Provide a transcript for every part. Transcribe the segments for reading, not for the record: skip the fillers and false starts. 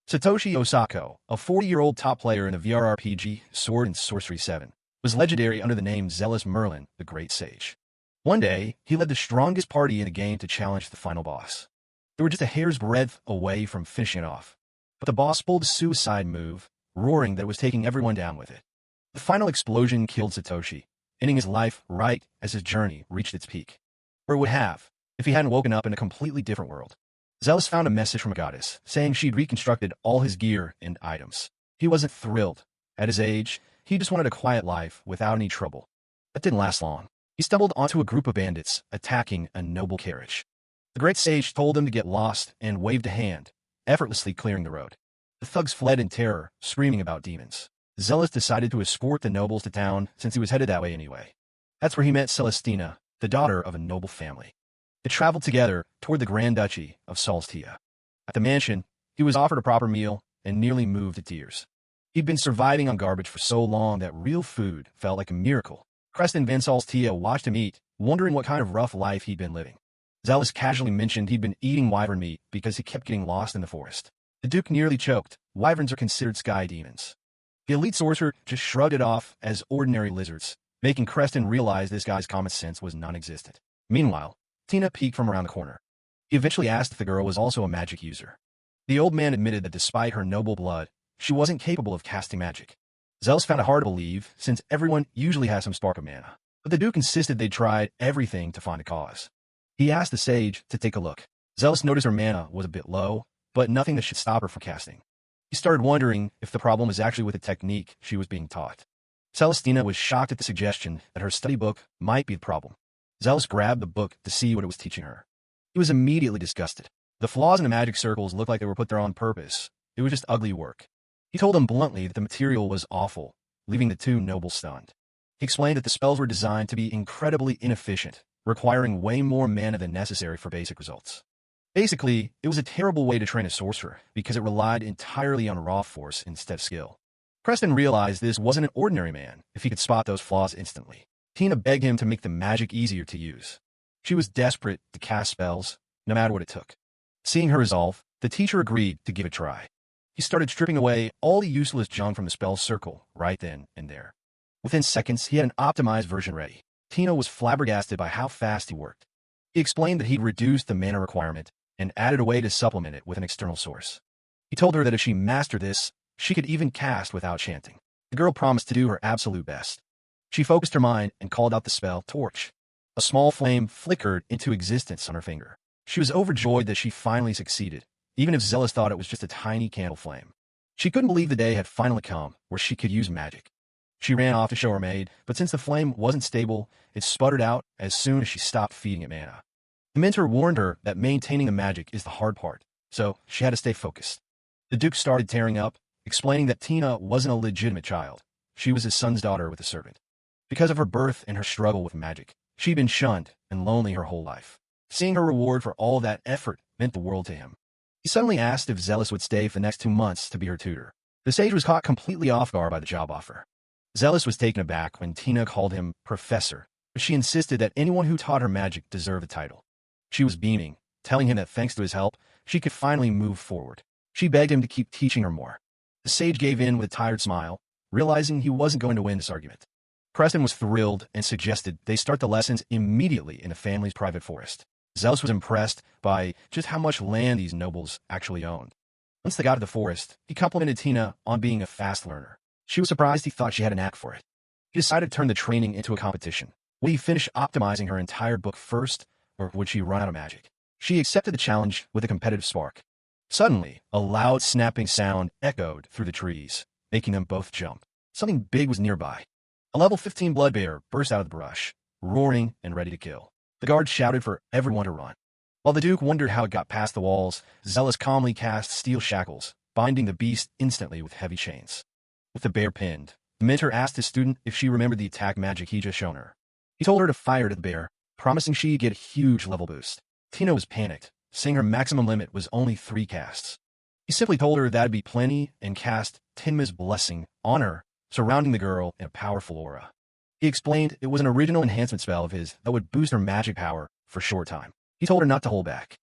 Satoshi Osako, a 40-year-old top player in the VR RPG Sword and Sorcery 7, was legendary under the name Zealous Merlin, the Great Sage. One day, he led the strongest party in the game to challenge the final boss. They were just a hair's breadth away from finishing it off. But the boss pulled a suicide move, roaring that it was taking everyone down with it. The final explosion killed Satoshi, ending his life right as his journey reached its peak. Or it would have, if he hadn't woken up in a completely different world. Zealous found a message from a goddess, saying she'd reconstructed all his gear and items. He wasn't thrilled. At his age, he just wanted a quiet life without any trouble. That didn't last long. He stumbled onto a group of bandits attacking a noble carriage. The Great Sage told him to get lost and waved a hand, effortlessly clearing the road. The thugs fled in terror, screaming about demons. Zealous decided to escort the nobles to town since he was headed that way anyway. That's where he met Celestina, the daughter of a noble family. They traveled together toward the Grand Duchy of Solstia. At the mansion, he was offered a proper meal and nearly moved to tears. He'd been surviving on garbage for so long that real food felt like a miracle. Creston Van Solstia watched him eat, wondering what kind of rough life he'd been living. Zealous casually mentioned he'd been eating wyvern meat because he kept getting lost in the forest. The Duke nearly choked. Wyverns are considered sky demons. The elite sorcerer just shrugged it off as ordinary lizards, making Creston realize this guy's common sense was non-existent. Meanwhile, Tina peeked from around the corner. He eventually asked if the girl was also a magic user. The old man admitted that despite her noble blood, she wasn't capable of casting magic. Zealous found it hard to believe, since everyone usually has some spark of mana. But the Duke insisted they tried everything to find a cause. He asked the sage to take a look. Zealous noticed her mana was a bit low, but nothing that should stop her from casting. He started wondering if the problem was actually with the technique she was being taught. Celestina was shocked at the suggestion that her study book might be the problem. Zealous grabbed the book to see what it was teaching her. He was immediately disgusted. The flaws in the magic circles looked like they were put there on purpose. It was just ugly work. He told them bluntly that the material was awful, leaving the two nobles stunned. He explained that the spells were designed to be incredibly inefficient, requiring way more mana than necessary for basic results. Basically, it was a terrible way to train a sorcerer because it relied entirely on raw force instead of skill. Creston realized this wasn't an ordinary man if he could spot those flaws instantly. Tina begged him to make the magic easier to use. She was desperate to cast spells, no matter what it took. Seeing her resolve, the teacher agreed to give it a try. He started stripping away all the useless junk from the spell circle right then and there. Within seconds, he had an optimized version ready. Tina was flabbergasted by how fast he worked. He explained that he'd reduced the mana requirement and added a way to supplement it with an external source. He told her that if she mastered this, she could even cast without chanting. The girl promised to do her absolute best. She focused her mind and called out the spell Torch. A small flame flickered into existence on her finger. She was overjoyed that she finally succeeded, even if Zealous thought it was just a tiny candle flame. She couldn't believe the day had finally come where she could use magic. She ran off to show her maid, but since the flame wasn't stable, it sputtered out as soon as she stopped feeding it mana. The mentor warned her that maintaining the magic is the hard part, so she had to stay focused. The Duke started tearing up, explaining that Tina wasn't a legitimate child. She was his son's daughter with a servant. Because of her birth and her struggle with magic, she'd been shunned and lonely her whole life. Seeing her reward for all that effort meant the world to him. He suddenly asked if Zealous would stay for the next 2 months to be her tutor. The sage was caught completely off guard by the job offer. Zealous was taken aback when Tina called him Professor, but she insisted that anyone who taught her magic deserved the title. She was beaming, telling him that thanks to his help, she could finally move forward. She begged him to keep teaching her more. The sage gave in with a tired smile, realizing he wasn't going to win this argument. Creston was thrilled and suggested they start the lessons immediately in the family's private forest. Zealous was impressed by just how much land these nobles actually owned. Once they got to the forest, he complimented Tina on being a fast learner. She was surprised he thought she had a knack for it. He decided to turn the training into a competition. Would he finish optimizing her entire book first, or would she run out of magic? She accepted the challenge with a competitive spark. Suddenly, a loud snapping sound echoed through the trees, making them both jump. Something big was nearby. A level 15 blood bear burst out of the brush, roaring and ready to kill. The guards shouted for everyone to run. While the Duke wondered how it got past the walls, Zealous calmly cast steel shackles, binding the beast instantly with heavy chains. With the bear pinned, the mentor asked his student if she remembered the attack magic he'd just shown her. He told her to fire at the bear, promising she'd get a huge level boost. Tina was panicked, saying her maximum limit was only 3 casts. He simply told her that'd be plenty and cast Tenma's Blessing on her, surrounding the girl in a powerful aura. He explained it was an original enhancement spell of his that would boost her magic power for a short time. He told her not to hold back.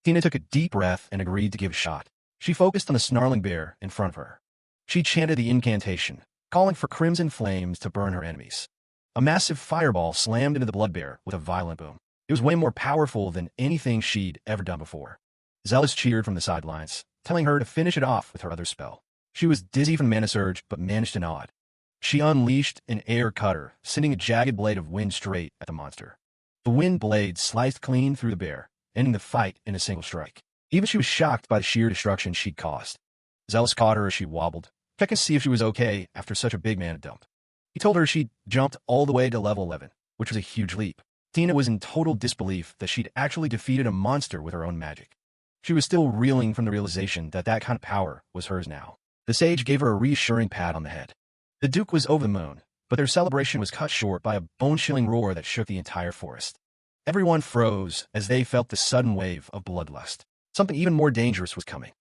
Tina took a deep breath and agreed to give it a shot. She focused on the snarling bear in front of her. She chanted the incantation, calling for crimson flames to burn her enemies. A massive fireball slammed into the blood bear with a violent boom. It was way more powerful than anything she'd ever done before. Zealous cheered from the sidelines, telling her to finish it off with her other spell. She was dizzy from mana surge, but managed to nod. She unleashed an air cutter, sending a jagged blade of wind straight at the monster. The wind blade sliced clean through the bear, ending the fight in a single strike. Even she was shocked by the sheer destruction she'd caused. Zealous caught her as she wobbled, checking to see if she was okay after such a big mana dump. He told her she'd jumped all the way to level 11, which was a huge leap. Tina was in total disbelief that she'd actually defeated a monster with her own magic. She was still reeling from the realization that that kind of power was hers now. The sage gave her a reassuring pat on the head. The Duke was over the moon, but their celebration was cut short by a bone-chilling roar that shook the entire forest. Everyone froze as they felt the sudden wave of bloodlust. Something even more dangerous was coming.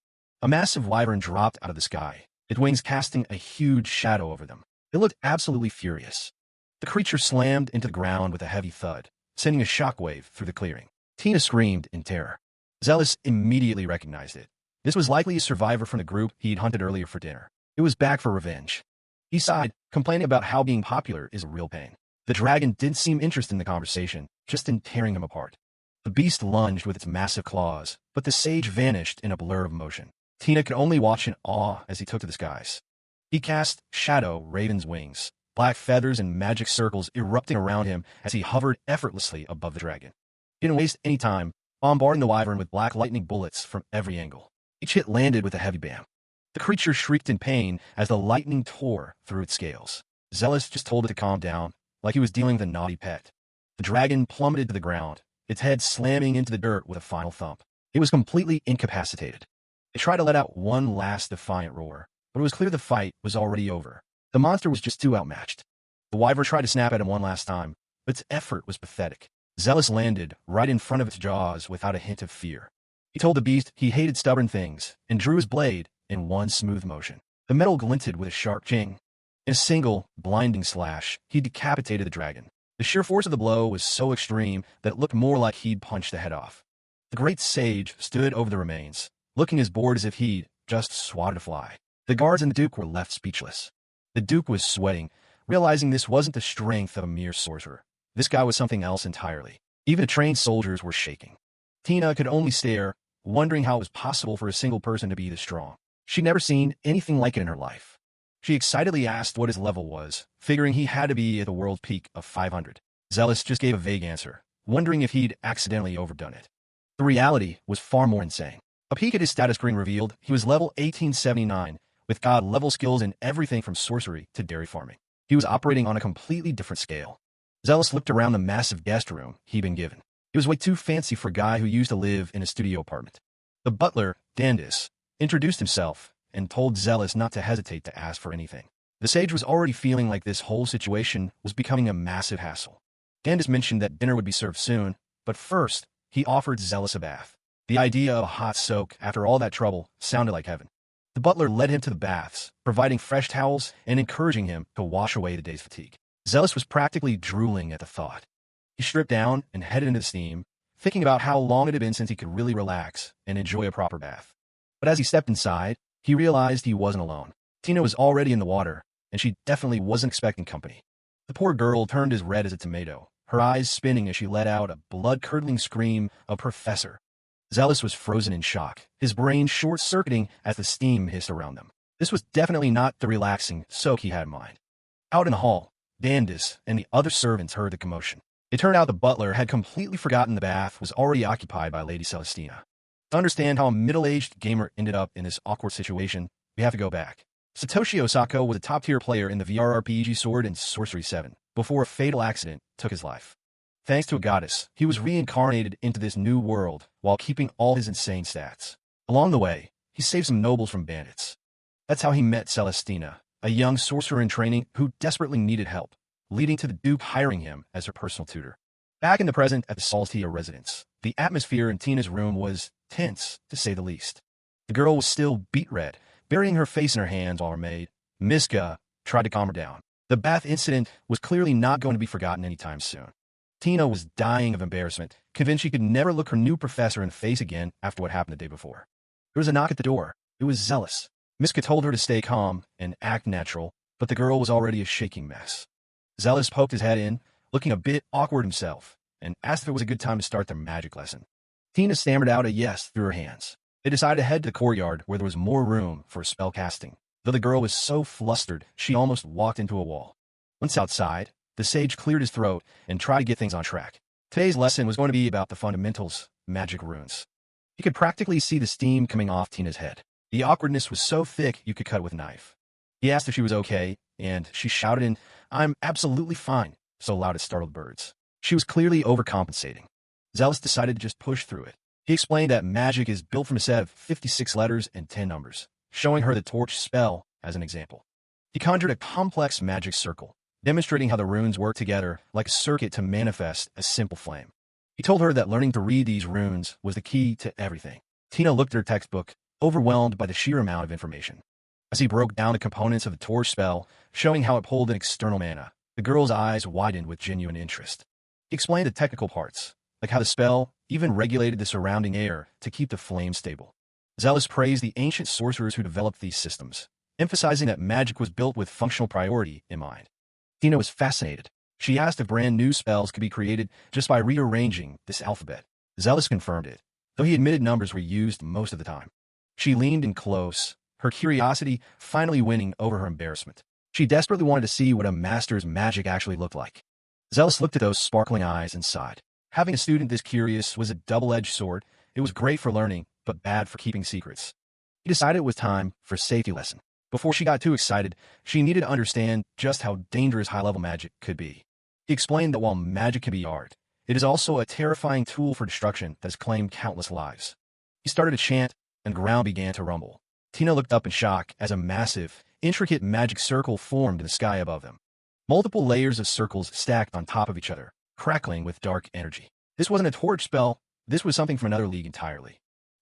A massive wyvern dropped out of the sky, its wings casting a huge shadow over them. It looked absolutely furious. The creature slammed into the ground with a heavy thud, sending a shockwave through the clearing. Tina screamed in terror. Zealous immediately recognized it. This was likely a survivor from the group he'd hunted earlier for dinner. It was back for revenge. He sighed, complaining about how being popular is a real pain. The dragon didn't seem interested in the conversation, just in tearing him apart. The beast lunged with its massive claws, but the sage vanished in a blur of motion. Tina could only watch in awe as he took to the skies. He cast Shadow Raven's wings, black feathers and magic circles erupting around him as he hovered effortlessly above the dragon. He didn't waste any time, bombarding the wyvern with black lightning bullets from every angle. Each hit landed with a heavy bam. The creature shrieked in pain as the lightning tore through its scales. Zealous just told it to calm down, like he was dealing with a naughty pet. The dragon plummeted to the ground, its head slamming into the dirt with a final thump. It was completely incapacitated. It tried to let out one last defiant roar, but it was clear the fight was already over. The monster was just too outmatched. The wyvern tried to snap at him one last time, but its effort was pathetic. Zealous landed right in front of its jaws without a hint of fear. He told the beast he hated stubborn things, and drew his blade in one smooth motion. The metal glinted with a sharp ching. In a single, blinding slash, he decapitated the dragon. The sheer force of the blow was so extreme that it looked more like he'd punched the head off. The great sage stood over the remains, looking as bored as if he'd just swatted a fly. The guards and the Duke were left speechless. The Duke was sweating, realizing this wasn't the strength of a mere sorcerer. This guy was something else entirely. Even the trained soldiers were shaking. Tina could only stare, wondering how it was possible for a single person to be this strong. She'd never seen anything like it in her life. She excitedly asked what his level was, figuring he had to be at the world peak of 500. Zealous just gave a vague answer, wondering if he'd accidentally overdone it. The reality was far more insane. A peek at his status screen revealed he was level 1879, with god-level skills in everything from sorcery to dairy farming. He was operating on a completely different scale. Zealous looked around the massive guest room he'd been given. It was way too fancy for a guy who used to live in a studio apartment. The butler, Dandis, introduced himself and told Zealous not to hesitate to ask for anything. The sage was already feeling like this whole situation was becoming a massive hassle. Dandis mentioned that dinner would be served soon, but first, he offered Zealous a bath. The idea of a hot soak after all that trouble sounded like heaven. The butler led him to the baths, providing fresh towels and encouraging him to wash away the day's fatigue. Zealous was practically drooling at the thought. He stripped down and headed into the steam, thinking about how long it had been since he could really relax and enjoy a proper bath. But as he stepped inside, he realized he wasn't alone. Tina was already in the water, and she definitely wasn't expecting company. The poor girl turned as red as a tomato, her eyes spinning as she let out a blood-curdling scream of "Professor." Zealous was frozen in shock, his brain short-circuiting as the steam hissed around them. This was definitely not the relaxing soak he had in mind. Out in the hall, Dandis and the other servants heard the commotion. It turned out the butler had completely forgotten the bath was already occupied by Lady Celestina. To understand how a middle-aged gamer ended up in this awkward situation, we have to go back. Satoshi Osako was a top-tier player in the VR RPG Sword and Sorcery 7, before a fatal accident took his life. Thanks to a goddess, he was reincarnated into this new world while keeping all his insane stats. Along the way, he saved some nobles from bandits. That's how he met Celestina, a young sorcerer in training who desperately needed help, leading to the Duke hiring him as her personal tutor. Back in the present at the Saltia residence, the atmosphere in Tina's room was tense, to say the least. The girl was still beet red, burying her face in her hands while her maid, Miska, tried to calm her down. The bath incident was clearly not going to be forgotten anytime soon. Tina was dying of embarrassment, convinced she could never look her new professor in the face again after what happened the day before. There was a knock at the door. It was Zealous. Miska told her to stay calm and act natural, but the girl was already a shaking mess. Zealous poked his head in, looking a bit awkward himself, and asked if it was a good time to start their magic lesson. Tina stammered out a yes through her hands. They decided to head to the courtyard where there was more room for spell casting, though the girl was so flustered she almost walked into a wall. Once outside, the sage cleared his throat and tried to get things on track. Today's lesson was going to be about the fundamentals, magic runes. He could practically see the steam coming off Tina's head. The awkwardness was so thick you could cut with a knife. He asked if she was okay, and she shouted in, "I'm absolutely fine," so loud it startled birds. She was clearly overcompensating. Zealous decided to just push through it. He explained that magic is built from a set of 56 letters and 10 numbers, showing her the torch spell as an example. He conjured a complex magic circle, demonstrating how the runes work together like a circuit to manifest a simple flame. He told her that learning to read these runes was the key to everything. Tina looked at her textbook, overwhelmed by the sheer amount of information. As he broke down the components of the torch spell, showing how it pulled an external mana, the girl's eyes widened with genuine interest. He explained the technical parts, like how the spell even regulated the surrounding air to keep the flame stable. Zealous praised the ancient sorcerers who developed these systems, emphasizing that magic was built with functional priority in mind. Tina was fascinated. She asked if brand new spells could be created just by rearranging this alphabet. Zealous confirmed it, though he admitted numbers were used most of the time. She leaned in close, her curiosity finally winning over her embarrassment. She desperately wanted to see what a master's magic actually looked like. Zealous looked at those sparkling eyes and sighed. Having a student this curious was a double-edged sword. It was great for learning, but bad for keeping secrets. He decided it was time for a safety lesson. Before she got too excited, she needed to understand just how dangerous high-level magic could be. He explained that while magic can be art, it is also a terrifying tool for destruction that has claimed countless lives. He started to chant, and the ground began to rumble. Tina looked up in shock as a massive, intricate magic circle formed in the sky above them. Multiple layers of circles stacked on top of each other, crackling with dark energy. This wasn't a torch spell, this was something from another league entirely.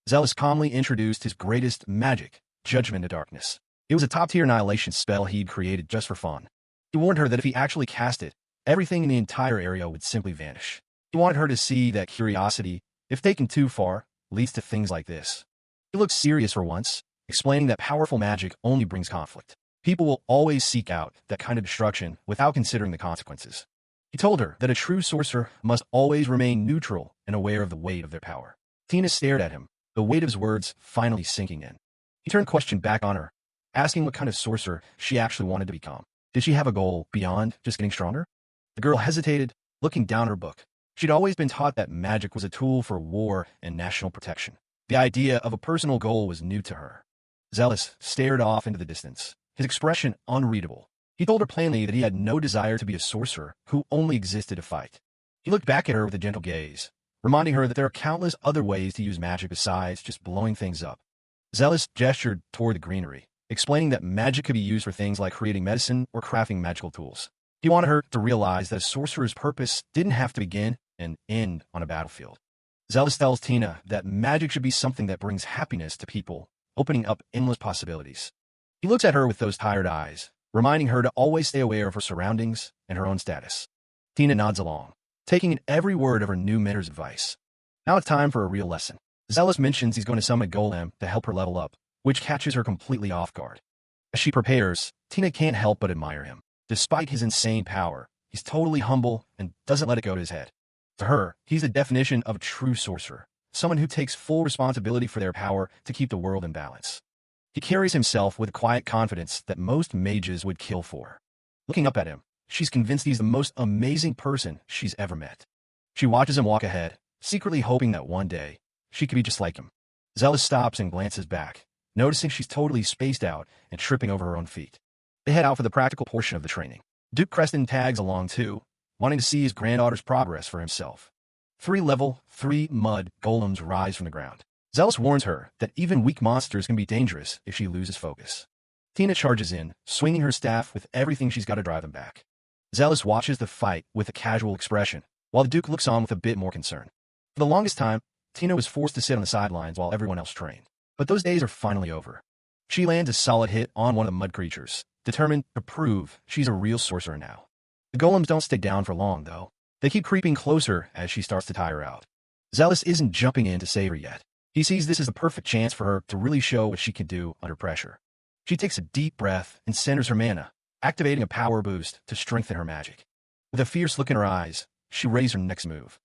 Zealous calmly introduced his greatest magic, Judgment of Darkness. It was a top-tier annihilation spell he'd created just for fun. He warned her that if he actually cast it, everything in the entire area would simply vanish. He wanted her to see that curiosity, if taken too far, leads to things like this. He looked serious for once, explaining that powerful magic only brings conflict. People will always seek out that kind of destruction without considering the consequences. He told her that a true sorcerer must always remain neutral and aware of the weight of their power. Tina stared at him, the weight of his words finally sinking in. He turned the question back on her, asking what kind of sorcerer she actually wanted to become. Did she have a goal beyond just getting stronger? The girl hesitated, looking down her book. She'd always been taught that magic was a tool for war and national protection. The idea of a personal goal was new to her. Zealous stared off into the distance, his expression unreadable. He told her plainly that he had no desire to be a sorcerer who only existed to fight. He looked back at her with a gentle gaze, reminding her that there are countless other ways to use magic besides just blowing things up. Zealous gestured toward the greenery, explaining that magic could be used for things like creating medicine or crafting magical tools. He wanted her to realize that a sorcerer's purpose didn't have to begin and end on a battlefield. Zealous tells Tina that magic should be something that brings happiness to people, opening up endless possibilities. He looks at her with those tired eyes, reminding her to always stay aware of her surroundings and her own status. Tina nods along, taking in every word of her new mentor's advice. Now it's time for a real lesson. Zealous mentions he's going to summon a golem to help her level up, which catches her completely off guard. As she prepares, Tina can't help but admire him. Despite his insane power, he's totally humble and doesn't let it go to his head. To her, he's the definition of a true sorcerer, someone who takes full responsibility for their power to keep the world in balance. He carries himself with a quiet confidence that most mages would kill for. Looking up at him, she's convinced he's the most amazing person she's ever met. She watches him walk ahead, secretly hoping that one day, she could be just like him. Zealous stops and glances back, noticing she's totally spaced out and tripping over her own feet. They head out for the practical portion of the training. Duke Creston tags along too, wanting to see his granddaughter's progress for himself. 3 level 3 mud golems rise from the ground. Zealous warns her that even weak monsters can be dangerous if she loses focus. Tina charges in, swinging her staff with everything she's got to drive them back. Zealous watches the fight with a casual expression, while the Duke looks on with a bit more concern. For the longest time, Tina was forced to sit on the sidelines while everyone else trained. But those days are finally over. She lands a solid hit on one of the mud creatures, determined to prove she's a real sorcerer now. The golems don't stay down for long, though. They keep creeping closer as she starts to tire out. Zealous isn't jumping in to save her yet. He sees this as the perfect chance for her to really show what she can do under pressure. She takes a deep breath and centers her mana, activating a power boost to strengthen her magic. With a fierce look in her eyes, she readies her next move.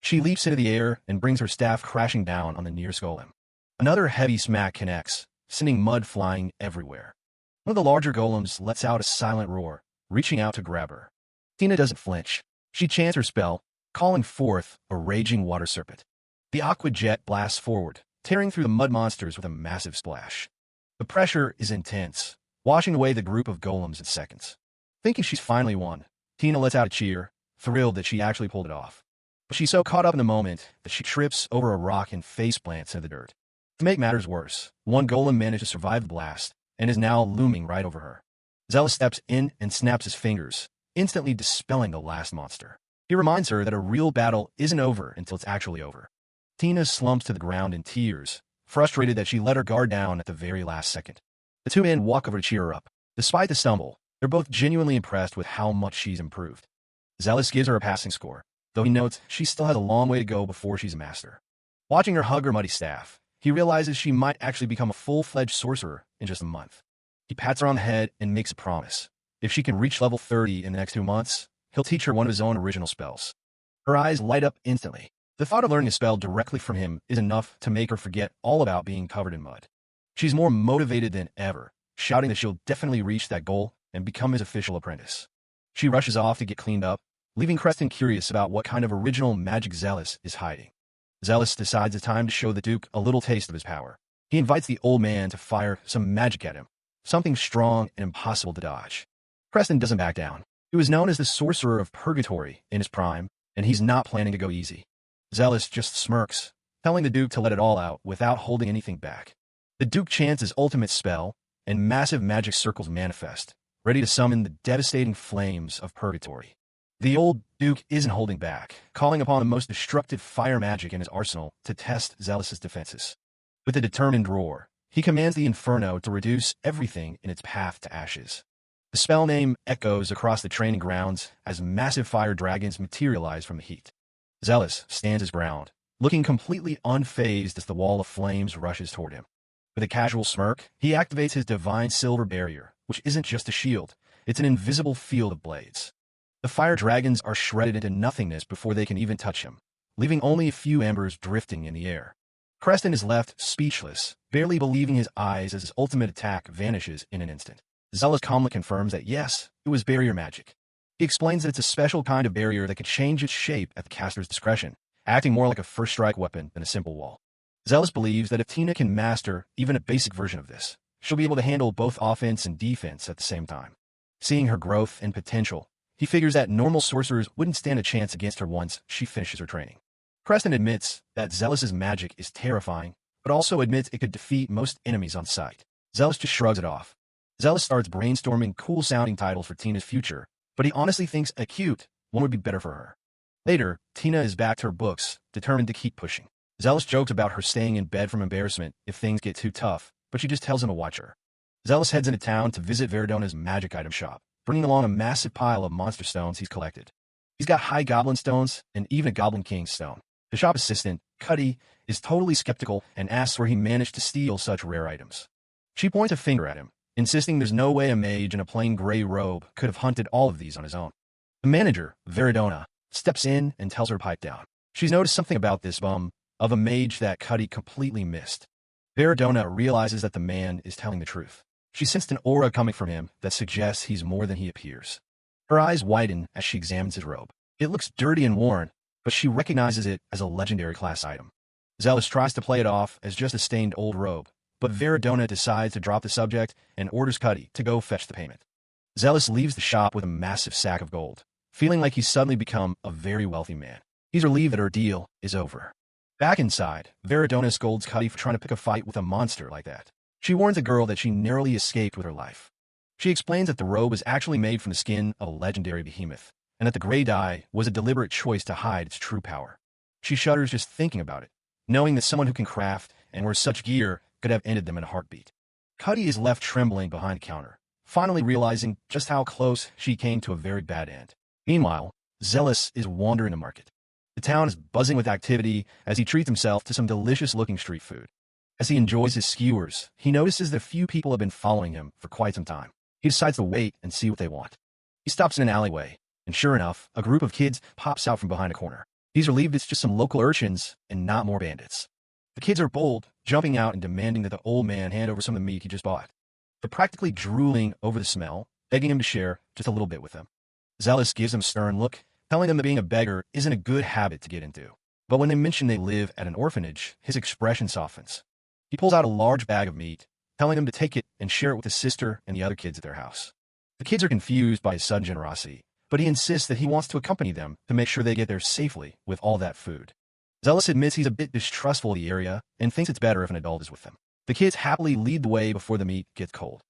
She leaps into the air and brings her staff crashing down on the nearest golem. Another heavy smack connects, sending mud flying everywhere. One of the larger golems lets out a silent roar, reaching out to grab her. Tina doesn't flinch. She chants her spell, calling forth a raging water serpent. The aqua jet blasts forward, tearing through the mud monsters with a massive splash. The pressure is intense, washing away the group of golems in seconds. Thinking she's finally won, Tina lets out a cheer, thrilled that she actually pulled it off. But she's so caught up in the moment that she trips over a rock and face plants into the dirt. To make matters worse, one golem managed to survive the blast and is now looming right over her. Zealous steps in and snaps his fingers, instantly dispelling the last monster. He reminds her that a real battle isn't over until it's actually over. Tina slumps to the ground in tears, frustrated that she let her guard down at the very last second. The two men walk over to cheer her up. Despite the stumble, they're both genuinely impressed with how much she's improved. Zealous gives her a passing score, though he notes she still has a long way to go before she's a master. Watching her hug her muddy staff, he realizes she might actually become a full-fledged sorcerer in just a month. He pats her on the head and makes a promise. If she can reach level 30 in the next 2 months, he'll teach her one of his own original spells. Her eyes light up instantly. The thought of learning a spell directly from him is enough to make her forget all about being covered in mud. She's more motivated than ever, shouting that she'll definitely reach that goal and become his official apprentice. She rushes off to get cleaned up, leaving Creston curious about what kind of original magic Zealous is hiding. Zealous decides it's time to show the Duke a little taste of his power. He invites the old man to fire some magic at him, something strong and impossible to dodge. Creston doesn't back down. He was known as the Sorcerer of Purgatory in his prime, and he's not planning to go easy. Zealous just smirks, telling the Duke to let it all out without holding anything back. The Duke chants his ultimate spell, and massive magic circles manifest, ready to summon the devastating flames of Purgatory. The old Duke isn't holding back, calling upon the most destructive fire magic in his arsenal to test Zealous's defenses. With a determined roar, he commands the Inferno to reduce everything in its path to ashes. The spell name echoes across the training grounds as massive fire dragons materialize from the heat. Zealous stands his ground, looking completely unfazed as the wall of flames rushes toward him. With a casual smirk, he activates his divine silver barrier, which isn't just a shield, it's an invisible field of blades. The fire dragons are shredded into nothingness before they can even touch him, leaving only a few embers drifting in the air. Creston is left speechless, barely believing his eyes as his ultimate attack vanishes in an instant. Zealous calmly confirms that yes, it was barrier magic. He explains that it's a special kind of barrier that can change its shape at the caster's discretion, acting more like a first strike weapon than a simple wall. Zealous believes that if Tina can master even a basic version of this, she'll be able to handle both offense and defense at the same time. Seeing her growth and potential, he figures that normal sorcerers wouldn't stand a chance against her once she finishes her training. Creston admits that Zealous's magic is terrifying, but also admits it could defeat most enemies on sight. Zealous just shrugs it off. Zealous starts brainstorming cool-sounding titles for Tina's future, but he honestly thinks a cute one would be better for her. Later, Tina is back to her books, determined to keep pushing. Zealous jokes about her staying in bed from embarrassment if things get too tough, but she just tells him to watch her. Zealous heads into town to visit Veridona's magic item shop, bringing along a massive pile of monster stones he's collected. He's got high goblin stones and even a goblin king stone. The shop assistant, Cuddy, is totally skeptical and asks where he managed to steal such rare items. She points a finger at him, insisting there's no way a mage in a plain gray robe could have hunted all of these on his own. The manager, Veridona, steps in and tells her to pipe down. She's noticed something about this bum of a mage that Cuddy completely missed. Veridona realizes that the man is telling the truth. She sensed an aura coming from him that suggests he's more than he appears. Her eyes widen as she examines his robe. It looks dirty and worn, but she recognizes it as a legendary class item. Zealous tries to play it off as just a stained old robe, but Veridona decides to drop the subject and orders Cuddy to go fetch the payment. Zealous leaves the shop with a massive sack of gold, feeling like he's suddenly become a very wealthy man. He's relieved that her deal is over. Back inside, Veridona scolds Cuddy for trying to pick a fight with a monster like that. She warns the girl that she narrowly escaped with her life. She explains that the robe was actually made from the skin of a legendary behemoth, and that the gray dye was a deliberate choice to hide its true power. She shudders just thinking about it, knowing that someone who can craft and wear such gear could have ended them in a heartbeat. Cuddy is left trembling behind the counter, finally realizing just how close she came to a very bad end. Meanwhile, Zealous is wandering the market. The town is buzzing with activity as he treats himself to some delicious-looking street food. As he enjoys his skewers, he notices that a few people have been following him for quite some time. He decides to wait and see what they want. He stops in an alleyway, and sure enough, a group of kids pops out from behind a corner. He's relieved it's just some local urchins and not more bandits. The kids are bold, jumping out and demanding that the old man hand over some of the meat he just bought. They're practically drooling over the smell, begging him to share just a little bit with them. Zealous gives them a stern look, telling them that being a beggar isn't a good habit to get into. But when they mention they live at an orphanage, his expression softens. He pulls out a large bag of meat, telling them to take it and share it with his sister and the other kids at their house. The kids are confused by his sudden generosity, but he insists that he wants to accompany them to make sure they get there safely with all that food. Zealous admits he's a bit distrustful of the area and thinks it's better if an adult is with them. The kids happily lead the way before the meat gets cold.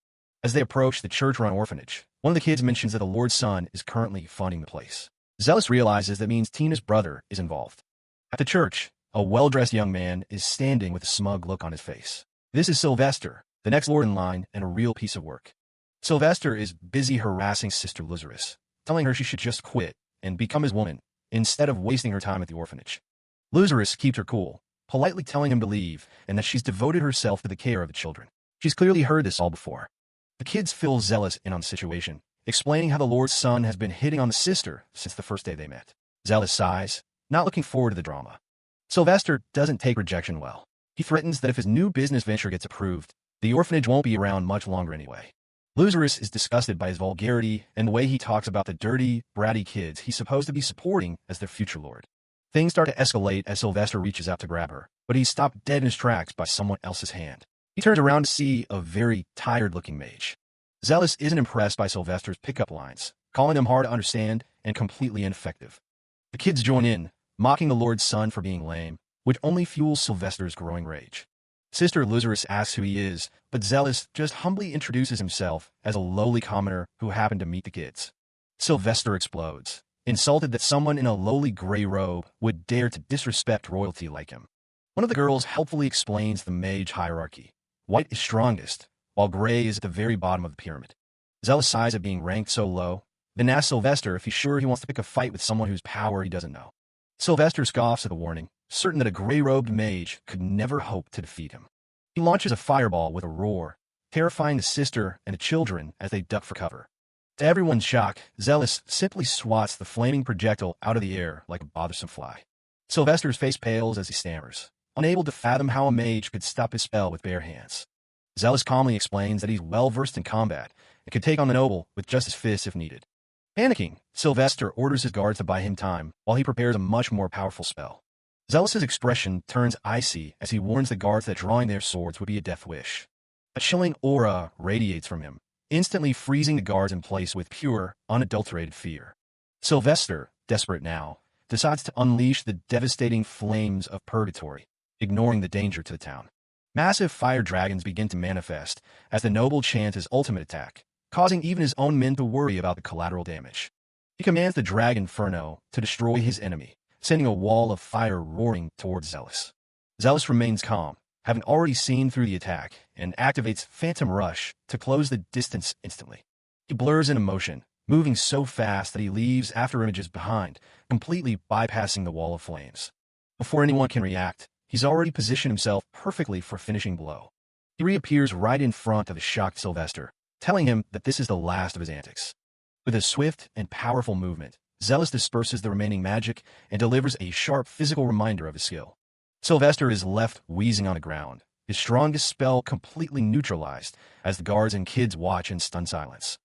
As they approach the church-run orphanage, one of the kids mentions that the Lord's son is currently funding the place. Zealous realizes that means Tina's brother is involved. At the church, a well-dressed young man is standing with a smug look on his face. This is Sylvester, the next lord in line and a real piece of work. Sylvester is busy harassing Sister Lazarus, telling her she should just quit and become his woman instead of wasting her time at the orphanage. Lazarus keeps her cool, politely telling him to leave and that she's devoted herself to the care of the children. She's clearly heard this all before. The kids fill Zealous in on the situation, explaining how the Lord's son has been hitting on the sister since the first day they met. Zealous sighs, not looking forward to the drama. Sylvester doesn't take rejection well. He threatens that if his new business venture gets approved, the orphanage won't be around much longer anyway. Lazarus is disgusted by his vulgarity and the way he talks about the dirty, bratty kids he's supposed to be supporting as their future lord. Things start to escalate as Sylvester reaches out to grab her, but he's stopped dead in his tracks by someone else's hand. He turns around to see a very tired-looking mage. Zealous isn't impressed by Sylvester's pickup lines, calling them hard to understand and completely ineffective. The kids join in, mocking the Lord's son for being lame, which only fuels Sylvester's growing rage. Sister Lazarus asks who he is, but Zealous just humbly introduces himself as a lowly commoner who happened to meet the kids. Sylvester explodes, insulted that someone in a lowly gray robe would dare to disrespect royalty like him. One of the girls helpfully explains the mage hierarchy. White is strongest, while gray is at the very bottom of the pyramid. Zealous sighs at being ranked so low, then asks Sylvester if he's sure he wants to pick a fight with someone whose power he doesn't know. Sylvester scoffs at the warning, certain that a gray-robed mage could never hope to defeat him. He launches a fireball with a roar, terrifying the sister and the children as they duck for cover. To everyone's shock, Zealous simply swats the flaming projectile out of the air like a bothersome fly. Sylvester's face pales as he stammers, unable to fathom how a mage could stop his spell with bare hands. Zealous calmly explains that he's well-versed in combat and could take on the noble with just his fists if needed. Panicking, Sylvester orders his guards to buy him time while he prepares a much more powerful spell. Zealous's expression turns icy as he warns the guards that drawing their swords would be a death wish. A chilling aura radiates from him, instantly freezing the guards in place with pure, unadulterated fear. Sylvester, desperate now, decides to unleash the devastating flames of purgatory, ignoring the danger to the town. Massive fire dragons begin to manifest as the noble chants his ultimate attack, causing even his own men to worry about the collateral damage. He commands the Dragon Inferno to destroy his enemy, sending a wall of fire roaring towards Zealous. Zealous remains calm, having already seen through the attack, and activates Phantom Rush to close the distance instantly. He blurs into motion, moving so fast that he leaves afterimages behind, completely bypassing the wall of flames. Before anyone can react, he's already positioned himself perfectly for a finishing blow. He reappears right in front of the shocked Sylvester, telling him that this is the last of his antics. With a swift and powerful movement, Zealous disperses the remaining magic and delivers a sharp physical reminder of his skill. Sylvester is left wheezing on the ground, his strongest spell completely neutralized as the guards and kids watch in stunned silence.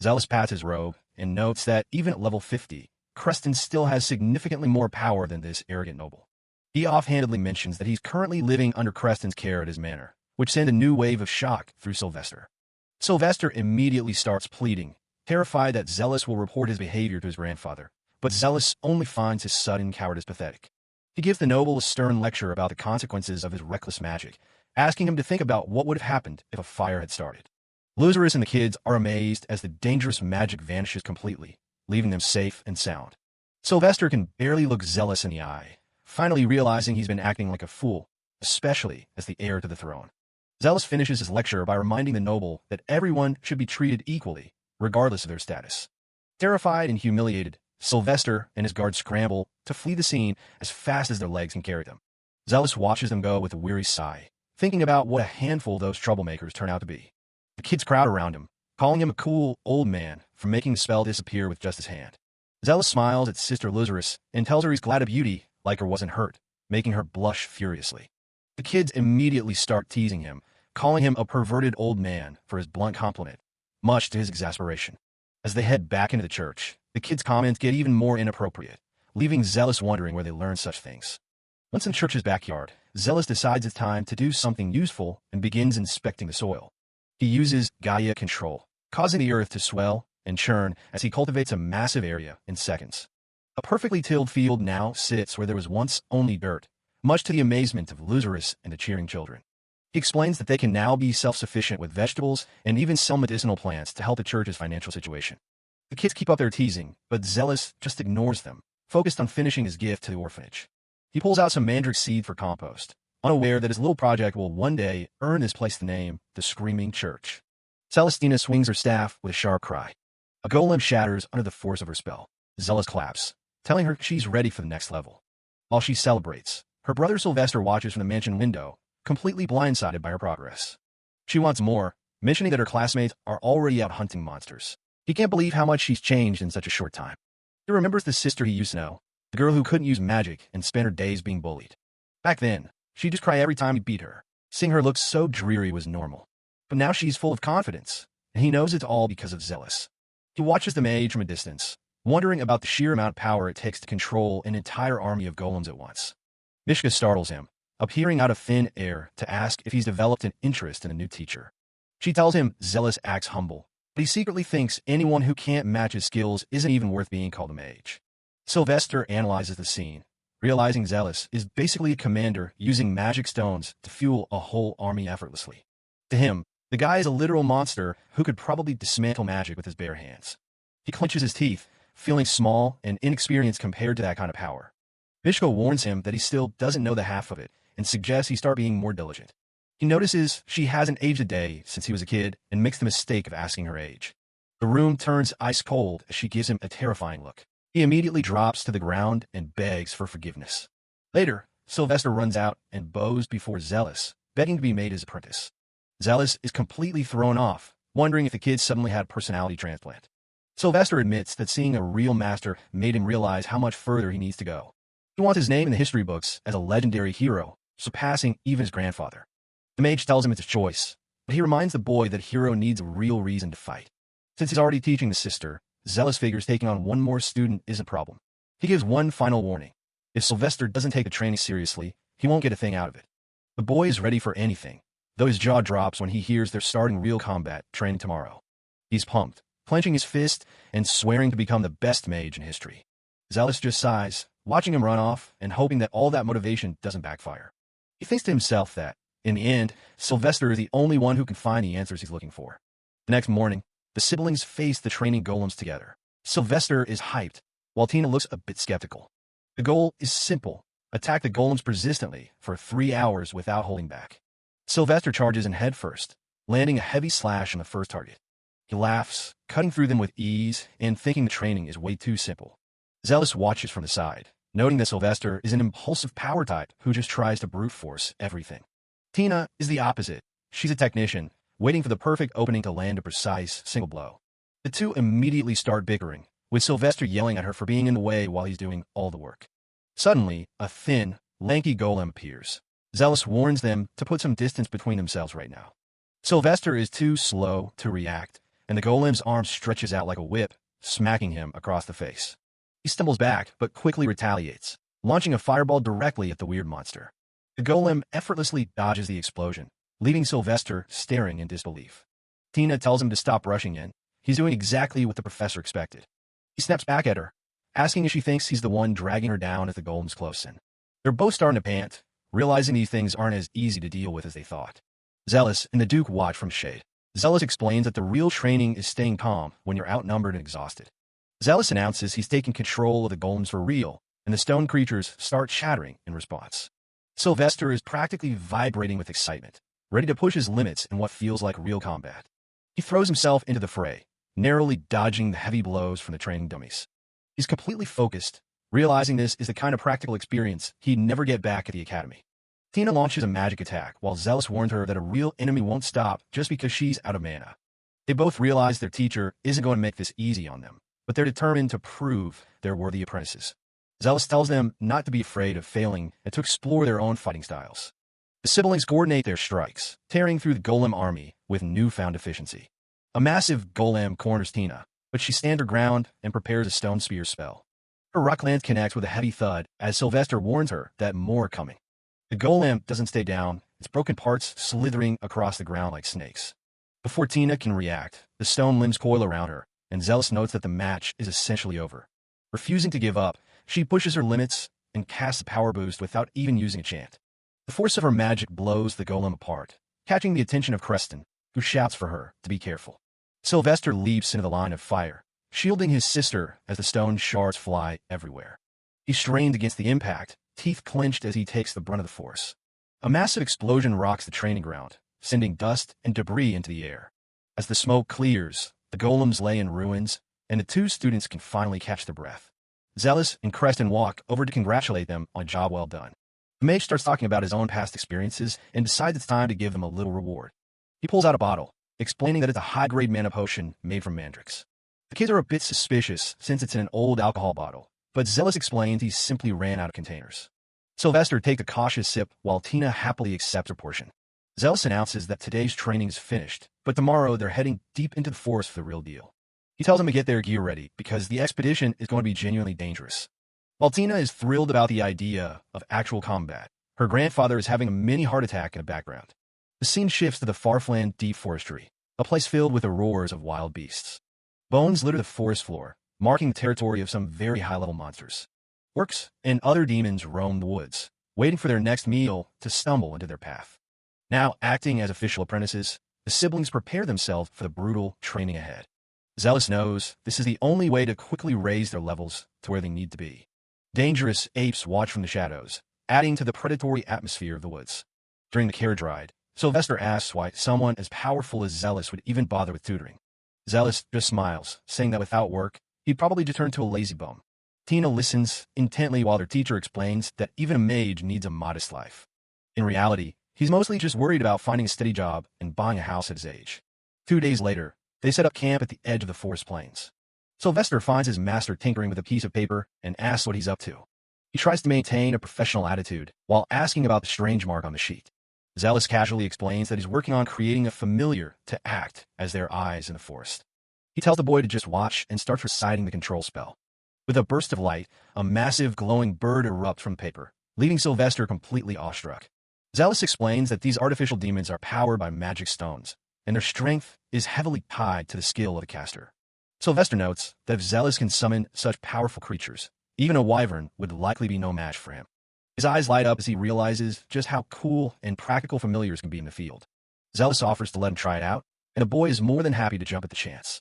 Zealous pats his robe and notes that even at level 50, Creston still has significantly more power than this arrogant noble. He offhandedly mentions that he's currently living under Creston's care at his manor, which sends a new wave of shock through Sylvester. Sylvester immediately starts pleading, terrified that Zealous will report his behavior to his grandfather, but Zealous only finds his sudden cowardice pathetic. He gives the noble a stern lecture about the consequences of his reckless magic, asking him to think about what would have happened if a fire had started. Lazarus and the kids are amazed as the dangerous magic vanishes completely, leaving them safe and sound. Sylvester can barely look Zealous in the eye, finally realizing he's been acting like a fool, especially as the heir to the throne. Zealous finishes his lecture by reminding the noble that everyone should be treated equally, regardless of their status. Terrified and humiliated, Sylvester and his guards scramble to flee the scene as fast as their legs can carry them. Zealous watches them go with a weary sigh, thinking about what a handful those troublemakers turn out to be. The kids crowd around him, calling him a cool, old man for making the spell disappear with just his hand. Zealous smiles at Sister Lazarus and tells her he's glad a beauty like her wasn't hurt, making her blush furiously. The kids immediately start teasing him, calling him a perverted old man for his blunt compliment, much to his exasperation. As they head back into the church, the kids' comments get even more inappropriate, leaving Zealous wondering where they learned such things. Once in the church's backyard, Zealous decides it's time to do something useful and begins inspecting the soil. He uses Gaia control, causing the earth to swell and churn as he cultivates a massive area in seconds. A perfectly tilled field now sits where there was once only dirt, much to the amazement of Lazarus and the cheering children. He explains that they can now be self-sufficient with vegetables and even sell medicinal plants to help the church's financial situation. The kids keep up their teasing, but Zealous just ignores them, focused on finishing his gift to the orphanage. He pulls out some mandrake seed for compost, unaware that his little project will one day earn this place the name, the Screaming Church. Celestina swings her staff with a sharp cry. A golem shatters under the force of her spell. Zealous claps, telling her she's ready for the next level. While she celebrates, her brother Sylvester watches from the mansion window, completely blindsided by her progress. She wants more, mentioning that her classmates are already out hunting monsters. He can't believe how much she's changed in such a short time. He remembers the sister he used to know, the girl who couldn't use magic and spent her days being bullied. Back then, she'd just cry every time he beat her. Seeing her look so dreary was normal. But now she's full of confidence, and he knows it's all because of Zealous. He watches them age from a distance, wondering about the sheer amount of power it takes to control an entire army of golems at once. Mishka startles him, appearing out of thin air to ask if he's developed an interest in a new teacher. She tells him Zealous acts humble, but he secretly thinks anyone who can't match his skills isn't even worth being called a mage. Sylvester analyzes the scene, realizing Zealous is basically a commander using magic stones to fuel a whole army effortlessly. To him, the guy is a literal monster who could probably dismantle magic with his bare hands. He clenches his teeth, feeling small and inexperienced compared to that kind of power. Mishka warns him that he still doesn't know the half of it, and suggests he start being more diligent. He notices she hasn't aged a day since he was a kid and makes the mistake of asking her age. The room turns ice cold as she gives him a terrifying look. He immediately drops to the ground and begs for forgiveness. Later, Sylvester runs out and bows before Zealous, begging to be made his apprentice. Zealous is completely thrown off, wondering if the kid suddenly had a personality transplant. Sylvester admits that seeing a real master made him realize how much further he needs to go. He wants his name in the history books as a legendary hero, surpassing even his grandfather. The mage tells him it's a choice, but he reminds the boy that Hero needs a real reason to fight. Since he's already teaching the sister, Zealous figures taking on one more student isn't a problem. He gives one final warning. If Sylvester doesn't take the training seriously, he won't get a thing out of it. The boy is ready for anything, though his jaw drops when he hears they're starting real combat training tomorrow. He's pumped, clenching his fist and swearing to become the best mage in history. Zealous just sighs, watching him run off and hoping that all that motivation doesn't backfire. He thinks to himself that, in the end, Sylvester is the only one who can find the answers he's looking for. The next morning, the siblings face the training golems together. Sylvester is hyped, while Tina looks a bit skeptical. The goal is simple: attack the golems persistently for 3 hours without holding back. Sylvester charges in head first, landing a heavy slash on the first target. He laughs, cutting through them with ease and thinking the training is way too simple. Zealous watches from the side, noting that Sylvester is an impulsive power type who just tries to brute force everything. Tina is the opposite. She's a technician, waiting for the perfect opening to land a precise single blow. The two immediately start bickering, with Sylvester yelling at her for being in the way while he's doing all the work. Suddenly, a thin, lanky golem appears. Zealous warns them to put some distance between themselves right now. Sylvester is too slow to react, and the golem's arm stretches out like a whip, smacking him across the face. He stumbles back, but quickly retaliates, launching a fireball directly at the weird monster. The golem effortlessly dodges the explosion, leaving Sylvester staring in disbelief. Tina tells him to stop rushing in. He's doing exactly what the professor expected. He snaps back at her, asking if she thinks he's the one dragging her down as the golem's close in. They're both starting to pant, realizing these things aren't as easy to deal with as they thought. Zealous and the Duke watch from shade. Zealous explains that the real training is staying calm when you're outnumbered and exhausted. Zealous announces he's taking control of the golems for real, and the stone creatures start chattering in response. Sylvester is practically vibrating with excitement, ready to push his limits in what feels like real combat. He throws himself into the fray, narrowly dodging the heavy blows from the training dummies. He's completely focused, realizing this is the kind of practical experience he'd never get back at the academy. Tina launches a magic attack, while Zealous warned her that a real enemy won't stop just because she's out of mana. They both realize their teacher isn't going to make this easy on them, but they're determined to prove they're worthy apprentices. Zealous tells them not to be afraid of failing and to explore their own fighting styles. The siblings coordinate their strikes, tearing through the golem army with newfound efficiency. A massive golem corners Tina, but she stands her ground and prepares a stone spear spell. Her rock lance connects with a heavy thud as Sylvester warns her that more are coming. The golem doesn't stay down, its broken parts slithering across the ground like snakes. Before Tina can react, the stone limbs coil around her, and Zealous notes that the match is essentially over. Refusing to give up, she pushes her limits and casts a power boost without even using a chant. The force of her magic blows the golem apart, catching the attention of Creston, who shouts for her to be careful. Sylvester leaps into the line of fire, shielding his sister as the stone shards fly everywhere. He strained against the impact, teeth clenched as he takes the brunt of the force. A massive explosion rocks the training ground, sending dust and debris into the air. As the smoke clears, the golems lay in ruins, and the two students can finally catch their breath. Zealous and Creston walk over to congratulate them on a job well done. The mage starts talking about his own past experiences and decides it's time to give them a little reward. He pulls out a bottle, explaining that it's a high-grade mana potion made from mandrakes. The kids are a bit suspicious since it's in an old alcohol bottle, but Zealous explains he simply ran out of containers. Sylvester takes a cautious sip while Tina happily accepts her portion. Zealous announces that today's training is finished, but tomorrow they're heading deep into the forest for the real deal. He tells them to get their gear ready because the expedition is going to be genuinely dangerous. While Tina is thrilled about the idea of actual combat, her grandfather is having a mini heart attack in the background. The scene shifts to the far-flung deep forestry, a place filled with the roars of wild beasts. Bones litter the forest floor, marking the territory of some very high-level monsters. Orcs and other demons roam the woods, waiting for their next meal to stumble into their path. Now acting as official apprentices, the siblings prepare themselves for the brutal training ahead. Zealous knows this is the only way to quickly raise their levels to where they need to be. Dangerous apes watch from the shadows, adding to the predatory atmosphere of the woods. During the carriage ride, Sylvester asks why someone as powerful as Zealous would even bother with tutoring. Zealous just smiles, saying that without work, he'd probably just turn to a lazy bum. Tina listens intently while their teacher explains that even a mage needs a modest life. In reality, he's mostly just worried about finding a steady job and buying a house at his age. 2 days later, they set up camp at the edge of the forest plains. Sylvester finds his master tinkering with a piece of paper and asks what he's up to. He tries to maintain a professional attitude while asking about the strange mark on the sheet. Zealous casually explains that he's working on creating a familiar to act as their eyes in the forest. He tells the boy to just watch and starts reciting the control spell. With a burst of light, a massive glowing bird erupts from the paper, leaving Sylvester completely awestruck. Zealous explains that these artificial demons are powered by magic stones, and their strength is heavily tied to the skill of the caster. Sylvester notes that if Zealous can summon such powerful creatures, even a wyvern would likely be no match for him. His eyes light up as he realizes just how cool and practical familiars can be in the field. Zealous offers to let him try it out, and the boy is more than happy to jump at the chance.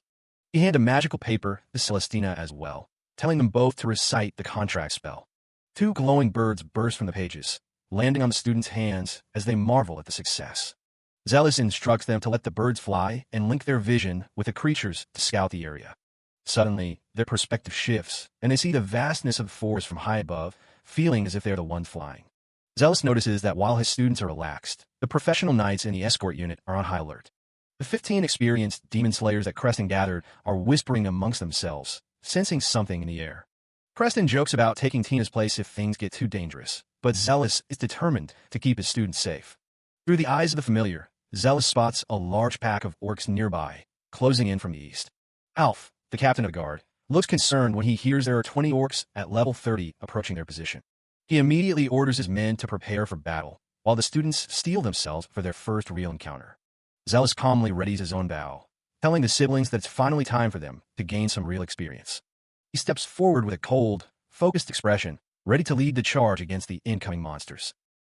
He hands a magical paper to Celestina as well, telling them both to recite the contract spell. 2 glowing birds burst from the pages, landing on the students' hands as they marvel at the success. Zealous instructs them to let the birds fly and link their vision with the creatures to scout the area. Suddenly, their perspective shifts, and they see the vastness of the forest from high above, feeling as if they're the ones flying. Zealous notices that while his students are relaxed, the professional knights in the escort unit are on high alert. The 15 experienced demon slayers that Creston gathered are whispering amongst themselves, sensing something in the air. Creston jokes about taking Tina's place if things get too dangerous, but Zealous is determined to keep his students safe. Through the eyes of the familiar, Zealous spots a large pack of orcs nearby, closing in from the east. Alf, the captain of the guard, looks concerned when he hears there are 20 orcs at level 30 approaching their position. He immediately orders his men to prepare for battle, while the students steel themselves for their first real encounter. Zealous calmly readies his own bow, telling the siblings that it's finally time for them to gain some real experience. He steps forward with a cold, focused expression, ready to lead the charge against the incoming monsters.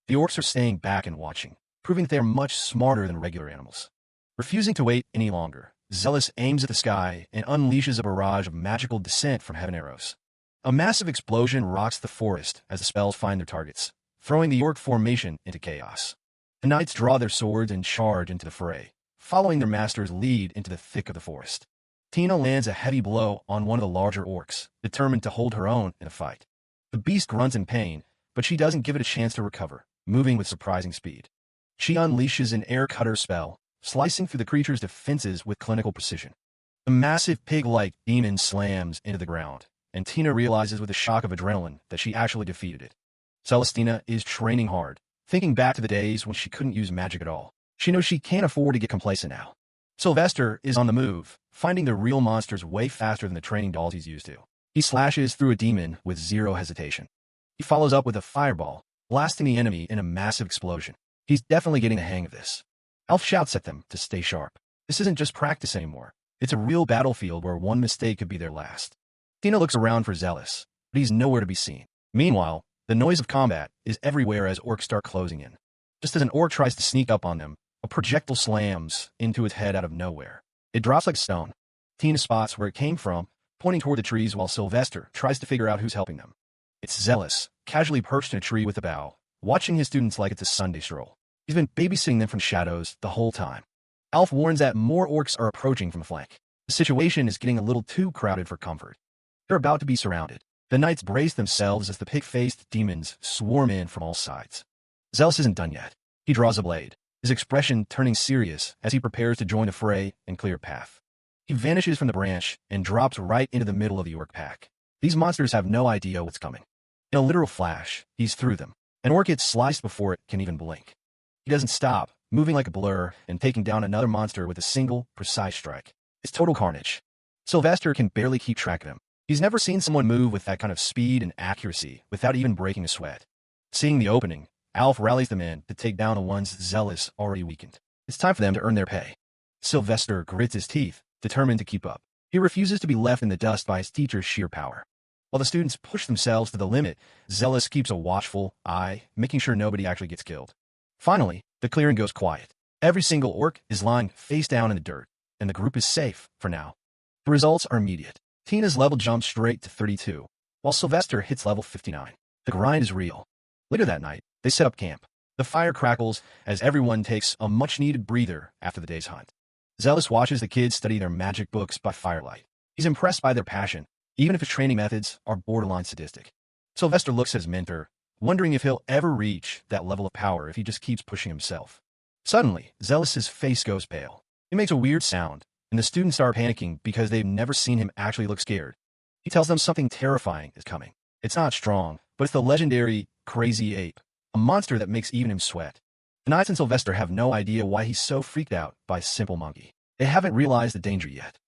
The orcs are staying back and watching, proving that they are much smarter than regular animals. Refusing to wait any longer, Zealous aims at the sky and unleashes a barrage of magical descent from heaven arrows. A massive explosion rocks the forest as the spells find their targets, throwing the orc formation into chaos. The knights draw their swords and charge into the fray, following their master's lead into the thick of the forest. Tina lands a heavy blow on one of the larger orcs, determined to hold her own in a fight. The beast grunts in pain, but she doesn't give it a chance to recover, moving with surprising speed. She unleashes an air cutter spell, slicing through the creature's defenses with clinical precision. The massive pig-like demon slams into the ground, and Tina realizes with a shock of adrenaline that she actually defeated it. Celestina is training hard, thinking back to the days when she couldn't use magic at all. She knows she can't afford to get complacent now. Sylvester is on the move, finding the real monsters way faster than the training dolls he's used to. He slashes through a demon with zero hesitation. He follows up with a fireball, blasting the enemy in a massive explosion. He's definitely getting the hang of this. Alf shouts at them to stay sharp. This isn't just practice anymore. It's a real battlefield where one mistake could be their last. Tina looks around for Zealous, but he's nowhere to be seen. Meanwhile, the noise of combat is everywhere as orcs start closing in. Just as an orc tries to sneak up on them, a projectile slams into its head out of nowhere. It drops like stone. Tina spots where it came from, pointing toward the trees while Sylvester tries to figure out who's helping them. It's Zealous, casually perched in a tree with a bough, watching his students like it's a Sunday stroll. He's been babysitting them from shadows the whole time. Alf warns that more orcs are approaching from the flank. The situation is getting a little too crowded for comfort. They're about to be surrounded. The knights brace themselves as the pig-faced demons swarm in from all sides. Zealous isn't done yet. He draws a blade, his expression turning serious as he prepares to join the fray and clear a path. He vanishes from the branch and drops right into the middle of the orc pack. These monsters have no idea what's coming. In a literal flash, he's through them. An orc gets sliced before it can even blink. He doesn't stop, moving like a blur and taking down another monster with a single, precise strike. It's total carnage. Sylvester can barely keep track of him. He's never seen someone move with that kind of speed and accuracy without even breaking a sweat. Seeing the opening, Alf rallies the men to take down the ones Zealous already weakened. It's time for them to earn their pay. Sylvester grits his teeth, determined to keep up. He refuses to be left in the dust by his teacher's sheer power. While the students push themselves to the limit, Zealous keeps a watchful eye, making sure nobody actually gets killed. Finally, the clearing goes quiet. Every single orc is lying face down in the dirt, and the group is safe, for now. The results are immediate. Tina's level jumps straight to 32, while Sylvester hits level 59. The grind is real. Later that night, they set up camp. The fire crackles as everyone takes a much-needed breather after the day's hunt. Zealous watches the kids study their magic books by firelight. He's impressed by their passion, even if his training methods are borderline sadistic. Sylvester looks at his mentor, wondering if he'll ever reach that level of power if he just keeps pushing himself. Suddenly, Zealous's face goes pale. He makes a weird sound, and the students start panicking because they've never seen him actually look scared. He tells them something terrifying is coming. It's not strong, but it's the legendary Crazy Ape, a monster that makes even him sweat. The Knights and Sylvester have no idea why he's so freaked out by a simple monkey. They haven't realized the danger yet.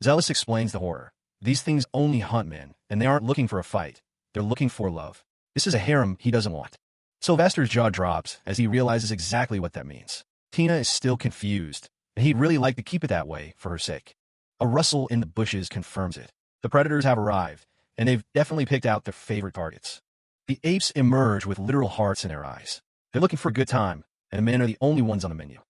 Zealous explains the horror. These things only hunt men, and they aren't looking for a fight. They're looking for love. This is a harem he doesn't want. Sylvester's jaw drops as he realizes exactly what that means. Tina is still confused, and he'd really like to keep it that way for her sake. A rustle in the bushes confirms it. The predators have arrived, and they've definitely picked out their favorite targets. The apes emerge with literal hearts in their eyes. They're looking for a good time, and the men are the only ones on the menu.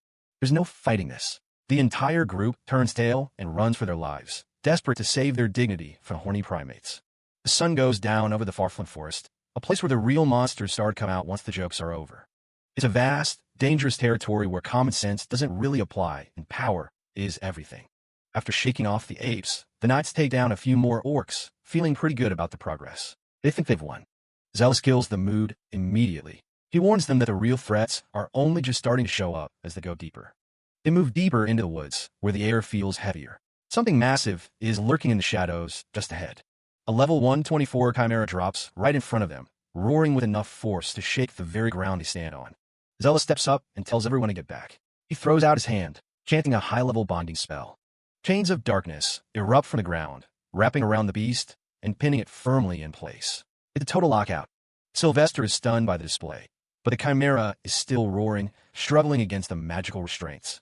There's no fighting this. The entire group turns tail and runs for their lives, desperate to save their dignity from horny primates. The sun goes down over the far-flung forest, a place where the real monsters start to come out once the jokes are over. It's a vast, dangerous territory where common sense doesn't really apply and power is everything. After shaking off the apes, the Knights take down a few more orcs, feeling pretty good about the progress. They think they've won. Zealous kills the mood immediately. He warns them that the real threats are only just starting to show up as they go deeper. They move deeper into the woods, where the air feels heavier. Something massive is lurking in the shadows just ahead. A level 124 chimera drops right in front of them, roaring with enough force to shake the very ground they stand on. Zealous steps up and tells everyone to get back. He throws out his hand, chanting a high-level bonding spell. Chains of darkness erupt from the ground, wrapping around the beast and pinning it firmly in place. It's a total lockout. Sylvester is stunned by the display, but the chimera is still roaring, struggling against the magical restraints.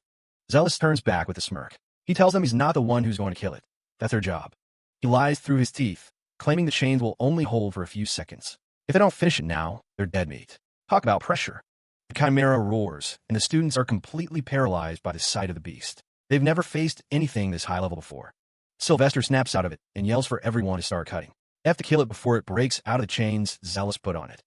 Zealous turns back with a smirk. He tells them he's not the one who's going to kill it. That's their job. He lies through his teeth, claiming the chains will only hold for a few seconds. If they don't finish it now, they're dead meat. Talk about pressure. The chimera roars, and the students are completely paralyzed by the sight of the beast. They've never faced anything this high level before. Sylvester snaps out of it and yells for everyone to start cutting. They have to kill it before it breaks out of the chains Zealous put on it.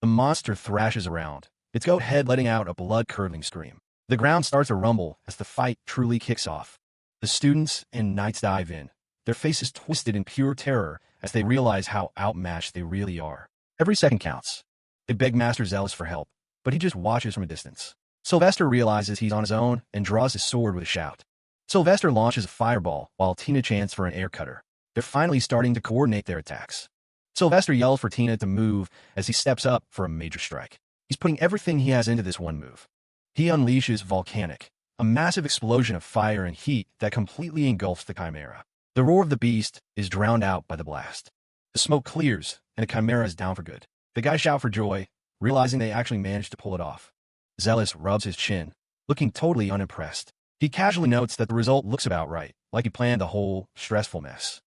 The monster thrashes around, its goat head letting out a blood-curdling scream. The ground starts to rumble as the fight truly kicks off. The students and knights dive in, their faces twisted in pure terror as they realize how outmatched they really are. Every second counts. They beg Master Zealous for help, but he just watches from a distance. Sylvester realizes he's on his own and draws his sword with a shout. Sylvester launches a fireball while Tina chants for an air cutter. They're finally starting to coordinate their attacks. Sylvester yells for Tina to move as he steps up for a major strike. He's putting everything he has into this one move. He unleashes Volcanic, a massive explosion of fire and heat that completely engulfs the Chimera. The roar of the beast is drowned out by the blast. The smoke clears, and the Chimera is down for good. The guys shout for joy, realizing they actually managed to pull it off. Zealous rubs his chin, looking totally unimpressed. He casually notes that the result looks about right, like he planned the whole stressful mess.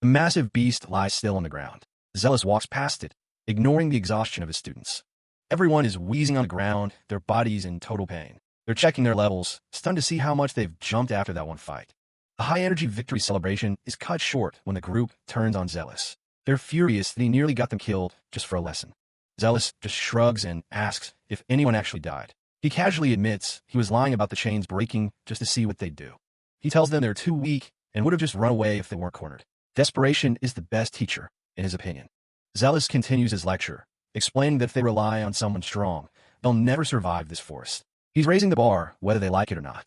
The massive beast lies still on the ground. Zealous walks past it, ignoring the exhaustion of his students. Everyone is wheezing on the ground, their bodies in total pain. They're checking their levels, stunned to see how much they've jumped after that one fight. The high-energy victory celebration is cut short when the group turns on Zealous. They're furious that he nearly got them killed just for a lesson. Zealous just shrugs and asks if anyone actually died. He casually admits he was lying about the chains breaking just to see what they'd do. He tells them they're too weak and would have just run away if they weren't cornered. Desperation is the best teacher, in his opinion. Zealous continues his lecture, explaining that if they rely on someone strong, they'll never survive this forest. He's raising the bar, whether they like it or not.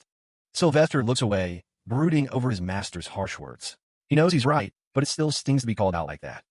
Sylvester looks away, brooding over his master's harsh words. He knows he's right, but it still stings to be called out like that.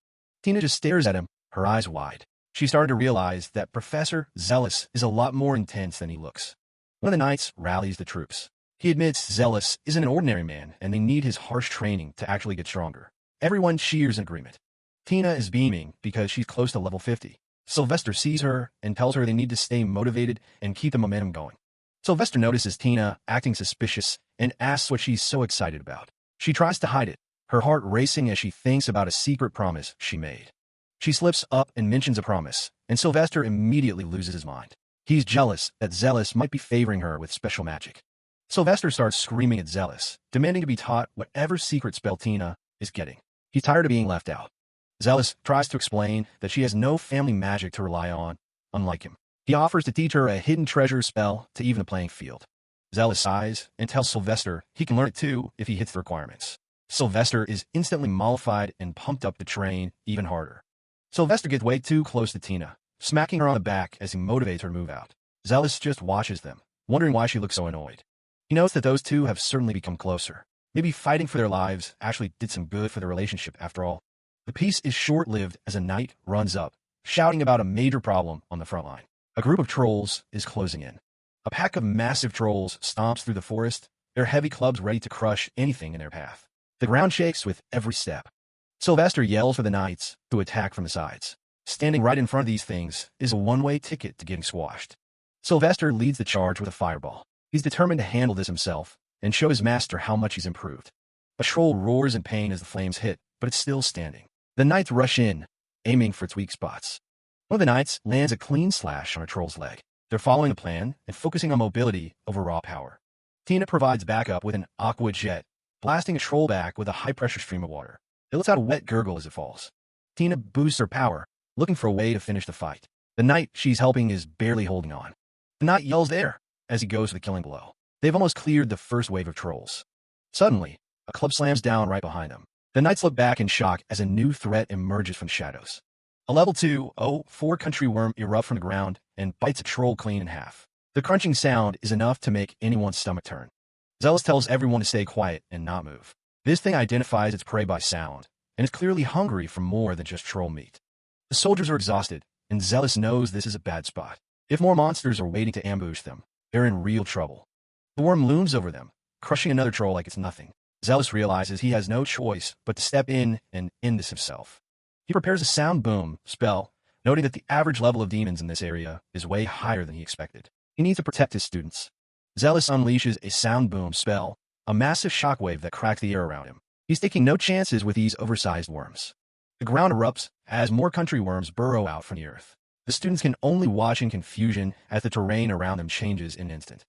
Tina just stares at him, her eyes wide. She started to realize that Professor Zealous is a lot more intense than he looks. One of the knights rallies the troops. He admits Zealous isn't an ordinary man, and they need his harsh training to actually get stronger. Everyone cheers in agreement. Tina is beaming because she's close to level 50. Sylvester sees her and tells her they need to stay motivated and keep the momentum going. Sylvester notices Tina acting suspicious and asks what she's so excited about. She tries to hide it, her heart racing as she thinks about a secret promise she made. She slips up and mentions a promise, and Sylvester immediately loses his mind. He's jealous that Zealous might be favoring her with special magic. Sylvester starts screaming at Zealous, demanding to be taught whatever secret spell Tina is getting. He's tired of being left out. Zealous tries to explain that she has no family magic to rely on, unlike him. He offers to teach her a hidden treasure spell to even the playing field. Zealous sighs and tells Sylvester he can learn it too if he hits the requirements. Sylvester is instantly mollified and pumped up to train even harder. Sylvester gets way too close to Tina, smacking her on the back as he motivates her to move out. Zealous just watches them, wondering why she looks so annoyed. He knows that those two have certainly become closer. Maybe fighting for their lives actually did some good for their relationship after all. The peace is short-lived as a knight runs up, shouting about a major problem on the front line. A group of trolls is closing in. A pack of massive trolls stomps through the forest, their heavy clubs ready to crush anything in their path. The ground shakes with every step. Sylvester yells for the knights to attack from the sides. Standing right in front of these things is a one-way ticket to getting squashed. Sylvester leads the charge with a fireball. He's determined to handle this himself and show his master how much he's improved. A troll roars in pain as the flames hit, but it's still standing. The knights rush in, aiming for its weak spots. One of the knights lands a clean slash on a troll's leg. They're following the plan and focusing on mobility over raw power. Tina provides backup with an aqua jet, blasting a troll back with a high-pressure stream of water. It lets out a wet gurgle as it falls. Tina boosts her power, looking for a way to finish the fight. The knight she's helping is barely holding on. The knight yells there as he goes for the killing blow. They've almost cleared the first wave of trolls. Suddenly, a club slams down right behind them. The knights look back in shock as a new threat emerges from the shadows. A level 2/04 country worm erupts from the ground and bites a troll clean in half. The crunching sound is enough to make anyone's stomach turn. Zealous tells everyone to stay quiet and not move. This thing identifies its prey by sound, and is clearly hungry for more than just troll meat. The soldiers are exhausted, and Zealous knows this is a bad spot. If more monsters are waiting to ambush them, they're in real trouble. The worm looms over them, crushing another troll like it's nothing. Zealous realizes he has no choice but to step in and end this himself. He prepares a sound boom spell, noting that the average level of demons in this area is way higher than he expected. He needs to protect his students. Zealous unleashes a sound boom spell, a massive shockwave that cracks the air around him. He's taking no chances with these oversized worms. The ground erupts as more country worms burrow out from the earth. The students can only watch in confusion as the terrain around them changes in an instant.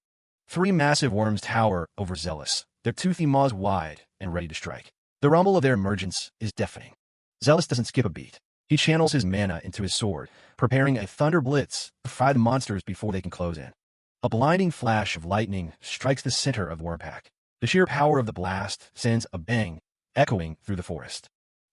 3 massive worms tower over Zealous, their toothy maws wide and ready to strike. The rumble of their emergence is deafening. Zealous doesn't skip a beat. He channels his mana into his sword, preparing a thunder blitz to fry the monsters before they can close in. A blinding flash of lightning strikes the center of the worm pack. The sheer power of the blast sends a bang echoing through the forest.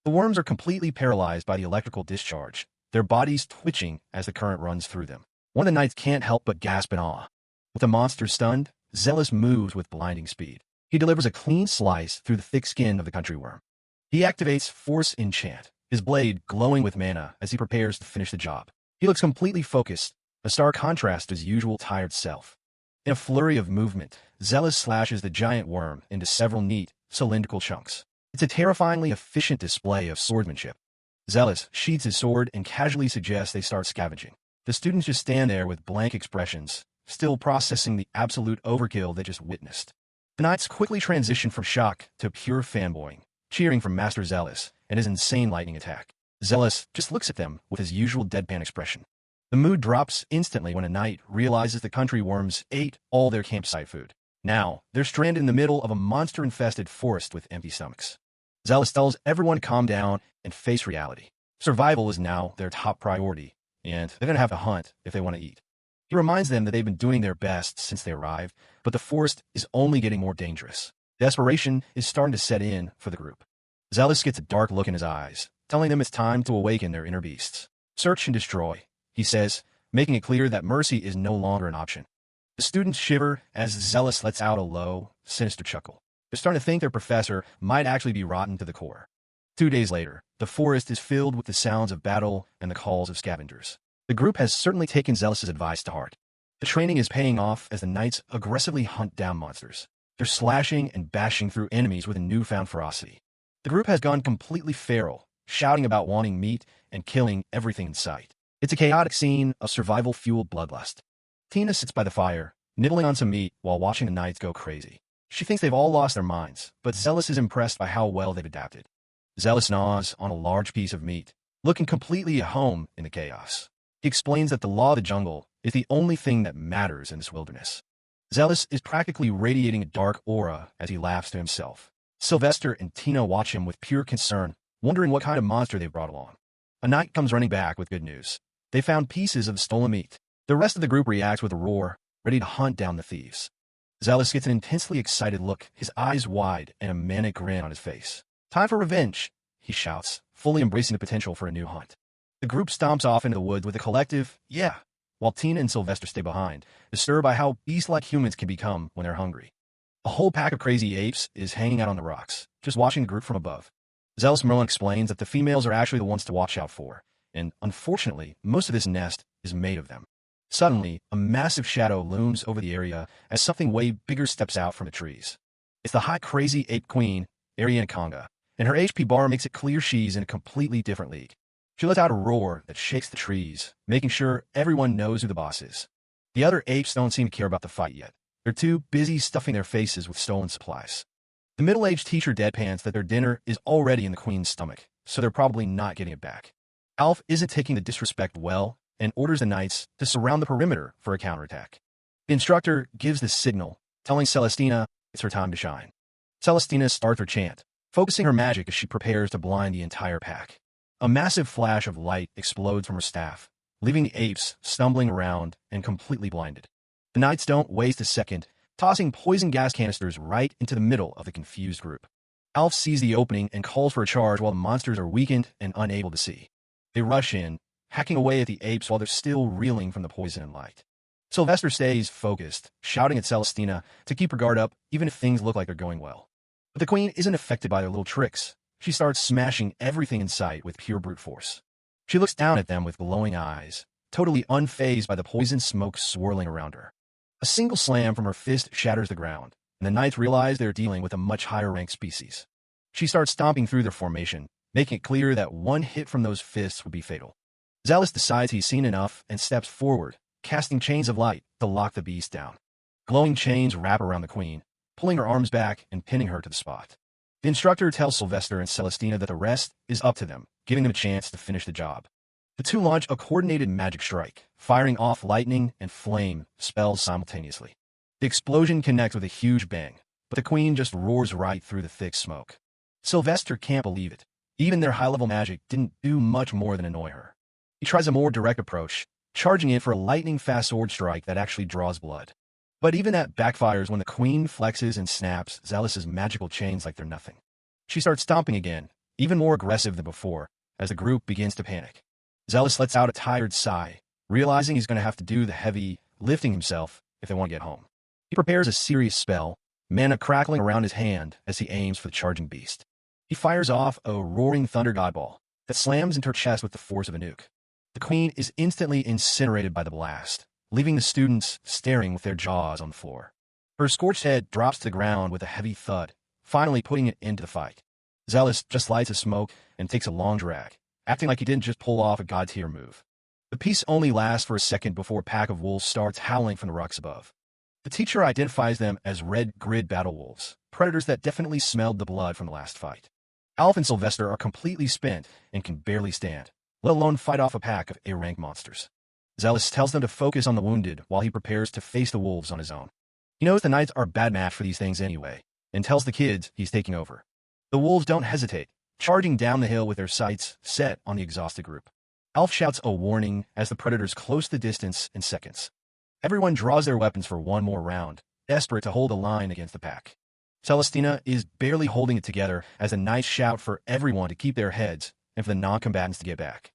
The worms are completely paralyzed by the electrical discharge, their bodies twitching as the current runs through them. One of the knights can't help but gasp in awe. With the monster stunned, Zealous moves with blinding speed. He delivers a clean slice through the thick skin of the country worm. He activates Force Enchant, his blade glowing with mana as he prepares to finish the job. He looks completely focused, a stark contrast to his usual tired self. In a flurry of movement, Zealous slashes the giant worm into several neat, cylindrical chunks. It's a terrifyingly efficient display of swordsmanship. Zealous sheathes his sword and casually suggests they start scavenging. The students just stand there with blank expressions, still processing the absolute overkill they just witnessed. The knights quickly transition from shock to pure fanboying, cheering for Master Zealous and his insane lightning attack. Zealous just looks at them with his usual deadpan expression. The mood drops instantly when a knight realizes the country worms ate all their campsite food. Now, they're stranded in the middle of a monster-infested forest with empty stomachs. Zealous tells everyone to calm down and face reality. Survival is now their top priority, and they're going to have to hunt if they want to eat. He reminds them that they've been doing their best since they arrived, but the forest is only getting more dangerous. Desperation is starting to set in for the group. Zealous gets a dark look in his eyes, telling them it's time to awaken their inner beasts. Search and destroy, he says, making it clear that mercy is no longer an option. The students shiver as Zealous lets out a low, sinister chuckle. They're starting to think their professor might actually be rotten to the core. 2 days later, the forest is filled with the sounds of battle and the calls of scavengers. The group has certainly taken Zealous's advice to heart. The training is paying off as the knights aggressively hunt down monsters. They're slashing and bashing through enemies with a newfound ferocity. The group has gone completely feral, shouting about wanting meat and killing everything in sight. It's a chaotic scene of survival-fueled bloodlust. Tina sits by the fire, nibbling on some meat while watching the knights go crazy. She thinks they've all lost their minds, but Zealous is impressed by how well they've adapted. Zealous gnaws on a large piece of meat, looking completely at home in the chaos. He explains that the law of the jungle is the only thing that matters in this wilderness. Zealous is practically radiating a dark aura as he laughs to himself. Sylvester and Tina watch him with pure concern, wondering what kind of monster they've brought along. A knight comes running back with good news. They found pieces of stolen meat. The rest of the group reacts with a roar, ready to hunt down the thieves. Zealous gets an intensely excited look, his eyes wide and a manic grin on his face. Time for revenge, he shouts, fully embracing the potential for a new hunt. The group stomps off into the woods with a collective, yeah, while Tina and Sylvester stay behind, disturbed by how beast-like humans can become when they're hungry. A whole pack of crazy apes is hanging out on the rocks, just watching the group from above. Zealous Merlin explains that the females are actually the ones to watch out for, and unfortunately, most of this nest is made of them. Suddenly, a massive shadow looms over the area as something way bigger steps out from the trees. It's the hot crazy ape queen, Arianaconga, and her HP bar makes it clear she's in a completely different league. She lets out a roar that shakes the trees, making sure everyone knows who the boss is. The other apes don't seem to care about the fight yet. They're too busy stuffing their faces with stolen supplies. The middle-aged teacher deadpans that their dinner is already in the queen's stomach, so they're probably not getting it back. Alf isn't taking the disrespect well and orders the knights to surround the perimeter for a counterattack. The instructor gives the signal, telling Celestina it's her time to shine. Celestina starts her chant, focusing her magic as she prepares to blind the entire pack. A massive flash of light explodes from her staff, leaving the apes stumbling around and completely blinded. The knights don't waste a second, tossing poison gas canisters right into the middle of the confused group. Alf sees the opening and calls for a charge while the monsters are weakened and unable to see. They rush in, hacking away at the apes while they're still reeling from the poison and light. Sylvester stays focused, shouting at Celestina to keep her guard up even if things look like they're going well. But the queen isn't affected by their little tricks. She starts smashing everything in sight with pure brute force. She looks down at them with glowing eyes, totally unfazed by the poison smoke swirling around her. A single slam from her fist shatters the ground, and the knights realize they're dealing with a much higher-ranked species. She starts stomping through their formation, making it clear that one hit from those fists would be fatal. Zealous decides he's seen enough and steps forward, casting chains of light to lock the beast down. Glowing chains wrap around the queen, pulling her arms back and pinning her to the spot. The instructor tells Sylvester and Celestina that the rest is up to them, giving them a chance to finish the job. The two launch a coordinated magic strike, firing off lightning and flame spells simultaneously. The explosion connects with a huge bang, but the queen just roars right through the thick smoke. Sylvester can't believe it. Even their high-level magic didn't do much more than annoy her. He tries a more direct approach, charging in for a lightning-fast sword strike that actually draws blood. But even that backfires when the queen flexes and snaps Zealous's magical chains like they're nothing. She starts stomping again, even more aggressive than before, as the group begins to panic. Zealous lets out a tired sigh, realizing he's going to have to do the heavy lifting himself if they want to get home. He prepares a serious spell, mana crackling around his hand as he aims for the charging beast. He fires off a roaring thunder godball that slams into her chest with the force of a nuke. The queen is instantly incinerated by the blast, leaving the students staring with their jaws on the floor. Her scorched head drops to the ground with a heavy thud, finally putting it into the fight. Zealous just lights a smoke and takes a long drag, acting like he didn't just pull off a god-tier move. The peace only lasts for a second before a pack of wolves starts howling from the rocks above. The teacher identifies them as red grid battle wolves, predators that definitely smelled the blood from the last fight. Alf and Sylvester are completely spent and can barely stand, let alone fight off a pack of A-rank monsters. Zealous tells them to focus on the wounded while he prepares to face the wolves on his own. He knows the knights are a bad match for these things anyway, and tells the kids he's taking over. The wolves don't hesitate, charging down the hill with their sights set on the exhausted group. Alf shouts a warning as the predators close the distance in seconds. Everyone draws their weapons for one more round, desperate to hold a line against the pack. Celestina is barely holding it together as the knights shout for everyone to keep their heads and for the non-combatants to get back.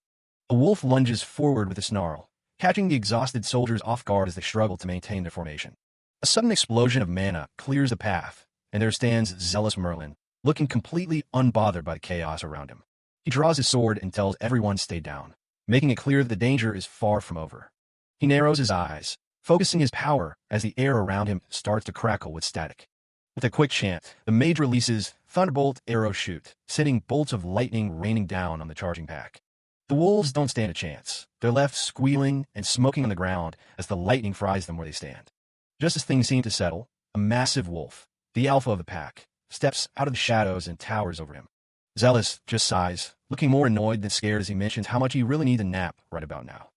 A wolf lunges forward with a snarl, catching the exhausted soldiers off guard as they struggle to maintain their formation. A sudden explosion of mana clears the path, and there stands Zealous Merlin, looking completely unbothered by the chaos around him. He draws his sword and tells everyone to stay down, making it clear that the danger is far from over. He narrows his eyes, focusing his power as the air around him starts to crackle with static. With a quick chant, the mage releases Thunderbolt Arrow Shoot, sending bolts of lightning raining down on the charging pack. The wolves don't stand a chance. They're left squealing and smoking on the ground as the lightning fries them where they stand. Just as things seem to settle, a massive wolf, the alpha of the pack, steps out of the shadows and towers over him. Zealous just sighs, looking more annoyed than scared as he mentions how much he really needs a nap right about now.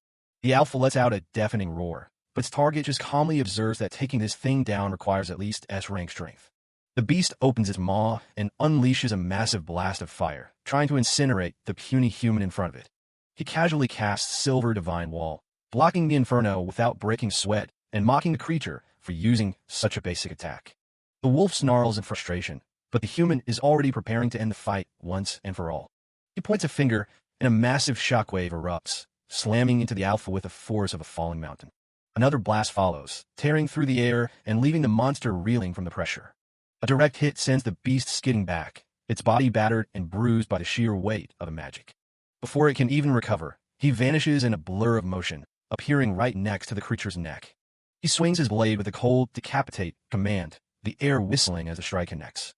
The alpha lets out a deafening roar, but its target just calmly observes that taking this thing down requires at least S-rank strength. The beast opens its maw and unleashes a massive blast of fire, trying to incinerate the puny human in front of it. He casually casts Silver Divine Wall, blocking the inferno without breaking sweat and mocking the creature for using such a basic attack. The wolf snarls in frustration, but the human is already preparing to end the fight once and for all. He points a finger, and a massive shockwave erupts, slamming into the alpha with the force of a falling mountain. Another blast follows, tearing through the air and leaving the monster reeling from the pressure. A direct hit sends the beast skidding back, its body battered and bruised by the sheer weight of the magic. Before it can even recover, he vanishes in a blur of motion, appearing right next to the creature's neck. He swings his blade with a cold decapitate command, the air whistling as the strike connects.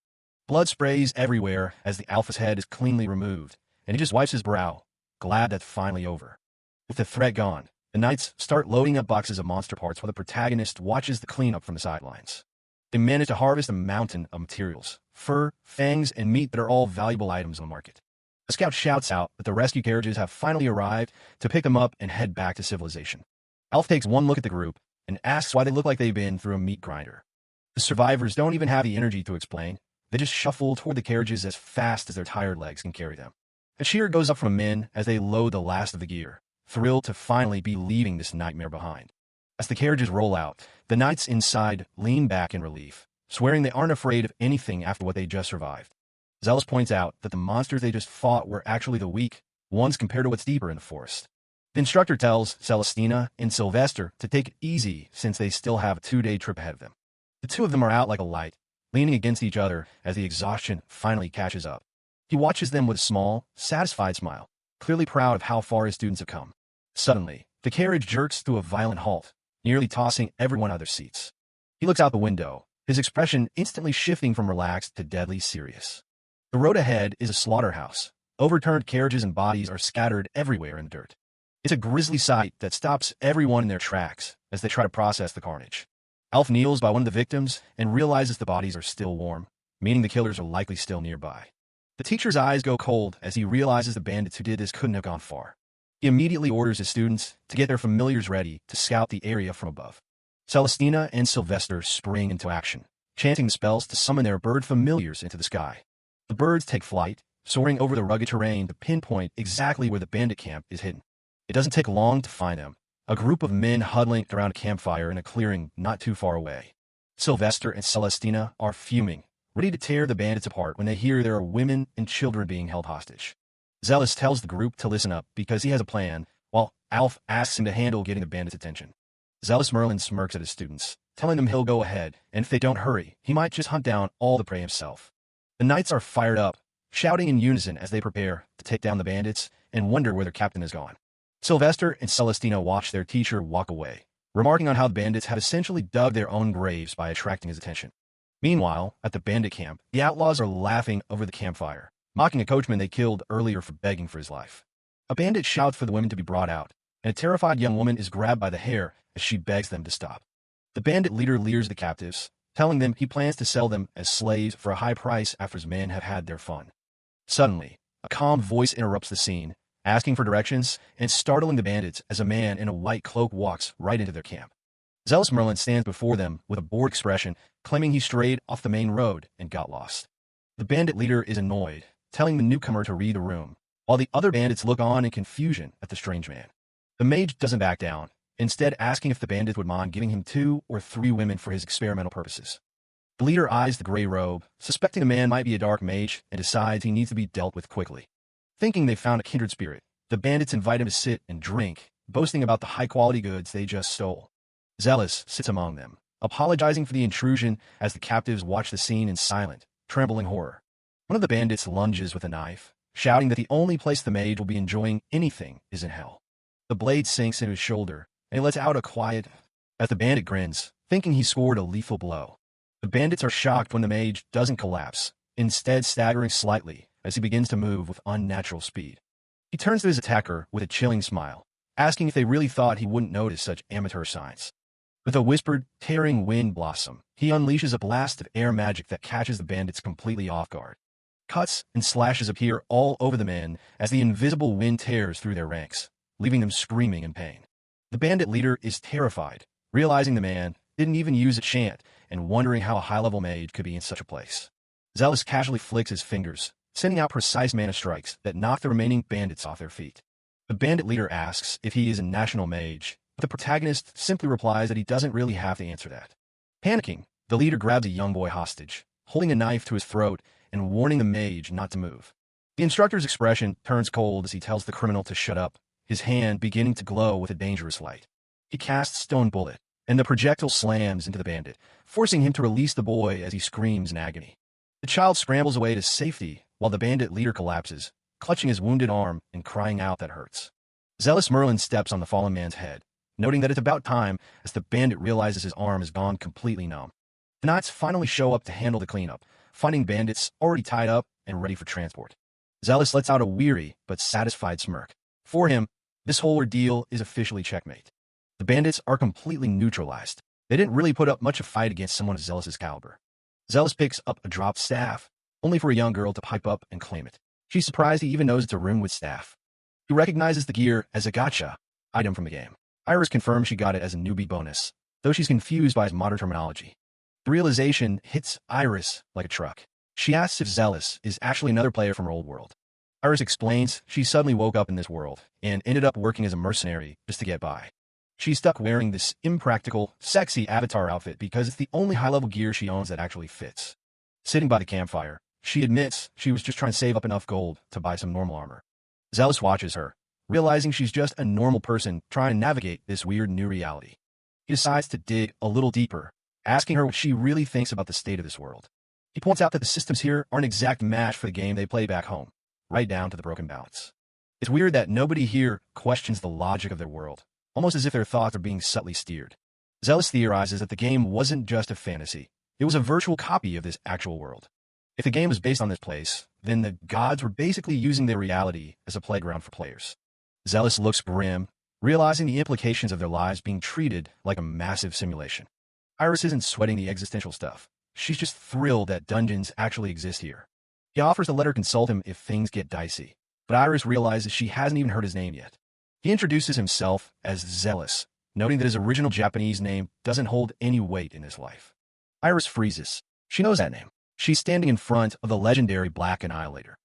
Blood sprays everywhere as the alpha's head is cleanly removed, and he just wipes his brow, glad that's finally over. With the threat gone, the knights start loading up boxes of monster parts while the protagonist watches the cleanup from the sidelines. They manage to harvest a mountain of materials, fur, fangs, and meat that are all valuable items on the market. A scout shouts out that the rescue carriages have finally arrived to pick them up and head back to civilization. Alf takes one look at the group and asks why they look like they've been through a meat grinder. The survivors don't even have the energy to explain. They just shuffle toward the carriages as fast as their tired legs can carry them. A cheer goes up from men as they load the last of the gear, thrilled to finally be leaving this nightmare behind. As the carriages roll out, the knights inside lean back in relief, swearing they aren't afraid of anything after what they just survived. Zealous points out that the monsters they just fought were actually the weak ones compared to what's deeper in the forest. The instructor tells Celestina and Sylvester to take it easy since they still have a 2-day trip ahead of them. The two of them are out like a light, leaning against each other as the exhaustion finally catches up. He watches them with a small, satisfied smile, clearly proud of how far his students have come. Suddenly, the carriage jerks to a violent halt, nearly tossing everyone out of their seats. He looks out the window, his expression instantly shifting from relaxed to deadly serious. The road ahead is a slaughterhouse. Overturned carriages and bodies are scattered everywhere in the dirt. It's a grisly sight that stops everyone in their tracks as they try to process the carnage. Alf kneels by one of the victims and realizes the bodies are still warm, meaning the killers are likely still nearby. The teacher's eyes go cold as he realizes the bandits who did this couldn't have gone far. He immediately orders his students to get their familiars ready to scout the area from above. Celestina and Sylvester spring into action, chanting the spells to summon their bird familiars into the sky. The birds take flight, soaring over the rugged terrain to pinpoint exactly where the bandit camp is hidden. It doesn't take long to find them. a group of men huddling around a campfire in a clearing not too far away. Sylvester and Celestina are fuming, ready to tear the bandits apart when they hear there are women and children being held hostage. Zealous tells the group to listen up because he has a plan, while Alf asks him to handle getting the bandits' attention. Zealous Merlin smirks at his students, telling them he'll go ahead, and if they don't hurry, he might just hunt down all the prey himself. The knights are fired up, shouting in unison as they prepare to take down the bandits and wonder where their captain is gone. Sylvester and Celestina watch their teacher walk away, remarking on how the bandits have essentially dug their own graves by attracting his attention. Meanwhile, at the bandit camp, the outlaws are laughing over the campfire, mocking a coachman they killed earlier for begging for his life. A bandit shouts for the women to be brought out, and a terrified young woman is grabbed by the hair as she begs them to stop. The bandit leader leers the captives, telling them he plans to sell them as slaves for a high price after his men have had their fun. Suddenly, a calm voice interrupts the scene, asking for directions and startling the bandits as a man in a white cloak walks right into their camp. Zealous Merlin stands before them with a bored expression, claiming he strayed off the main road and got lost. The bandit leader is annoyed, telling the newcomer to read the room, while the other bandits look on in confusion at the strange man. The mage doesn't back down, instead asking if the bandit would mind giving him 2 or 3 women for his experimental purposes. The leader eyes the gray robe, suspecting the man might be a dark mage, and decides he needs to be dealt with quickly. Thinking they found a kindred spirit, the bandits invite him to sit and drink, boasting about the high-quality goods they just stole. Zealous sits among them, apologizing for the intrusion as the captives watch the scene in silent, trembling horror. One of the bandits lunges with a knife, shouting that the only place the mage will be enjoying anything is in hell. The blade sinks into his shoulder, and he lets out a quiet as the bandit grins, thinking he scored a lethal blow. The bandits are shocked when the mage doesn't collapse, instead staggering slightly as he begins to move with unnatural speed. He turns to his attacker with a chilling smile, asking if they really thought he wouldn't notice such amateur signs. With a whispered, tearing wind blossom, he unleashes a blast of air magic that catches the bandits completely off guard. Cuts and slashes appear all over the men as the invisible wind tears through their ranks, leaving them screaming in pain. The bandit leader is terrified, realizing the man didn't even use a chant and wondering how a high-level mage could be in such a place. Zealous casually flicks his fingers, sending out precise mana strikes that knock the remaining bandits off their feet. The bandit leader asks if he is a national mage, but the protagonist simply replies that he doesn't really have to answer that. Panicking, the leader grabs a young boy hostage, holding a knife to his throat and warning the mage not to move. The instructor's expression turns cold as he tells the criminal to shut up, his hand beginning to glow with a dangerous light. He casts Stone Bullet, and the projectile slams into the bandit, forcing him to release the boy as he screams in agony. The child scrambles away to safety while the bandit leader collapses, clutching his wounded arm and crying out that hurts. Zealous Merlin steps on the fallen man's head, noting that it's about time as the bandit realizes his arm has gone completely numb. The knights finally show up to handle the cleanup, finding bandits already tied up and ready for transport. Zealous lets out a weary but satisfied smirk. For him, this whole ordeal is officially checkmate. The bandits are completely neutralized. They didn't really put up much of a fight against someone of Zealous's caliber. Zealous picks up a dropped staff, only for a young girl to pipe up and claim it. She's surprised he even knows it's a runewood staff. He recognizes the gear as a gacha item from the game. Iris confirms she got it as a newbie bonus, though she's confused by his modern terminology. The realization hits Iris like a truck. She asks if Zealous is actually another player from her old world. Iris explains she suddenly woke up in this world and ended up working as a mercenary just to get by. She's stuck wearing this impractical, sexy avatar outfit because it's the only high-level gear she owns that actually fits. Sitting by the campfire, she admits she was just trying to save up enough gold to buy some normal armor. Zealous watches her, realizing she's just a normal person trying to navigate this weird new reality. He decides to dig a little deeper, asking her what she really thinks about the state of this world. He points out that the systems here are an exact match for the game they play back home, right down to the broken balance. It's weird that nobody here questions the logic of their world, almost as if their thoughts are being subtly steered. Zealous theorizes that the game wasn't just a fantasy, it was a virtual copy of this actual world. If the game was based on this place, then the gods were basically using their reality as a playground for players. Zealous looks grim, realizing the implications of their lives being treated like a massive simulation. Iris isn't sweating the existential stuff. She's just thrilled that dungeons actually exist here. He offers to let her consult him if things get dicey, but Iris realizes she hasn't even heard his name yet. He introduces himself as Zealous, noting that his original Japanese name doesn't hold any weight in his life. Iris freezes. She knows that name. She's standing in front of the legendary Black Annihilator.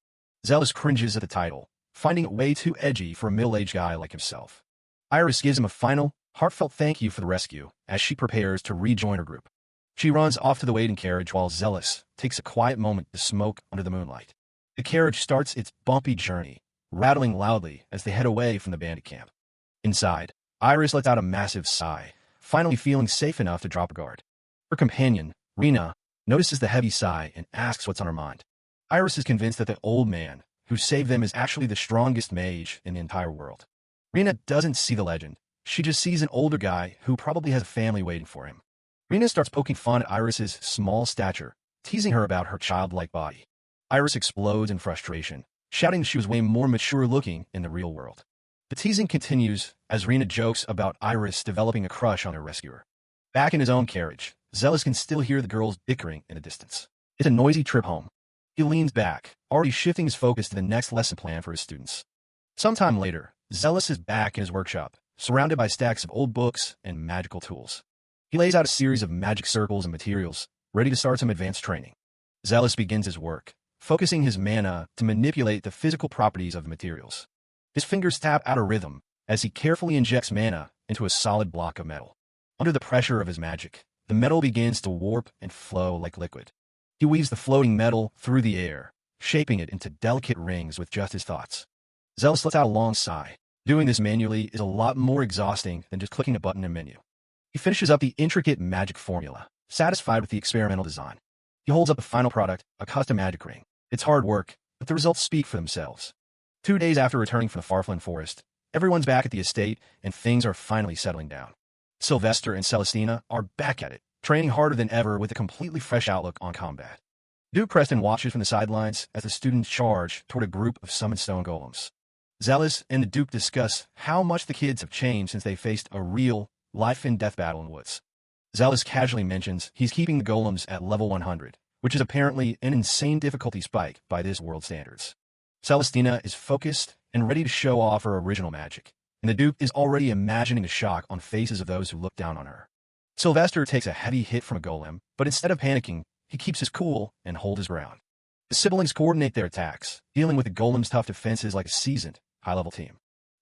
Zealous cringes at the title, finding it way too edgy for a middle-aged guy like himself. Iris gives him a final, heartfelt thank you for the rescue as she prepares to rejoin her group. She runs off to the waiting carriage while Zealous takes a quiet moment to smoke under the moonlight. The carriage starts its bumpy journey, rattling loudly as they head away from the bandit camp. Inside, Iris lets out a massive sigh, finally feeling safe enough to drop her guard. Her companion, Rina, notices the heavy sigh and asks what's on her mind. Iris is convinced that the old man who saved them is actually the strongest mage in the entire world. Rina doesn't see the legend. She just sees an older guy who probably has a family waiting for him. Rina starts poking fun at Iris's small stature, teasing her about her childlike body. Iris explodes in frustration, shouting that she was way more mature-looking in the real world. The teasing continues as Rina jokes about Iris developing a crush on her rescuer. Back in his own carriage, Zealous can still hear the girls bickering in the distance. It's a noisy trip home. He leans back, already shifting his focus to the next lesson plan for his students. Sometime later, Zealous is back in his workshop, surrounded by stacks of old books and magical tools. He lays out a series of magic circles and materials, ready to start some advanced training. Zealous begins his work, focusing his mana to manipulate the physical properties of the materials. His fingers tap out a rhythm as he carefully injects mana into a solid block of metal. Under the pressure of his magic, the metal begins to warp and flow like liquid. He weaves the floating metal through the air, shaping it into delicate rings with just his thoughts. Zealous lets out a long sigh. Doing this manually is a lot more exhausting than just clicking a button in a menu. He finishes up the intricate magic formula, satisfied with the experimental design. He holds up the final product, a custom magic ring. It's hard work, but the results speak for themselves. 2 days after returning from the Farflan forest, everyone's back at the estate and things are finally settling down. Sylvester and Celestina are back at it, training harder than ever with a completely fresh outlook on combat. Duke Preston watches from the sidelines as the students charge toward a group of summoned stone golems. Zealous and the Duke discuss how much the kids have changed since they faced a real life-and-death battle in the woods. Zealous casually mentions he's keeping the golems at level 100, which is apparently an insane difficulty spike by this world standards. Celestina is focused and ready to show off her original magic, and the Duke is already imagining the shock on faces of those who look down on her. Sylvester takes a heavy hit from a golem, but instead of panicking, he keeps his cool and holds his ground. The siblings coordinate their attacks, dealing with the golem's tough defenses like a seasoned, high-level team.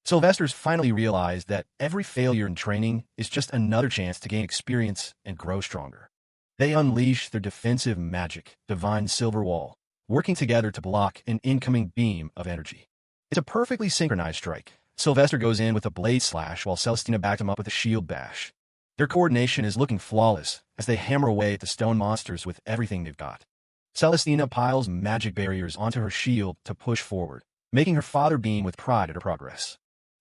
Sylvester's finally realized that every failure in training is just another chance to gain experience and grow stronger. They unleash their defensive magic, Divine Silver Wall, working together to block an incoming beam of energy. It's a perfectly synchronized strike. Sylvester goes in with a blade slash while Celestina backs him up with a shield bash. Their coordination is looking flawless as they hammer away at the stone monsters with everything they've got. Celestina piles magic barriers onto her shield to push forward, making her father beam with pride at her progress.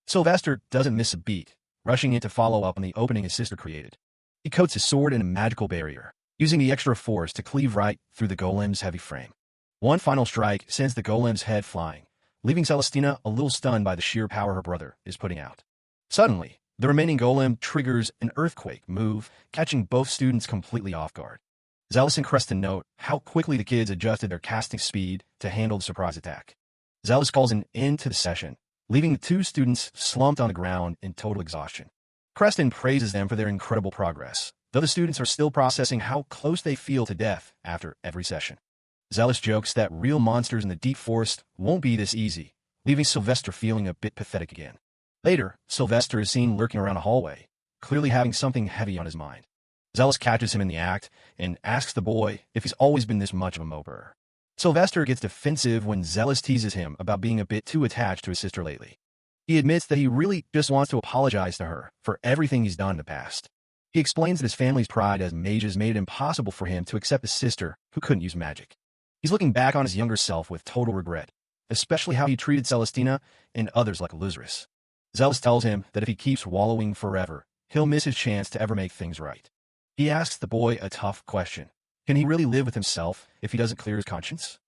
Sylvester doesn't miss a beat, rushing in to follow up on the opening his sister created. He coats his sword in a magical barrier, using the extra force to cleave right through the golem's heavy frame. One final strike sends the golem's head flying, leaving Celestina a little stunned by the sheer power her brother is putting out. Suddenly, the remaining golem triggers an earthquake move, catching both students completely off guard. Zealous and Creston note how quickly the kids adjusted their casting speed to handle the surprise attack. Zealous calls an end to the session, leaving the two students slumped on the ground in total exhaustion. Creston praises them for their incredible progress, though the students are still processing how close they feel to death after every session. Zealous jokes that real monsters in the deep forest won't be this easy, leaving Sylvester feeling a bit pathetic again. Later, Sylvester is seen lurking around a hallway, clearly having something heavy on his mind. Zealous catches him in the act and asks the boy if he's always been this much of a moper. Sylvester gets defensive when Zealous teases him about being a bit too attached to his sister lately. He admits that he really just wants to apologize to her for everything he's done in the past. He explains that his family's pride as mages made it impossible for him to accept a sister who couldn't use magic. He's looking back on his younger self with total regret, especially how he treated Celestina and others like Elizarus. Zealous tells him that if he keeps wallowing forever, he'll miss his chance to ever make things right. He asks the boy a tough question. Can he really live with himself if he doesn't clear his conscience?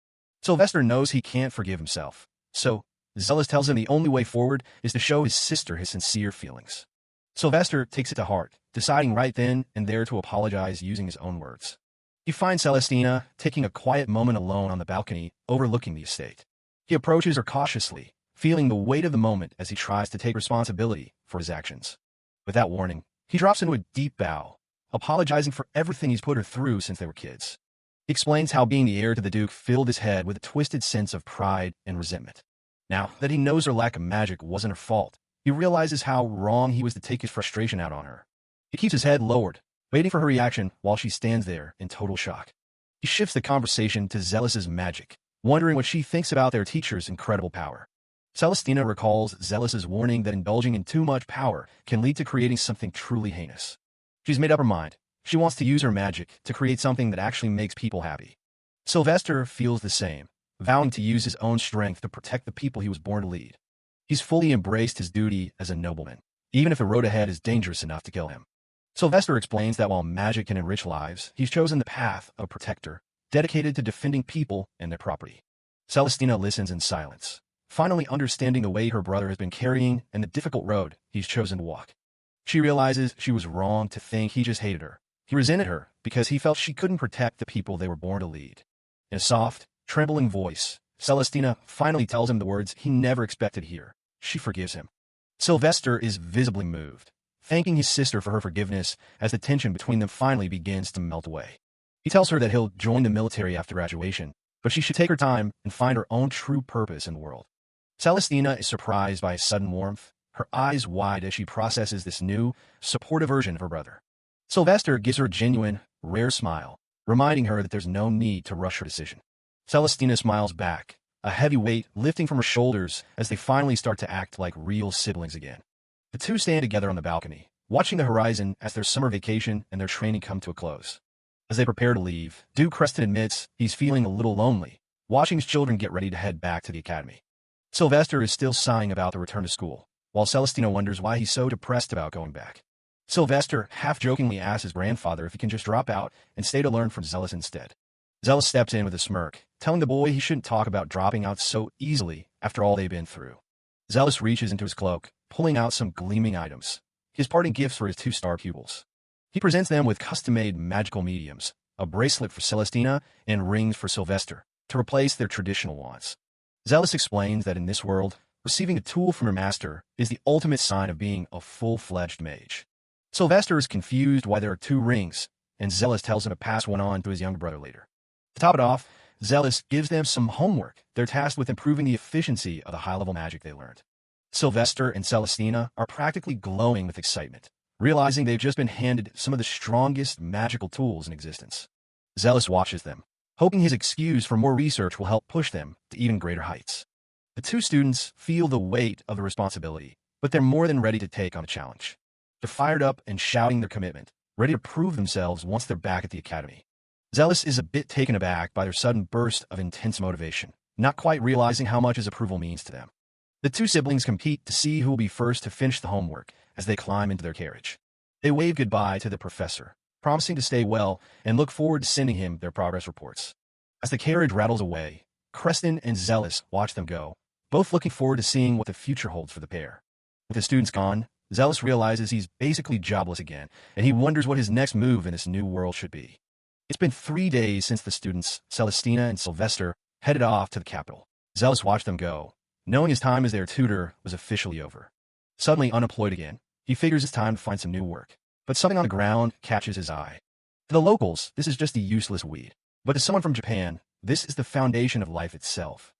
Sylvester knows he can't forgive himself, so Zealous tells him the only way forward is to show his sister his sincere feelings. Sylvester takes it to heart, deciding right then and there to apologize using his own words. He finds Celestina taking a quiet moment alone on the balcony overlooking the estate. He approaches her cautiously, feeling the weight of the moment as he tries to take responsibility for his actions. Without warning, he drops into a deep bow, apologizing for everything he's put her through since they were kids. He explains how being the heir to the Duke filled his head with a twisted sense of pride and resentment. Now that he knows her lack of magic wasn't her fault, He realizes how wrong he was to take his frustration out on her. He keeps his head lowered, waiting for her reaction while she stands there in total shock. He shifts the conversation to Zealous' magic, wondering what she thinks about their teacher's incredible power. Celestina recalls Zealous' warning that indulging in too much power can lead to creating something truly heinous. She's made up her mind. She wants to use her magic to create something that actually makes people happy. Sylvester feels the same, vowing to use his own strength to protect the people he was born to lead. He's fully embraced his duty as a nobleman, even if the road ahead is dangerous enough to kill him. Sylvester explains that while magic can enrich lives, he's chosen the path of a protector, dedicated to defending people and their property. Celestina listens in silence, finally understanding the weight her brother has been carrying and the difficult road he's chosen to walk. She realizes she was wrong to think he just hated her. He resented her because he felt she couldn't protect the people they were born to lead. In a soft, trembling voice, Celestina finally tells him the words he never expected to hear. She forgives him. Sylvester is visibly moved, thanking his sister for her forgiveness as the tension between them finally begins to melt away. He tells her that he'll join the military after graduation, but she should take her time and find her own true purpose in the world. Celestina is surprised by his sudden warmth, her eyes wide as she processes this new, supportive version of her brother. Sylvester gives her a genuine, rare smile, reminding her that there's no need to rush her decision. Celestina smiles back, a heavy weight lifting from her shoulders as they finally start to act like real siblings again. The two stand together on the balcony, watching the horizon as their summer vacation and their training come to a close. As they prepare to leave, Duke Creston admits he's feeling a little lonely, watching his children get ready to head back to the academy. Sylvester is still sighing about the return to school, while Celestina wonders why he's so depressed about going back. Sylvester half-jokingly asks his grandfather if he can just drop out and stay to learn from Zealous instead. Zealous steps in with a smirk, telling the boy he shouldn't talk about dropping out so easily after all they've been through. Zealous reaches into his cloak, pulling out some gleaming items, his parting gifts for his two star pupils. He presents them with custom-made magical mediums, a bracelet for Celestina and rings for Sylvester, to replace their traditional wands. Zealous explains that in this world, receiving a tool from your master is the ultimate sign of being a full-fledged mage. Sylvester is confused why there are two rings, and Zealous tells him to pass one on to his younger brother later. To top it off, Zealous gives them some homework. They're tasked with improving the efficiency of the high-level magic they learned. Sylvester and Celestina are practically glowing with excitement, realizing they've just been handed some of the strongest magical tools in existence. Zealous watches them, hoping his excuse for more research will help push them to even greater heights. The two students feel the weight of the responsibility, but they're more than ready to take on the challenge. They're fired up and shouting their commitment, ready to prove themselves once they're back at the academy. Zealous is a bit taken aback by their sudden burst of intense motivation, not quite realizing how much his approval means to them. The two siblings compete to see who will be first to finish the homework as they climb into their carriage. They wave goodbye to the professor, promising to stay well and look forward to sending him their progress reports. As the carriage rattles away, Creston and Zealous watch them go, both looking forward to seeing what the future holds for the pair. With the students gone, Zealous realizes he's basically jobless again, and he wonders what his next move in this new world should be. It's been 3 days since the students, Celestina and Sylvester, headed off to the capital. Zealous watched them go, knowing his time as their tutor was officially over. Suddenly unemployed again, he figures it's time to find some new work. But something on the ground catches his eye. To the locals, this is just a useless weed. But to someone from Japan, this is the foundation of life itself.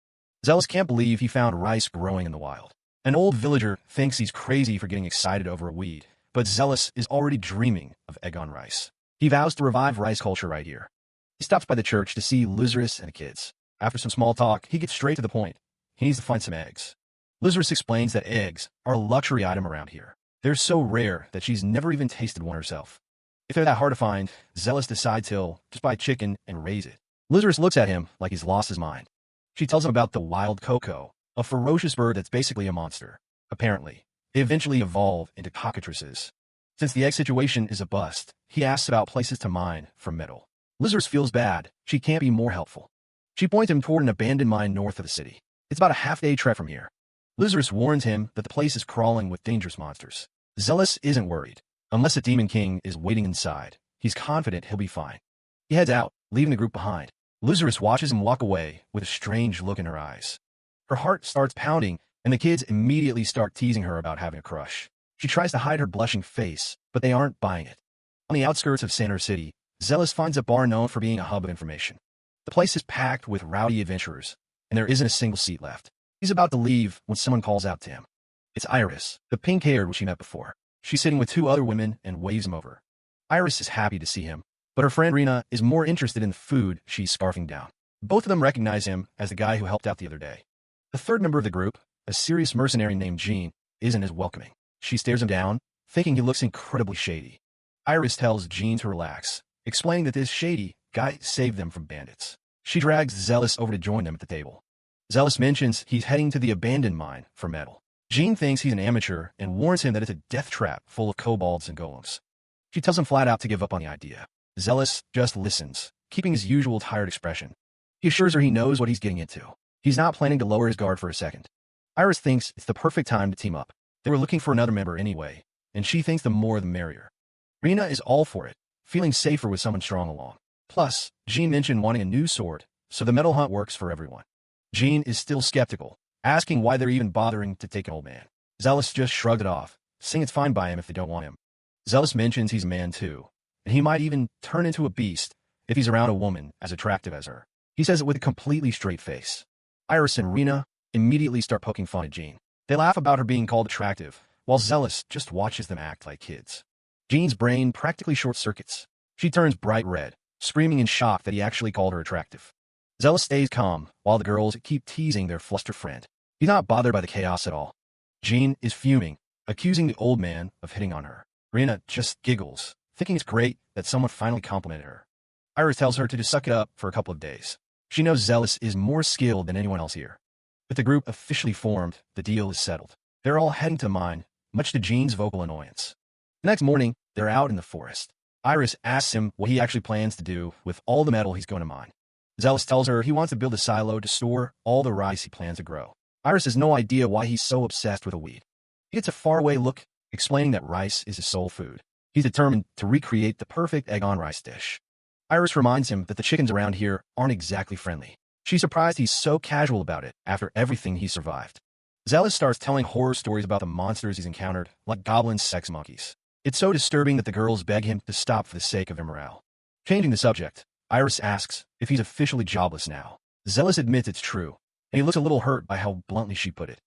Zealous can't believe he found rice growing in the wild. An old villager thinks he's crazy for getting excited over a weed, but Zealous is already dreaming of egg on rice. He vows to revive rice culture right here. He stops by the church to see Lazarus and the kids. After some small talk, he gets straight to the point. He needs to find some eggs. Lazarus explains that eggs are a luxury item around here. They're so rare that she's never even tasted one herself. If they're that hard to find, Zealous decides he'll just buy chicken and raise it. Lazarus looks at him like he's lost his mind. She tells him about the wild cocoa, a ferocious bird that's basically a monster. Apparently, they eventually evolve into cockatrices. Since the egg situation is a bust, he asks about places to mine for metal. Lazarus feels bad. She can't be more helpful. She points him toward an abandoned mine north of the city. It's about a half-day trek from here. Lazarus warns him that the place is crawling with dangerous monsters. Zealous isn't worried. Unless a demon king is waiting inside, he's confident he'll be fine. He heads out, leaving the group behind. Lazarus watches him walk away with a strange look in her eyes. Her heart starts pounding, and the kids immediately start teasing her about having a crush. She tries to hide her blushing face, but they aren't buying it. On the outskirts of Center City, Zealous finds a bar known for being a hub of information. The place is packed with rowdy adventurers, and there isn't a single seat left. He's about to leave when someone calls out to him. It's Iris, the pink-haired she met before. She's sitting with two other women and waves him over. Iris is happy to see him, but her friend Rina is more interested in the food she's scarfing down. Both of them recognize him as the guy who helped out the other day. The third member of the group, a serious mercenary named Jean, isn't as welcoming. She stares him down, thinking he looks incredibly shady. Iris tells Jean to relax, explaining that this shady guy saved them from bandits. She drags Zealous over to join them at the table. Zealous mentions he's heading to the abandoned mine for metal. Jean thinks he's an amateur and warns him that it's a death trap full of kobolds and golems. She tells him flat out to give up on the idea. Zealous just listens, keeping his usual tired expression. He assures her he knows what he's getting into. He's not planning to lower his guard for a second. Iris thinks it's the perfect time to team up. They were looking for another member anyway, and she thinks the more the merrier. Rina is all for it, feeling safer with someone strong along. Plus, Jean mentioned wanting a new sword, so the metal hunt works for everyone. Jean is still skeptical, asking why they're even bothering to take an old man. Zealous just shrugged it off, saying it's fine by him if they don't want him. Zealous mentions he's a man too, and he might even turn into a beast if he's around a woman as attractive as her. He says it with a completely straight face. Iris and Rina immediately start poking fun at Jean. They laugh about her being called attractive, while Zealous just watches them act like kids. Jean's brain practically short-circuits. She turns bright red, screaming in shock that he actually called her attractive. Zealous stays calm, while the girls keep teasing their flustered friend. He's not bothered by the chaos at all. Jean is fuming, accusing the old man of hitting on her. Rina just giggles, thinking it's great that someone finally complimented her. Iris tells her to just suck it up for a couple of days. She knows Zealous is more skilled than anyone else here. With the group officially formed, the deal is settled. They're all heading to the mine, much to Jean's vocal annoyance. The next morning, they're out in the forest. Iris asks him what he actually plans to do with all the metal he's going to mine. Zealous tells her he wants to build a silo to store all the rice he plans to grow. Iris has no idea why he's so obsessed with a weed. He gets a faraway look, explaining that rice is his soul food. He's determined to recreate the perfect egg-on-rice dish. Iris reminds him that the chickens around here aren't exactly friendly. She's surprised he's so casual about it after everything he survived. Zealous starts telling horror stories about the monsters he's encountered, like goblin sex monkeys. It's so disturbing that the girls beg him to stop for the sake of their morale. Changing the subject, Iris asks if he's officially jobless now. Zealous admits it's true, and he looks a little hurt by how bluntly she put it.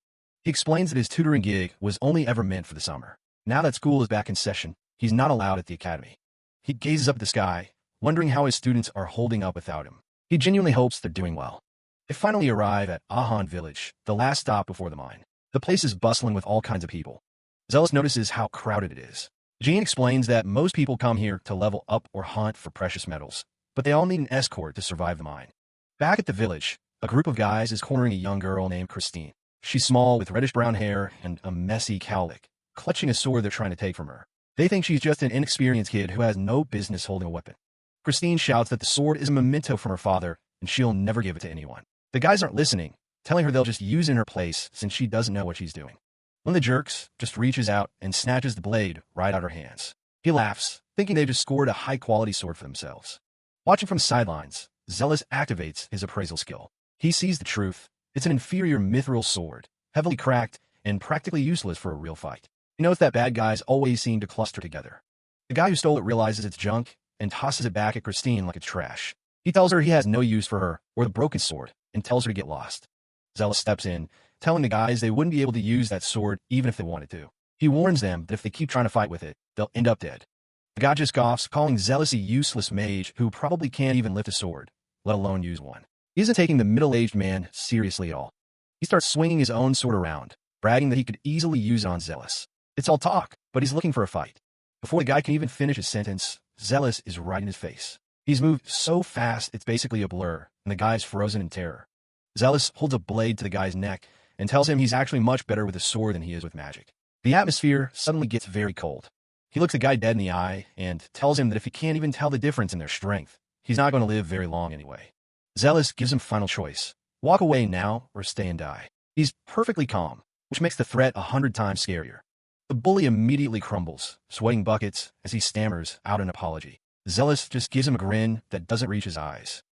He explains that his tutoring gig was only ever meant for the summer. Now that school is back in session, he's not allowed at the academy. He gazes up at the sky, wondering how his students are holding up without him. He genuinely hopes they're doing well. They finally arrive at Ahan Village, the last stop before the mine. The place is bustling with all kinds of people. Zealous notices how crowded it is. Jean explains that most people come here to level up or hunt for precious metals, but they all need an escort to survive the mine. Back at the village, a group of guys is cornering a young girl named Christine. She's small with reddish-brown hair and a messy cowlick, clutching a sword they're trying to take from her. They think she's just an inexperienced kid who has no business holding a weapon. Christine shouts that the sword is a memento from her father, and she'll never give it to anyone. The guys aren't listening, telling her they'll just use it in her place since she doesn't know what she's doing. One of the jerks just reaches out and snatches the blade right out of her hands. He laughs, thinking they've just scored a high-quality sword for themselves. Watching from the sidelines, Zealous activates his appraisal skill. He sees the truth. It's an inferior mithril sword, heavily cracked and practically useless for a real fight. He knows that bad guys always seem to cluster together. The guy who stole it realizes it's junk and tosses it back at Christine like it's trash. He tells her he has no use for her or the broken sword and tells her to get lost. Zealous steps in, telling the guys they wouldn't be able to use that sword even if they wanted to. He warns them that if they keep trying to fight with it, they'll end up dead. The guy just scoffs, calling Zealous a useless mage who probably can't even lift a sword, let alone use one. He isn't taking the middle-aged man seriously at all. He starts swinging his own sword around, bragging that he could easily use it on Zealous. It's all talk, but he's looking for a fight. Before the guy can even finish his sentence, Zealous is right in his face. He's moved so fast it's basically a blur, and the guy's frozen in terror. Zealous holds a blade to the guy's neck and tells him he's actually much better with a sword than he is with magic. The atmosphere suddenly gets very cold. He looks the guy dead in the eye and tells him that if he can't even tell the difference in their strength, he's not going to live very long anyway. Zealous gives him final choice. Walk away now or stay and die. He's perfectly calm, which makes the threat 100 times scarier. The bully immediately crumbles, sweating buckets as he stammers out an apology. Zealous just gives him a grin that doesn't reach his eyes.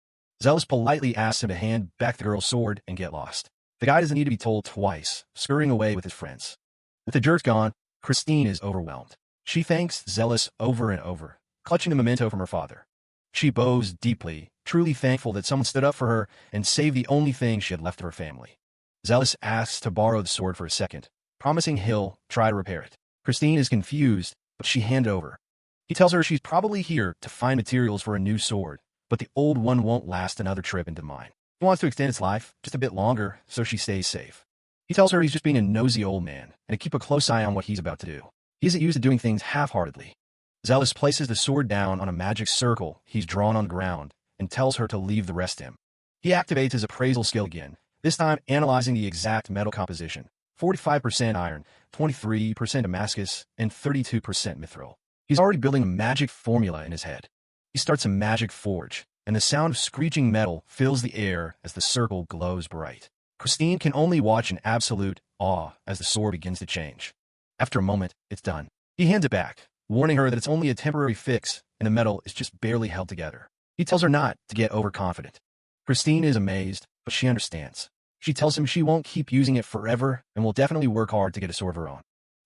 Zealous politely asks him to hand back the girl's sword and get lost. The guy doesn't need to be told twice, scurrying away with his friends. With the jerks gone, Christine is overwhelmed. She thanks Zealous over and over, clutching the memento from her father. She bows deeply, truly thankful that someone stood up for her and saved the only thing she had left of her family. Zealous asks to borrow the sword for a second, promising he'll try to repair it. Christine is confused, but she hands over. He tells her she's probably here to find materials for a new sword, but the old one won't last another trip into the mine. He wants to extend its life just a bit longer so she stays safe. He tells her he's just being a nosy old man and to keep a close eye on what he's about to do. He isn't used to doing things half-heartedly. Zealous places the sword down on a magic circle he's drawn on the ground and tells her to leave the rest to him. He activates his appraisal skill again, this time analyzing the exact metal composition: 45% iron, 23% Damascus, and 32% mithril. He's already building a magic formula in his head. He starts a magic forge, and the sound of screeching metal fills the air as the circle glows bright. Christine can only watch in absolute awe as the sword begins to change. After a moment, it's done. He hands it back, warning her that it's only a temporary fix and the metal is just barely held together. He tells her not to get overconfident. Christine is amazed, but she understands. She tells him she won't keep using it forever and will definitely work hard to get a sword of her own.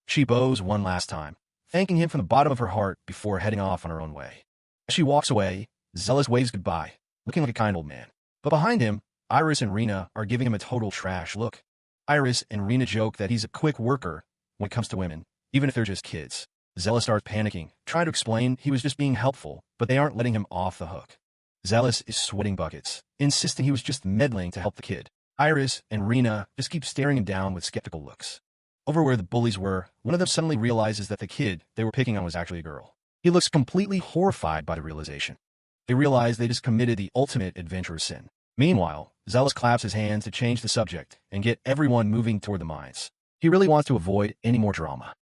She bows one last time, thanking him from the bottom of her heart before heading off on her own way. As she walks away, Zealous waves goodbye, looking like a kind old man. But behind him, Iris and Rena are giving him a total trash look. Iris and Rena joke that he's a quick worker when it comes to women, even if they're just kids. Zealous starts panicking, trying to explain he was just being helpful, but they aren't letting him off the hook. Zealous is sweating buckets, insisting he was just meddling to help the kid. Iris and Rena just keep staring him down with skeptical looks. Over where the bullies were, one of them suddenly realizes that the kid they were picking on was actually a girl. He looks completely horrified by the realization. They realize they just committed the ultimate adventurous sin. Meanwhile, Zealous claps his hands to change the subject and get everyone moving toward the mines. He really wants to avoid any more drama.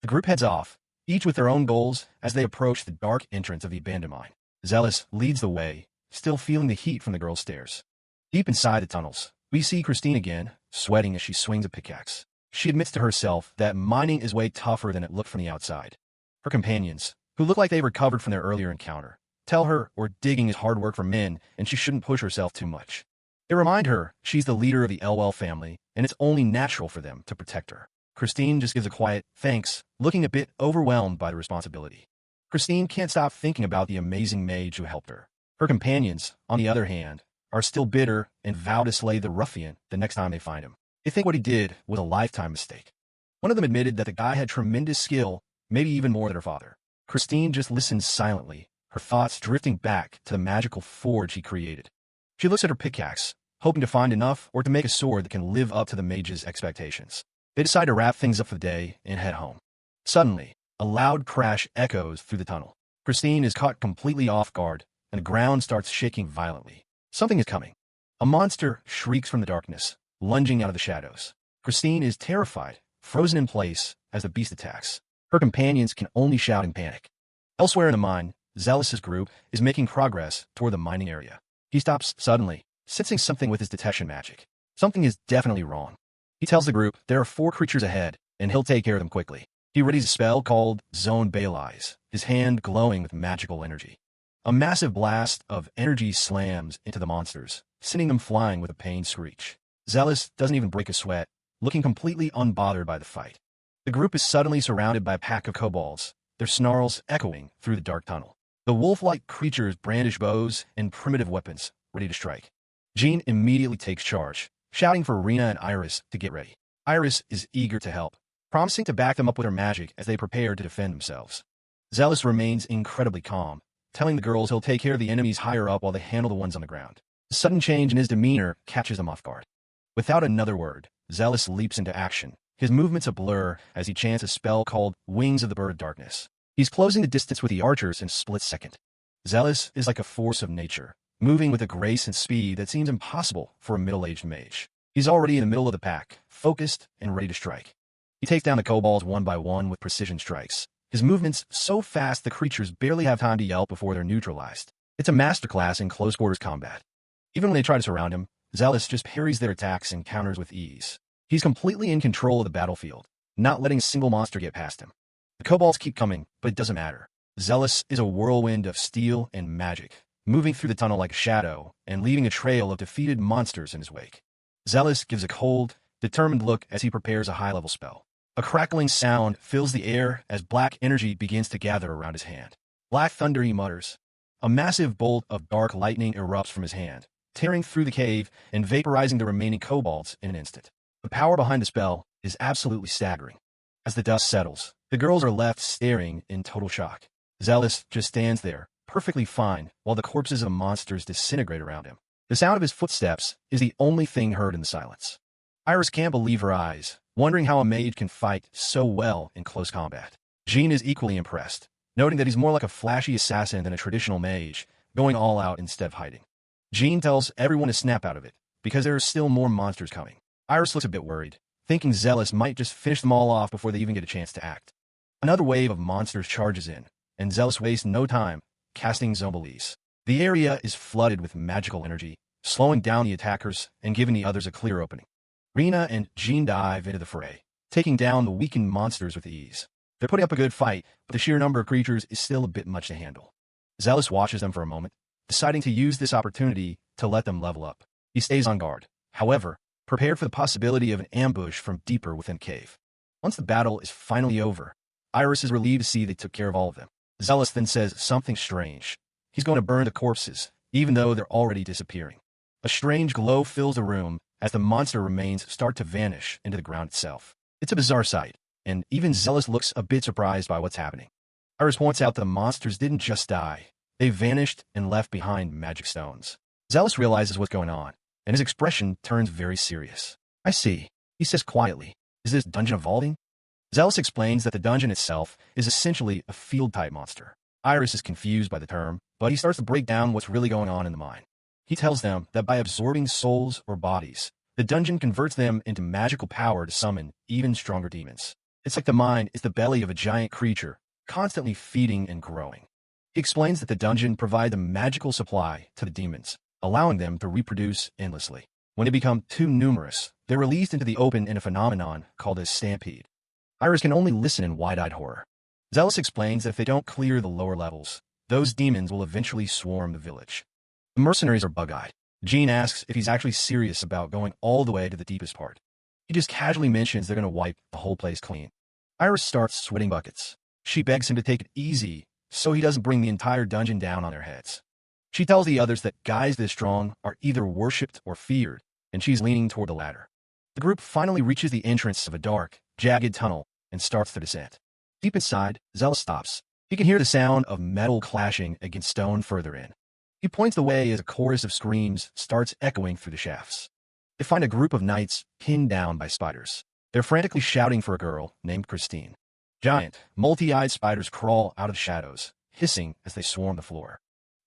The group heads off, each with their own goals, as they approach the dark entrance of the abandoned mine. Zealous leads the way, still feeling the heat from the girl's stares. Deep inside the tunnels, we see Christine again, sweating as she swings a pickaxe. She admits to herself that mining is way tougher than it looked from the outside. Her companions, who look like they've recovered from their earlier encounter, tell her digging is hard work for men and she shouldn't push herself too much. They remind her she's the leader of the Elwell family and it's only natural for them to protect her. Christine just gives a quiet thanks, looking a bit overwhelmed by the responsibility. Christine can't stop thinking about the amazing mage who helped her. Her companions, on the other hand, are still bitter and vow to slay the ruffian the next time they find him. They think what he did was a lifetime mistake. One of them admitted that the guy had tremendous skill, maybe even more than her father. Christine just listens silently, her thoughts drifting back to the magical forge he created. She looks at her pickaxe, hoping to find enough or to make a sword that can live up to the mage's expectations. They decide to wrap things up for the day and head home. Suddenly, a loud crash echoes through the tunnel. Christine is caught completely off guard, and the ground starts shaking violently. Something is coming. A monster shrieks from the darkness, lunging out of the shadows. Christine is terrified, frozen in place as the beast attacks. Her companions can only shout in panic. Elsewhere in the mine, Zealous's group is making progress toward the mining area. He stops suddenly, sensing something with his detection magic. Something is definitely wrong. He tells the group there are 4 creatures ahead, and he'll take care of them quickly. He readies a spell called Zone Balize, his hand glowing with magical energy. A massive blast of energy slams into the monsters, sending them flying with a pained screech. Zealous doesn't even break a sweat, looking completely unbothered by the fight. The group is suddenly surrounded by a pack of kobolds, their snarls echoing through the dark tunnel. The wolf-like creatures brandish bows and primitive weapons, ready to strike. Jean immediately takes charge, shouting for Rena and Iris to get ready. Iris is eager to help, promising to back them up with her magic as they prepare to defend themselves. Zealous remains incredibly calm, telling the girls he'll take care of the enemies higher up while they handle the ones on the ground. The sudden change in his demeanor catches them off guard. Without another word, Zealous leaps into action, his movements a blur as he chants a spell called Wings of the Bird of Darkness. He's closing the distance with the archers in a split second. Zealous is like a force of nature, moving with a grace and speed that seems impossible for a middle-aged mage. He's already in the middle of the pack, focused and ready to strike. He takes down the kobolds one by one with precision strikes. His movements so fast the creatures barely have time to yelp before they're neutralized. It's a masterclass in close-quarters combat. Even when they try to surround him, Zealous just parries their attacks and counters with ease. He's completely in control of the battlefield, not letting a single monster get past him. The kobolds keep coming, but it doesn't matter. Zealous is a whirlwind of steel and magic, moving through the tunnel like a shadow and leaving a trail of defeated monsters in his wake. Zealous gives a cold, determined look as he prepares a high-level spell. A crackling sound fills the air as black energy begins to gather around his hand. Black thunder, he mutters. A massive bolt of dark lightning erupts from his hand, tearing through the cave and vaporizing the remaining kobolds in an instant. The power behind the spell is absolutely staggering. As the dust settles, the girls are left staring in total shock. Zealous just stands there, perfectly fine, while the corpses of monsters disintegrate around him. The sound of his footsteps is the only thing heard in the silence. Iris can't believe her eyes, wondering how a mage can fight so well in close combat. Jean is equally impressed, noting that he's more like a flashy assassin than a traditional mage, going all out instead of hiding. Jean tells everyone to snap out of it, because there are still more monsters coming. Iris looks a bit worried, thinking Zealous might just finish them all off before they even get a chance to act. Another wave of monsters charges in, and Zealous wastes no time, casting Zombies. The area is flooded with magical energy, slowing down the attackers and giving the others a clear opening. Rena and Jean dive into the fray, taking down the weakened monsters with ease. They're putting up a good fight, but the sheer number of creatures is still a bit much to handle. Zealous watches them for a moment, deciding to use this opportunity to let them level up. He stays on guard, however, prepared for the possibility of an ambush from deeper within the cave. Once the battle is finally over, Iris is relieved to see they took care of all of them. Zealous then says something strange. He's going to burn the corpses, even though they're already disappearing. A strange glow fills the room as the monster remains start to vanish into the ground itself. It's a bizarre sight, and even Zealous looks a bit surprised by what's happening. Iris points out the monsters didn't just die. They vanished and left behind magic stones. Zealous realizes what's going on, and his expression turns very serious. I see, he says quietly. Is this dungeon evolving? Zealous explains that the dungeon itself is essentially a field-type monster. Iris is confused by the term, but he starts to break down what's really going on in the mine. He tells them that by absorbing souls or bodies, the dungeon converts them into magical power to summon even stronger demons. It's like the mine is the belly of a giant creature, constantly feeding and growing. He explains that the dungeon provides a magical supply to the demons, allowing them to reproduce endlessly. When they become too numerous, they're released into the open in a phenomenon called a stampede. Iris can only listen in wide-eyed horror. Zealous explains that if they don't clear the lower levels, those demons will eventually swarm the village. The mercenaries are bug-eyed. Jean asks if he's actually serious about going all the way to the deepest part. He just casually mentions they're going to wipe the whole place clean. Iris starts sweating buckets. She begs him to take it easy so he doesn't bring the entire dungeon down on their heads. She tells the others that guys this strong are either worshipped or feared, and she's leaning toward the latter. The group finally reaches the entrance of a dark, jagged tunnel and starts the descent. Deep inside, Zealous stops. He can hear the sound of metal clashing against stone further in. He points the way as a chorus of screams starts echoing through the shafts. They find a group of knights pinned down by spiders. They're frantically shouting for a girl named Christine. Giant, multi-eyed spiders crawl out of the shadows, hissing as they swarm the floor.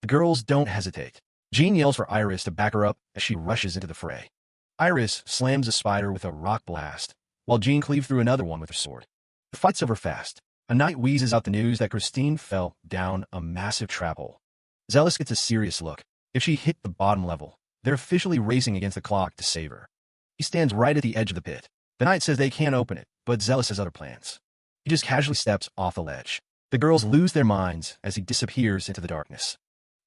The girls don't hesitate. Jean yells for Iris to back her up as she rushes into the fray. Iris slams a spider with a rock blast, while Jean cleaves through another one with her sword. The fight's over fast. A knight wheezes out the news that Christine fell down a massive trap hole. Zealous gets a serious look. If she hit the bottom level, they're officially racing against the clock to save her. He stands right at the edge of the pit. The knight says they can't open it, but Zealous has other plans. He just casually steps off the ledge. The girls lose their minds as he disappears into the darkness.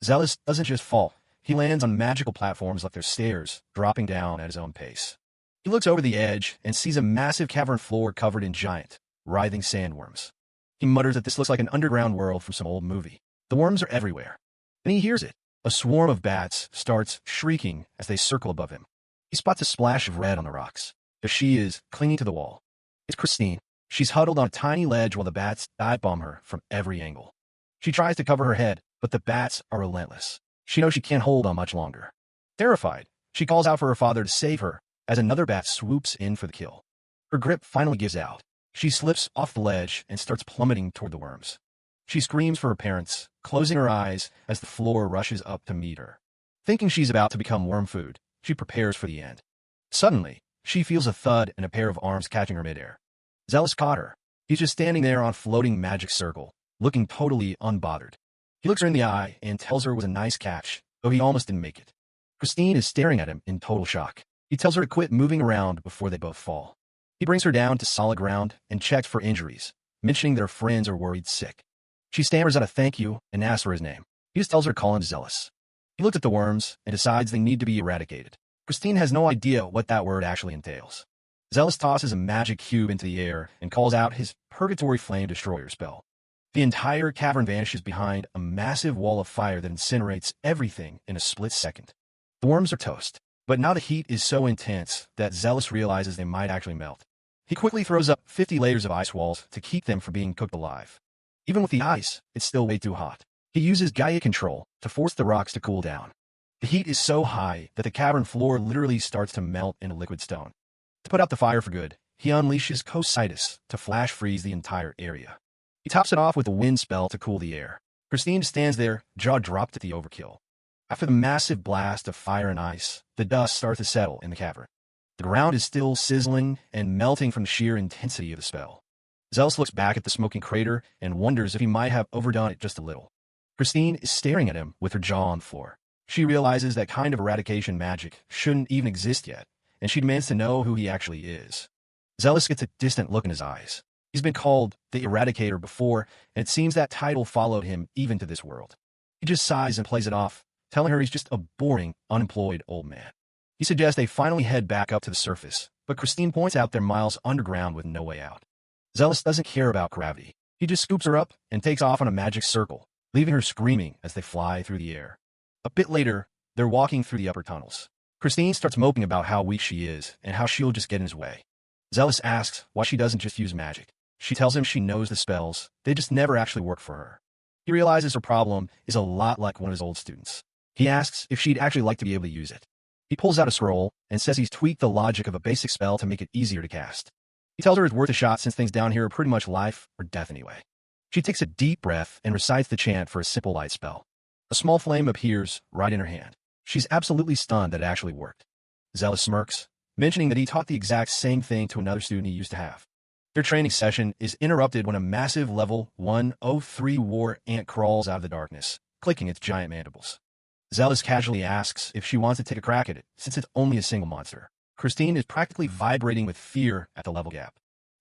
Zealous doesn't just fall. He lands on magical platforms like they're stairs, dropping down at his own pace. He looks over the edge and sees a massive cavern floor covered in giant, writhing sandworms. He mutters that this looks like an underground world from some old movie. The worms are everywhere. Then he hears it. A swarm of bats starts shrieking as they circle above him. He spots a splash of red on the rocks. There she is, clinging to the wall. It's Christine. She's huddled on a tiny ledge while the bats dive bomb her from every angle. She tries to cover her head, but the bats are relentless. She knows she can't hold on much longer. Terrified, she calls out for her father to save her as another bat swoops in for the kill. Her grip finally gives out. She slips off the ledge and starts plummeting toward the worms. She screams for her parents, closing her eyes as the floor rushes up to meet her. Thinking she's about to become worm food, she prepares for the end. Suddenly, she feels a thud and a pair of arms catching her midair. Zealous caught her. He's just standing there on a floating magic circle, looking totally unbothered. He looks her in the eye and tells her it was a nice catch, though he almost didn't make it. Christine is staring at him in total shock. He tells her to quit moving around before they both fall. He brings her down to solid ground and checks for injuries, mentioning that her friends are worried sick. She stammers out a thank you and asks for his name. He just tells her to call him Zealous. He looks at the worms and decides they need to be eradicated. Christine has no idea what that word actually entails. Zealous tosses a magic cube into the air and calls out his Purgatory Flame Destroyer spell. The entire cavern vanishes behind a massive wall of fire that incinerates everything in a split second. The worms are toast, but now the heat is so intense that Zealous realizes they might actually melt. He quickly throws up 50 layers of ice walls to keep them from being cooked alive. Even with the ice, it's still way too hot. He uses Gaia control to force the rocks to cool down. The heat is so high that the cavern floor literally starts to melt into liquid stone. To put out the fire for good, he unleashes Cositis to flash freeze the entire area. He tops it off with a wind spell to cool the air. Christine stands there, jaw dropped at the overkill. After the massive blast of fire and ice, the dust starts to settle in the cavern. The ground is still sizzling and melting from the sheer intensity of the spell. Zealous looks back at the smoking crater and wonders if he might have overdone it just a little. Christine is staring at him with her jaw on the floor. She realizes that kind of eradication magic shouldn't even exist yet, and she demands to know who he actually is. Zealous gets a distant look in his eyes. He's been called the Eradicator before, and it seems that title followed him even to this world. He just sighs and plays it off, telling her he's just a boring, unemployed old man. He suggests they finally head back up to the surface, but Christine points out they're miles underground with no way out. Zealous doesn't care about gravity. He just scoops her up and takes off on a magic circle, leaving her screaming as they fly through the air. A bit later, they're walking through the upper tunnels. Christine starts moping about how weak she is and how she'll just get in his way. Zealous asks why she doesn't just use magic. She tells him she knows the spells, they just never actually work for her. He realizes her problem is a lot like one of his old students. He asks if she'd actually like to be able to use it. He pulls out a scroll and says he's tweaked the logic of a basic spell to make it easier to cast. He tells her it's worth a shot since things down here are pretty much life or death anyway. She takes a deep breath and recites the chant for a simple light spell. A small flame appears right in her hand. She's absolutely stunned that it actually worked. Zealous smirks, mentioning that he taught the exact same thing to another student he used to have. Their training session is interrupted when a massive level 103 war ant crawls out of the darkness, clicking its giant mandibles. Zealous casually asks if she wants to take a crack at it, since it's only a single monster. Christine is practically vibrating with fear at the level gap.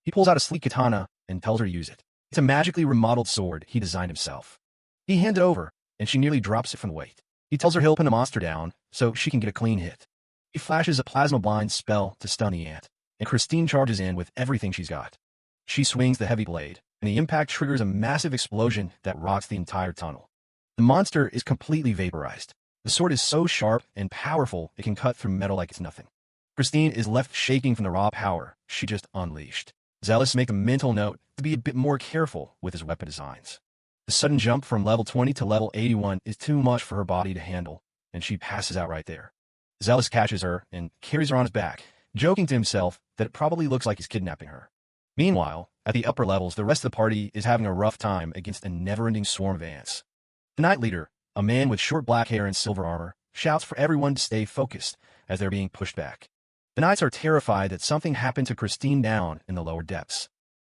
He pulls out a sleek katana and tells her to use it. It's a magically remodeled sword he designed himself. He hands it over, and she nearly drops it from the weight. He tells her he'll pin the monster down so she can get a clean hit. He flashes a plasma blind spell to stun the ant, and Christine charges in with everything she's got. She swings the heavy blade, and the impact triggers a massive explosion that rocks the entire tunnel. The monster is completely vaporized. The sword is so sharp and powerful it can cut through metal like it's nothing. Christine is left shaking from the raw power she just unleashed. Zealous makes a mental note to be a bit more careful with his weapon designs. The sudden jump from level 20 to level 81 is too much for her body to handle, and she passes out right there. Zealous catches her and carries her on his back, joking to himself that it probably looks like he's kidnapping her. Meanwhile, at the upper levels, the rest of the party is having a rough time against a never-ending swarm of ants. The Night Leader, a man with short black hair and silver armor, shouts for everyone to stay focused as they're being pushed back. The Knights are terrified that something happened to Christine down in the lower depths.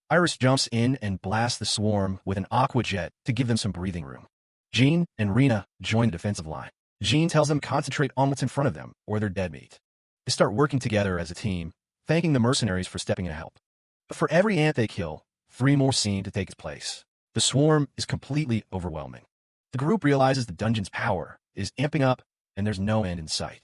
Iris jumps in and blasts the swarm with an aqua jet to give them some breathing room. Jean and Rena join the defensive line. Jean tells them to concentrate on what's in front of them, or they're dead meat. They start working together as a team, thanking the mercenaries for stepping in to help. But for every ant they kill, 3 more seem to take its place. The swarm is completely overwhelming. The group realizes the dungeon's power is amping up, and there's no end in sight.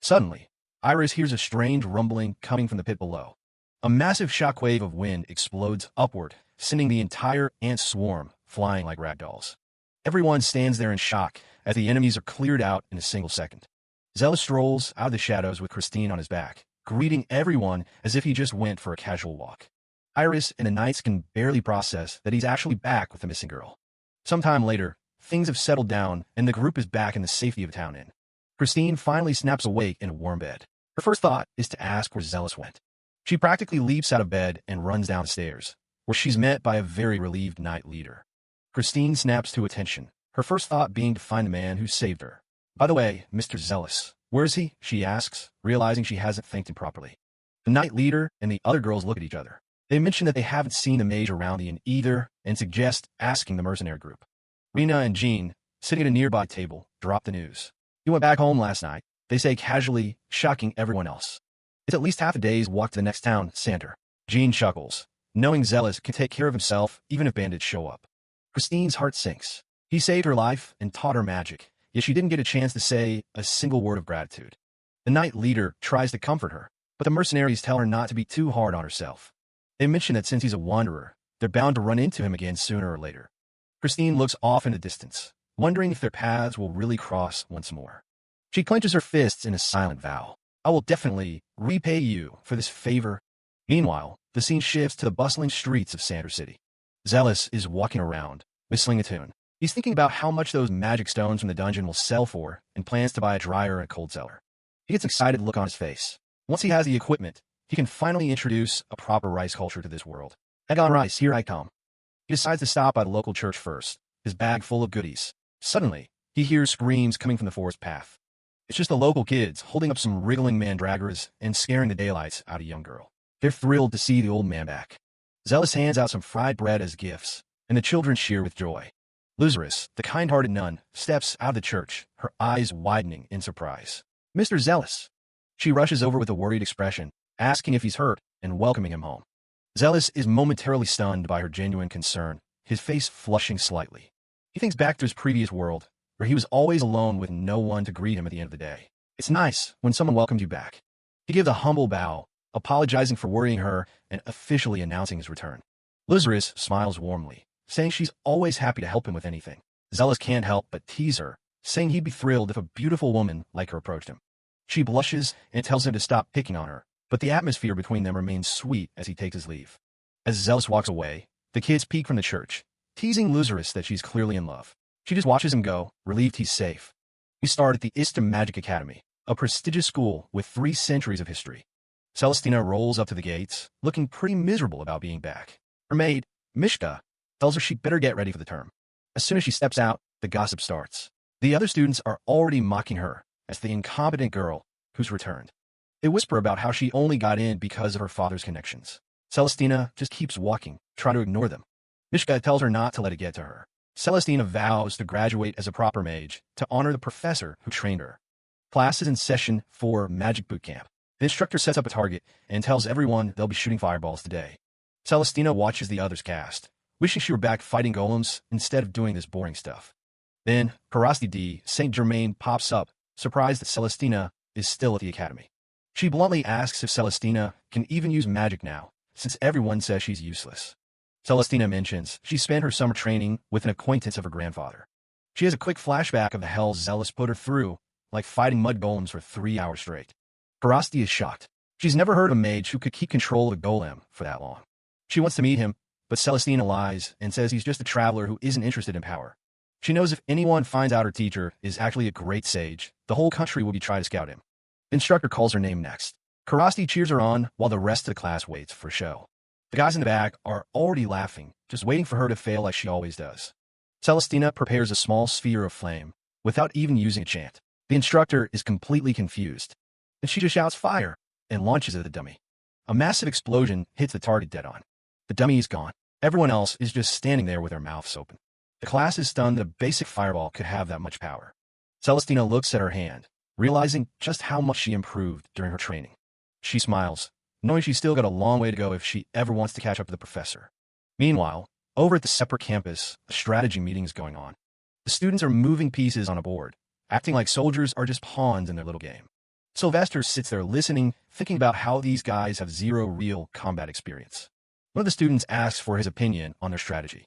Suddenly, Iris hears a strange rumbling coming from the pit below. A massive shockwave of wind explodes upward, sending the entire ant swarm flying like ragdolls. Everyone stands there in shock as the enemies are cleared out in a single second. Zealous strolls out of the shadows with Christine on his back, greeting everyone as if he just went for a casual walk. Iris and the Knights can barely process that he's actually back with the missing girl. Sometime later, things have settled down and the group is back in the safety of a town inn. Christine finally snaps awake in a warm bed. Her first thought is to ask where Zealous went. She practically leaps out of bed and runs down the stairs, where she's met by a very relieved Night Leader. Christine snaps to attention, her first thought being to find the man who saved her. By the way, Mr. Zealous, where is he? She asks, realizing she hasn't thanked him properly. The Night Leader and the other girls look at each other. They mention that they haven't seen the mage around the inn either and suggest asking the mercenary group. Rena and Jean, sitting at a nearby table, drop the news. He went back home last night, they say casually, shocking everyone else. It's at least half a day's walk to the next town, Sander. Jean chuckles, knowing Zealous can take care of himself even if bandits show up. Christine's heart sinks. He saved her life and taught her magic, yet she didn't get a chance to say a single word of gratitude. The Night Leader tries to comfort her, but the mercenaries tell her not to be too hard on herself. They mention that since he's a wanderer, they're bound to run into him again sooner or later. Christine looks off in the distance, wondering if their paths will really cross once more. She clenches her fists in a silent vow. I will definitely repay you for this favor. Meanwhile, the scene shifts to the bustling streets of Sandra City. Zealous is walking around, whistling a tune. He's thinking about how much those magic stones from the dungeon will sell for and plans to buy a dryer and a cold cellar. He gets an excited look on his face. Once he has the equipment, he can finally introduce a proper rice culture to this world. Egg on rice, here I come. He decides to stop by the local church first, his bag full of goodies. Suddenly, he hears screams coming from the forest path. It's just the local kids holding up some wriggling mandragoras and scaring the daylights out of a young girl. They're thrilled to see the old man back. Zealous hands out some fried bread as gifts, and the children cheer with joy. Lazarus, the kind-hearted nun, steps out of the church, her eyes widening in surprise. "Mr. Zealous." She rushes over with a worried expression, asking if he's hurt and welcoming him home. Zealous is momentarily stunned by her genuine concern, his face flushing slightly. He thinks back to his previous world, where he was always alone with no one to greet him at the end of the day. It's nice when someone welcomes you back. He gives a humble bow, apologizing for worrying her and officially announcing his return. Lazarus smiles warmly, saying she's always happy to help him with anything. Zealous can't help but tease her, saying he'd be thrilled if a beautiful woman like her approached him. She blushes and tells him to stop picking on her, but the atmosphere between them remains sweet as he takes his leave. As Zealous walks away, the kids peek from the church, teasing Lazarus that she's clearly in love. She just watches him go, relieved he's safe. We start at the Istam Magic Academy, a prestigious school with 3 centuries of history. Celestina rolls up to the gates, looking pretty miserable about being back. Her maid, Mishka, tells her she'd better get ready for the term. As soon as she steps out, the gossip starts. The other students are already mocking her as the incompetent girl who's returned. They whisper about how she only got in because of her father's connections. Celestina just keeps walking, trying to ignore them. Mishka tells her not to let it get to her. Celestina vows to graduate as a proper mage to honor the professor who trained her. Class is in session for Magic Boot Camp. The instructor sets up a target and tells everyone they'll be shooting fireballs today. Celestina watches the others cast, wishing she were back fighting golems instead of doing this boring stuff. Then, Karasti D. St. Germain pops up, surprised that Celestina is still at the academy. She bluntly asks if Celestina can even use magic now, since everyone says she's useless. Celestina mentions she spent her summer training with an acquaintance of her grandfather. She has a quick flashback of the hell Zealous put her through, like fighting mud golems for 3 hours straight. Karasti is shocked. She's never heard of a mage who could keep control of a golem for that long. She wants to meet him, but Celestina lies and says he's just a traveler who isn't interested in power. She knows if anyone finds out her teacher is actually a great sage, the whole country will be trying to scout him. The instructor calls her name next. Karasti cheers her on while the rest of the class waits for a show. The guys in the back are already laughing, just waiting for her to fail like she always does. Celestina prepares a small sphere of flame, without even using a chant. The instructor is completely confused, and she just shouts fire and launches at the dummy. A massive explosion hits the target dead on. The dummy is gone. Everyone else is just standing there with their mouths open. The class is stunned that a basic fireball could have that much power. Celestina looks at her hand, realizing just how much she improved during her training. She smiles, knowing she's still got a long way to go if she ever wants to catch up to the professor. Meanwhile, over at the separate campus, a strategy meeting is going on. The students are moving pieces on a board, acting like soldiers are just pawns in their little game. Sylvester sits there listening, thinking about how these guys have zero real combat experience. One of the students asks for his opinion on their strategy.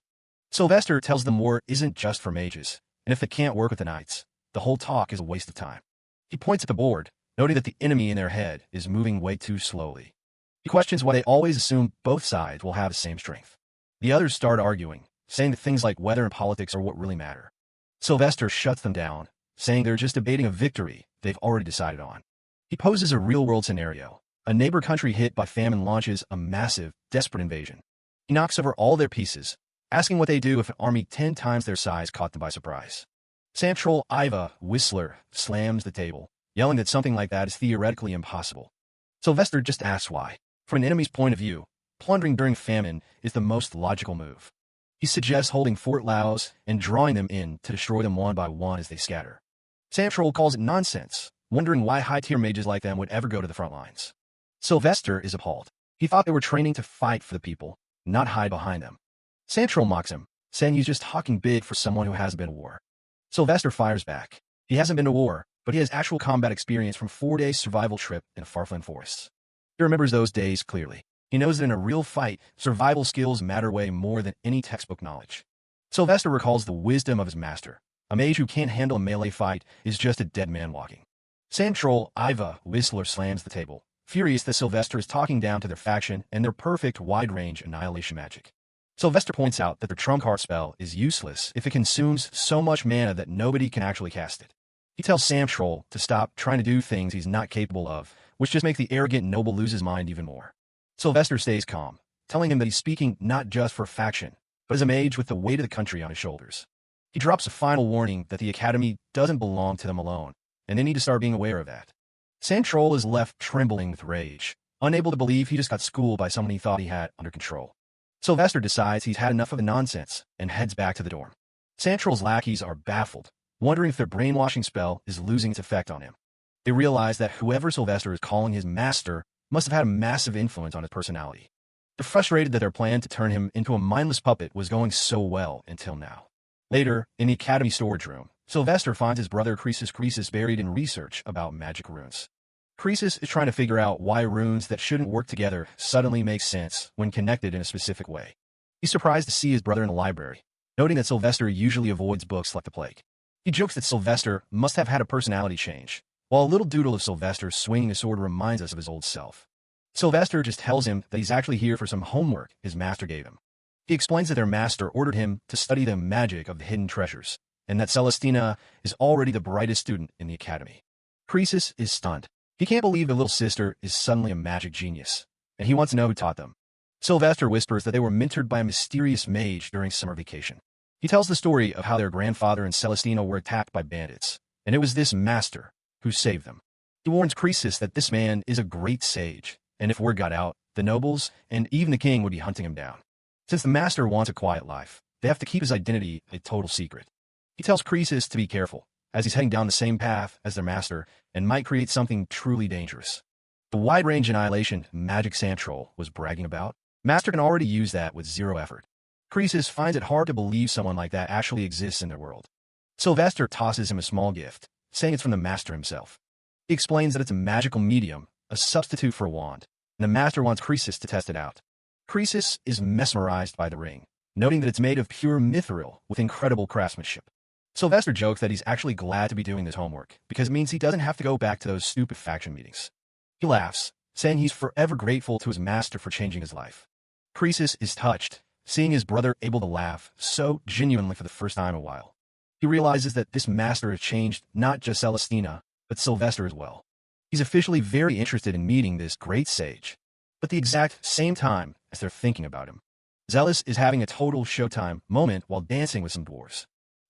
Sylvester tells them war isn't just for mages, and if they can't work with the knights, the whole talk is a waste of time. He points at the board, noting that the enemy in their head is moving way too slowly. He questions why they always assume both sides will have the same strength. The others start arguing, saying that things like weather and politics are what really matter. Sylvester shuts them down, saying they're just debating a victory they've already decided on. He poses a real-world scenario. A neighbor country hit by famine launches a massive, desperate invasion. He knocks over all their pieces, asking what they do if an army 10 times their size caught them by surprise. Samtroll Iva Whistler slams the table, yelling that something like that is theoretically impossible. Sylvester just asks why. From an enemy's point of view, plundering during famine is the most logical move. He suggests holding Fort Laos and drawing them in to destroy them one by one as they scatter. Samtroll calls it nonsense, wondering why high-tier mages like them would ever go to the front lines. Sylvester is appalled. He thought they were training to fight for the people, not hide behind them. Samtroll mocks him, saying he's just talking big for someone who hasn't been to war. Sylvester fires back. He hasn't been to war, but he has actual combat experience from 4-day survival trip in the Farfland forests. He remembers those days clearly. He knows that in a real fight, survival skills matter way more than any textbook knowledge. Sylvester recalls the wisdom of his master. A mage who can't handle a melee fight is just a dead man walking. Samtroll Iva Whistler slams the table, furious that Sylvester is talking down to their faction and their perfect wide-range annihilation magic. Sylvester points out that their trump card spell is useless if it consumes so much mana that nobody can actually cast it. He tells Sam Troll to stop trying to do things he's not capable of, which just makes the arrogant noble lose his mind even more. Sylvester stays calm, telling him that he's speaking not just for a faction, but as a mage with the weight of the country on his shoulders. He drops a final warning that the academy doesn't belong to them alone, and they need to start being aware of that. Sam Troll is left trembling with rage, unable to believe he just got schooled by someone he thought he had under control. Sylvester decides he's had enough of the nonsense and heads back to the dorm. Sam Troll's lackeys are baffled, wondering if their brainwashing spell is losing its effect on him. They realize that whoever Sylvester is calling his master must have had a massive influence on his personality. They're frustrated that their plan to turn him into a mindless puppet was going so well until now. Later, in the academy storage room, Sylvester finds his brother Croesus buried in research about magic runes. Croesus is trying to figure out why runes that shouldn't work together suddenly make sense when connected in a specific way. He's surprised to see his brother in the library, noting that Sylvester usually avoids books like the plague. He jokes that Sylvester must have had a personality change, while a little doodle of Sylvester swinging a sword reminds us of his old self. Sylvester just tells him that he's actually here for some homework his master gave him. He explains that their master ordered him to study the magic of the hidden treasures, and that Celestina is already the brightest student in the academy. Croesus is stunned. He can't believe their little sister is suddenly a magic genius, and he wants to know who taught them. Sylvester whispers that they were mentored by a mysterious mage during summer vacation. He tells the story of how their grandfather and Celestina were attacked by bandits, and it was this master who saved them. He warns Croesus that this man is a great sage, and if word got out, the nobles and even the king would be hunting him down. Since the master wants a quiet life, they have to keep his identity a total secret. He tells Croesus to be careful, as he's heading down the same path as their master and might create something truly dangerous. The wide-range annihilation magic Sam Troll was bragging about, Master can already use that with zero effort. Croesus finds it hard to believe someone like that actually exists in their world. Sylvester tosses him a small gift, saying it's from the master himself. He explains that it's a magical medium, a substitute for a wand, and the master wants Croesus to test it out. Croesus is mesmerized by the ring, noting that it's made of pure mithril with incredible craftsmanship. Sylvester jokes that he's actually glad to be doing this homework, because it means he doesn't have to go back to those stupid faction meetings. He laughs, saying he's forever grateful to his master for changing his life. Croesus is touched, seeing his brother able to laugh so genuinely for the first time in a while. He realizes that this master has changed not just Celestina, but Sylvester as well. He's officially very interested in meeting this great sage. But the exact same time as they're thinking about him, Zealous is having a total Showtime moment while dancing with some dwarves.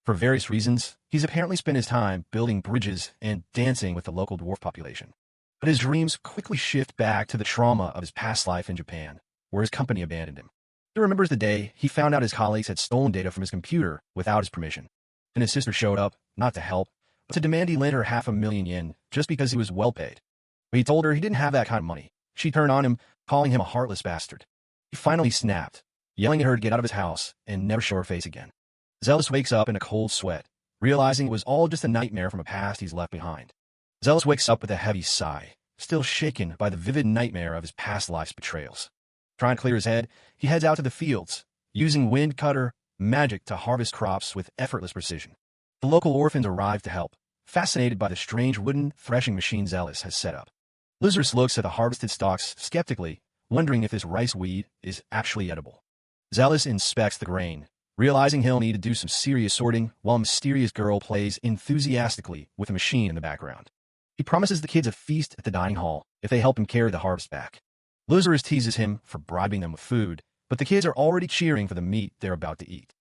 For various reasons, he's apparently spent his time building bridges and dancing with the local dwarf population. But his dreams quickly shift back to the trauma of his past life in Japan, where his company abandoned him. He remembers the day he found out his colleagues had stolen data from his computer without his permission. And his sister showed up, not to help, but to demand he lend her 500,000 yen just because he was well paid. But he told her he didn't have that kind of money. She turned on him, calling him a heartless bastard. He finally snapped, yelling at her to get out of his house and never show her face again. Zealous wakes up in a cold sweat, realizing it was all just a nightmare from a past he's left behind. Zealous wakes up with a heavy sigh, still shaken by the vivid nightmare of his past life's betrayals. Trying to clear his head, he heads out to the fields, using wind cutter magic to harvest crops with effortless precision. The local orphans arrive to help, fascinated by the strange wooden threshing machine Zealous has set up. Lazarus looks at the harvested stalks skeptically, wondering if this rice weed is actually edible. Zealous inspects the grain, realizing he'll need to do some serious sorting while a mysterious girl plays enthusiastically with a machine in the background. He promises the kids a feast at the dining hall if they help him carry the harvest back. Lazarus teases him for bribing them with food, but the kids are already cheering for the meat they're about to eat.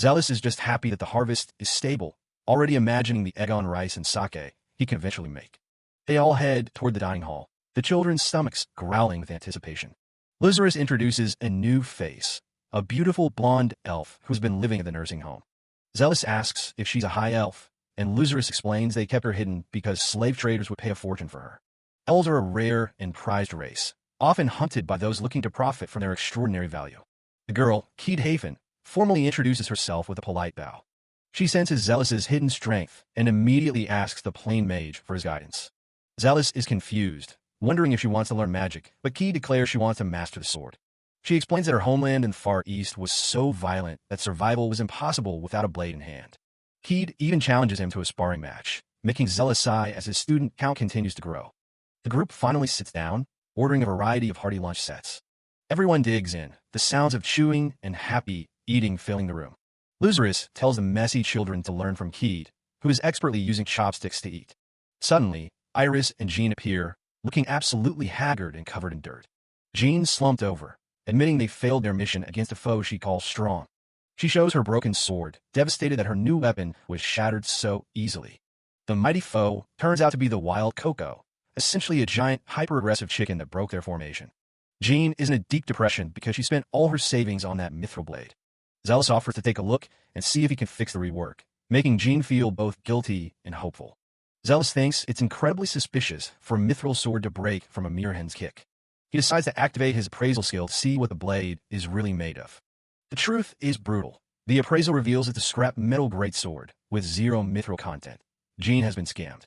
Zealous is just happy that the harvest is stable, already imagining the egg on rice and sake he can eventually make. They all head toward the dining hall, the children's stomachs growling with anticipation. Lazarus introduces a new face, a beautiful blonde elf who's been living at the nursing home. Zealous asks if she's a high elf, and Lazarus explains they kept her hidden because slave traders would pay a fortune for her. Elves are a rare and prized race, often hunted by those looking to profit from their extraordinary value. The girl, Keed Hafen, formally introduces herself with a polite bow. She senses Zealous's hidden strength and immediately asks the plain mage for his guidance. Zealous is confused, wondering if she wants to learn magic, but Keed declares she wants to master the sword. She explains that her homeland in the Far East was so violent that survival was impossible without a blade in hand. Keed even challenges him to a sparring match, making Zealous sigh as his student count continues to grow. The group finally sits down, ordering a variety of hearty lunch sets. Everyone digs in, the sounds of chewing and happy eating filling the room. Lazarus tells the messy children to learn from Keed, who is expertly using chopsticks to eat. Suddenly, Iris and Jean appear, looking absolutely haggard and covered in dirt. Jean slumped over, admitting they failed their mission against a foe she calls strong. She shows her broken sword, devastated that her new weapon was shattered so easily. The mighty foe turns out to be the wild Coco, essentially a giant, hyper-aggressive chicken that broke their formation. Jean is in a deep depression because she spent all her savings on that mithril blade. Zealous offers to take a look and see if he can fix the rework, making Jean feel both guilty and hopeful. Zealous thinks it's incredibly suspicious for a mithril sword to break from a mere hen's kick. He decides to activate his appraisal skill to see what the blade is really made of. The truth is brutal. The appraisal reveals it's a scrap metal greatsword with 0 mithril content. Jean has been scammed.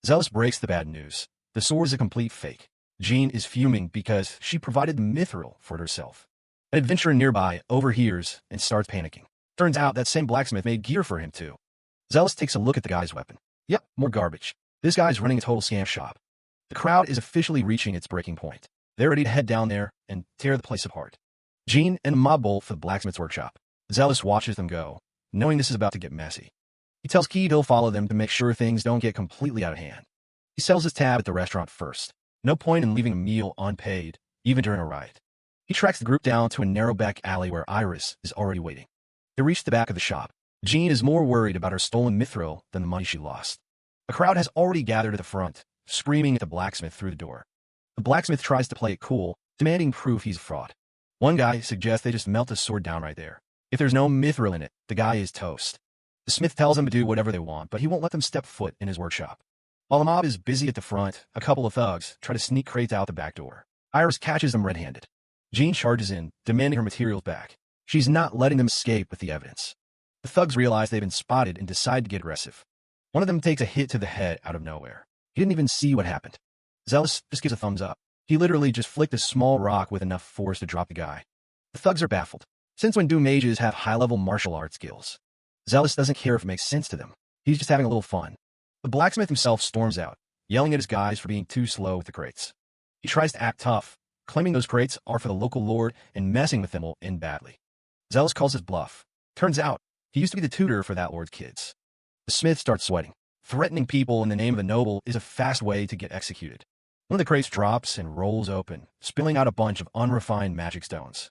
Zealous breaks the bad news. The sword is a complete fake. Jean is fuming because she provided the mithril for it herself. An adventurer nearby overhears and starts panicking. Turns out that same blacksmith made gear for him too. Zealous takes a look at the guy's weapon. Yep, more garbage. This guy's running a total scam shop. The crowd is officially reaching its breaking point. They're ready to head down there and tear the place apart. Jean and a mob bolt for the blacksmith's workshop. Zealous watches them go, knowing this is about to get messy. He tells Keed he'll follow them to make sure things don't get completely out of hand. He sells his tab at the restaurant first. No point in leaving a meal unpaid, even during a riot. He tracks the group down to a narrow back alley where Iris is already waiting. They reach the back of the shop. Jean is more worried about her stolen mithril than the money she lost. A crowd has already gathered at the front, screaming at the blacksmith through the door. The blacksmith tries to play it cool, demanding proof he's a fraud. One guy suggests they just melt the sword down right there. If there's no mithril in it, the guy is toast. The smith tells them to do whatever they want, but he won't let them step foot in his workshop. While the mob is busy at the front, a couple of thugs try to sneak crates out the back door. Iris catches them red-handed. Jean charges in, demanding her materials back. She's not letting them escape with the evidence. The thugs realize they've been spotted and decide to get aggressive. One of them takes a hit to the head out of nowhere. He didn't even see what happened. Zealous just gives a thumbs up. He literally just flicked a small rock with enough force to drop the guy. The thugs are baffled. Since when do mages have high-level martial arts skills? Zealous doesn't care if it makes sense to them. He's just having a little fun. The blacksmith himself storms out, yelling at his guys for being too slow with the crates. He tries to act tough, claiming those crates are for the local lord and messing with them will end badly. Zealous calls his bluff. Turns out, he used to be the tutor for that lord's kids. The smith starts sweating. Threatening people in the name of a noble is a fast way to get executed. One of the crates drops and rolls open, spilling out a bunch of unrefined magic stones.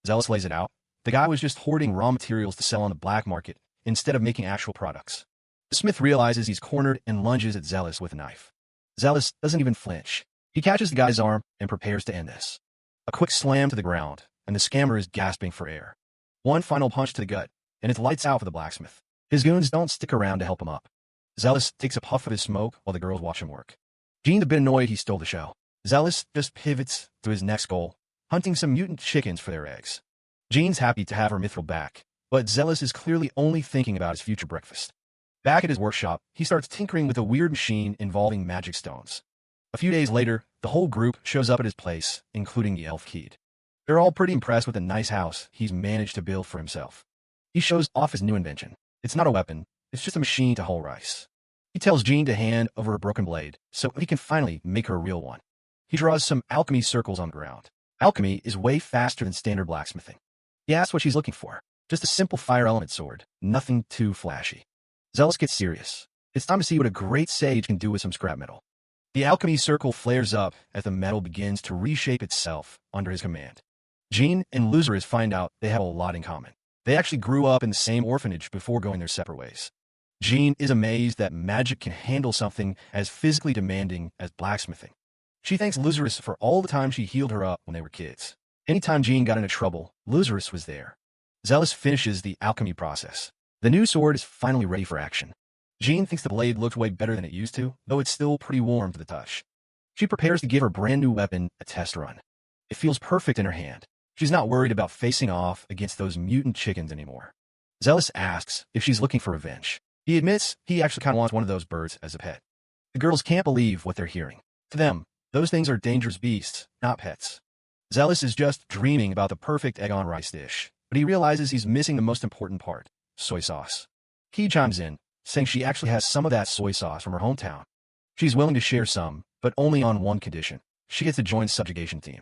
Zealous lays it out. The guy was just hoarding raw materials to sell on the black market instead of making actual products. The smith realizes he's cornered and lunges at Zealous with a knife. Zealous doesn't even flinch. He catches the guy's arm and prepares to end this. A quick slam to the ground, and the scammer is gasping for air. One final punch to the gut, and it's lights out for the blacksmith. His goons don't stick around to help him up. Zealous takes a puff of his smoke while the girls watch him work. Jean's a bit annoyed he stole the show. Zealous just pivots to his next goal, hunting some mutant chickens for their eggs. Jean's happy to have her mithril back, but Zealous is clearly only thinking about his future breakfast. Back at his workshop, he starts tinkering with a weird machine involving magic stones. A few days later, the whole group shows up at his place, including the elf Keed. They're all pretty impressed with the nice house he's managed to build for himself. He shows off his new invention. It's not a weapon, it's just a machine to hull rice. He tells Jean to hand over a broken blade, so he can finally make her a real one. He draws some alchemy circles on the ground. Alchemy is way faster than standard blacksmithing. He asks what she's looking for. Just a simple fire element sword, nothing too flashy. Zealous gets serious. It's time to see what a great sage can do with some scrap metal. The alchemy circle flares up as the metal begins to reshape itself under his command. Jean and Lazarus find out they have a lot in common. They actually grew up in the same orphanage before going their separate ways. Jean is amazed that magic can handle something as physically demanding as blacksmithing. She thanks Lazarus for all the time she healed her up when they were kids. Anytime Jean got into trouble, Lazarus was there. Zealous finishes the alchemy process. The new sword is finally ready for action. Jean thinks the blade looks way better than it used to, though it's still pretty warm to the touch. She prepares to give her brand new weapon a test run. It feels perfect in her hand. She's not worried about facing off against those mutant chickens anymore. Zealous asks if she's looking for revenge. He admits he actually kind of wants one of those birds as a pet. The girls can't believe what they're hearing. To them, those things are dangerous beasts, not pets. Zealous is just dreaming about the perfect egg on rice dish, but he realizes he's missing the most important part, soy sauce. He chimes in, saying she actually has some of that soy sauce from her hometown. She's willing to share some, but only on one condition. she gets to join the subjugation team.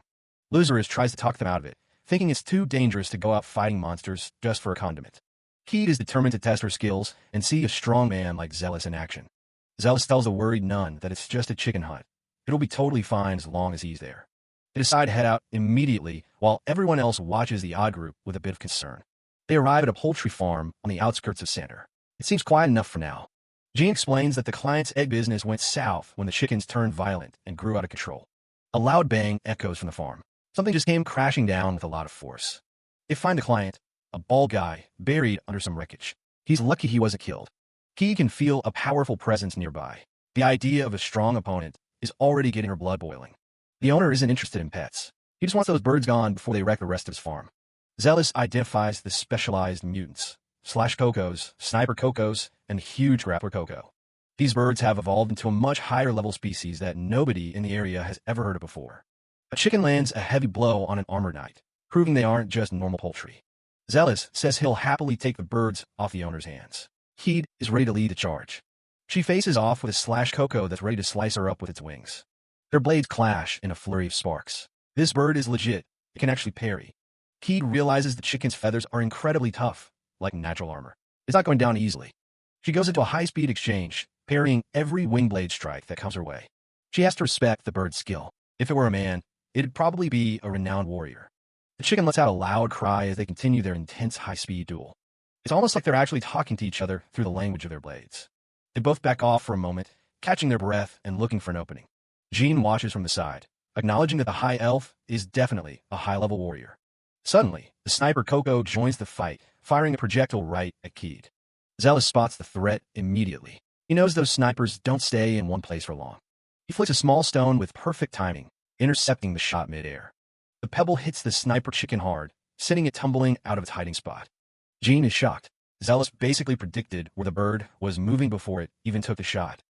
Losers tries to talk them out of it, thinking it's too dangerous to go out fighting monsters just for a condiment. Keed is determined to test her skills and see a strong man like Zealous in action. Zealous tells the worried nun that it's just a chicken hunt. It'll be totally fine as long as he's there. They decide to head out immediately while everyone else watches the odd group with a bit of concern. They arrive at a poultry farm on the outskirts of center. It seems quiet enough for now. Jean explains that the client's egg business went south when the chickens turned violent and grew out of control. A loud bang echoes from the farm. Something just came crashing down with a lot of force. They find the client, a bald guy, buried under some wreckage. He's lucky he wasn't killed. Key can feel a powerful presence nearby. The idea of a strong opponent is already getting her blood boiling. The owner isn't interested in pets. He just wants those birds gone before they wreck the rest of his farm. Zealous identifies the specialized mutants, Slash Cocos, Sniper Cocos, and Huge Grappler Coco. These birds have evolved into a much higher level species that nobody in the area has ever heard of before. A chicken lands a heavy blow on an armored knight, proving they aren't just normal poultry. Zealous says he'll happily take the birds off the owner's hands. Heed is ready to lead the charge. She faces off with a Slash Coco that's ready to slice her up with its wings. Their blades clash in a flurry of sparks. This bird is legit. It can actually parry. Keed realizes the chicken's feathers are incredibly tough, like natural armor. It's not going down easily. She goes into a high-speed exchange, parrying every wing blade strike that comes her way. She has to respect the bird's skill. If it were a man, it'd probably be a renowned warrior. The chicken lets out a loud cry as they continue their intense high-speed duel. It's almost like they're actually talking to each other through the language of their blades. They both back off for a moment, catching their breath and looking for an opening. Jean watches from the side, acknowledging that the high elf is definitely a high-level warrior. Suddenly, the Sniper Coco joins the fight, firing a projectile right at Keed. Zealous spots the threat immediately. He knows those snipers don't stay in one place for long. He flicks a small stone with perfect timing, intercepting the shot mid-air. The pebble hits the sniper chicken hard, sending it tumbling out of its hiding spot. Jean is shocked. Zealous basically predicted where the bird was moving before it even took the shot.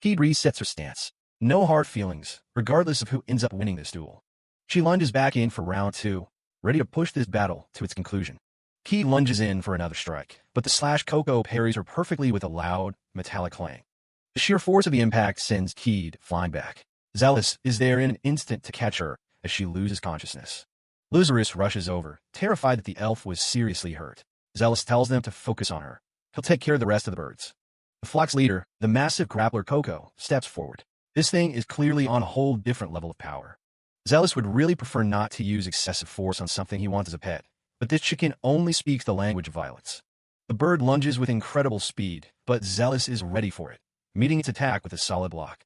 Keed resets her stance. No hard feelings, regardless of who ends up winning this duel. She lunges back in for round 2, ready to push this battle to its conclusion. Keed lunges in for another strike, but the Slash Coco parries her perfectly with a loud, metallic clang. The sheer force of the impact sends Keed flying back. Zealous is there in an instant to catch her as she loses consciousness. Luzerus rushes over, terrified that the elf was seriously hurt. Zealous tells them to focus on her. He'll take care of the rest of the birds. The flock's leader, the massive grappler Coco, steps forward. This thing is clearly on a whole different level of power. Zealous would really prefer not to use excessive force on something he wants as a pet, but this chicken only speaks the language of violence. The bird lunges with incredible speed, but Zealous is ready for it, meeting its attack with a solid block.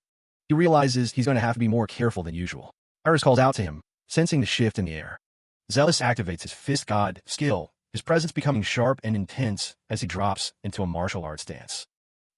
He realizes he's going to have to be more careful than usual. Iris calls out to him, sensing the shift in the air. Zealous activates his Fist God skill, his presence becoming sharp and intense as he drops into a martial arts stance.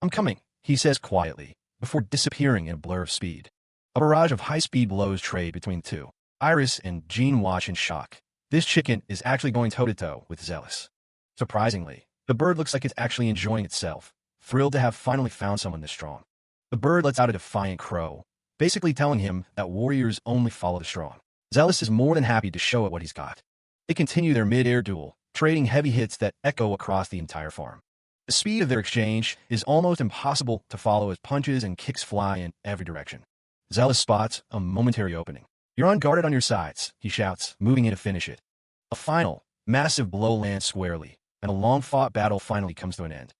"I'm coming," he says quietly, before disappearing in a blur of speed. A barrage of high-speed blows trade between the two. Iris and Jean watch in shock. This chicken is actually going toe-to-toe with Zealous. Surprisingly, the bird looks like it's actually enjoying itself, thrilled to have finally found someone this strong. The bird lets out a defiant crow, basically telling him that warriors only follow the strong. Zealous is more than happy to show it what he's got. They continue their mid-air duel, trading heavy hits that echo across the entire farm. The speed of their exchange is almost impossible to follow as punches and kicks fly in every direction. Zealous spots a momentary opening. "You're unguarded on your sides," he shouts, moving in to finish it. A final, massive blow lands squarely, and a long-fought battle finally comes to an end.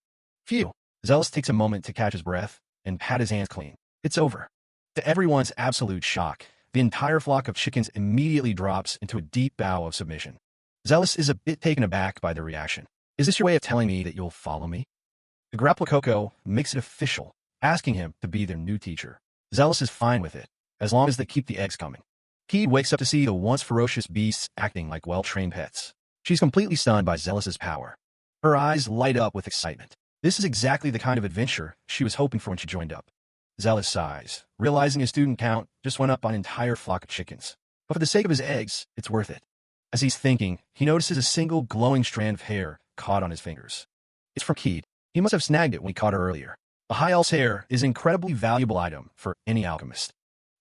Phew! Zealous takes a moment to catch his breath and pat his hands clean. It's over. To everyone's absolute shock, the entire flock of chickens immediately drops into a deep bow of submission. Zealous is a bit taken aback by their reaction. "Is this your way of telling me that you'll follow me?" The Grappler Coco makes it official, asking him to be their new teacher. Zealous is fine with it, as long as they keep the eggs coming. Keed wakes up to see the once ferocious beasts acting like well-trained pets. She's completely stunned by Zealous's power. Her eyes light up with excitement. This is exactly the kind of adventure she was hoping for when she joined up. Zealous sighs, realizing his student count just went up on an entire flock of chickens. But for the sake of his eggs, it's worth it. As he's thinking, he notices a single glowing strand of hair caught on his fingers. It's from Keed. He must have snagged it when he caught her earlier. A high elf's hair is an incredibly valuable item for any alchemist.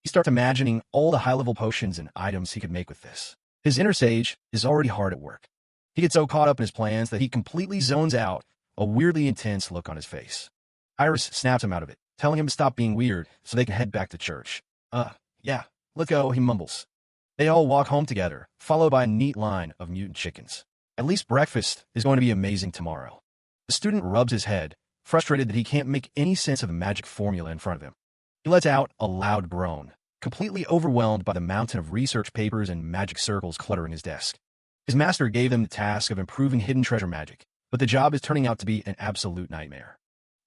He starts imagining all the high-level potions and items he could make with this. His inner sage is already hard at work. He gets so caught up in his plans that he completely zones out, a weirdly intense look on his face. Iris snaps him out of it, telling him to stop being weird so they can head back to church. Yeah, let's go, he mumbles. They all walk home together, followed by a neat line of mutant chickens. At least breakfast is going to be amazing tomorrow. The student rubs his head, frustrated that he can't make any sense of the magic formula in front of him. He lets out a loud groan, completely overwhelmed by the mountain of research papers and magic circles cluttering his desk. His master gave him the task of improving hidden treasure magic, but the job is turning out to be an absolute nightmare.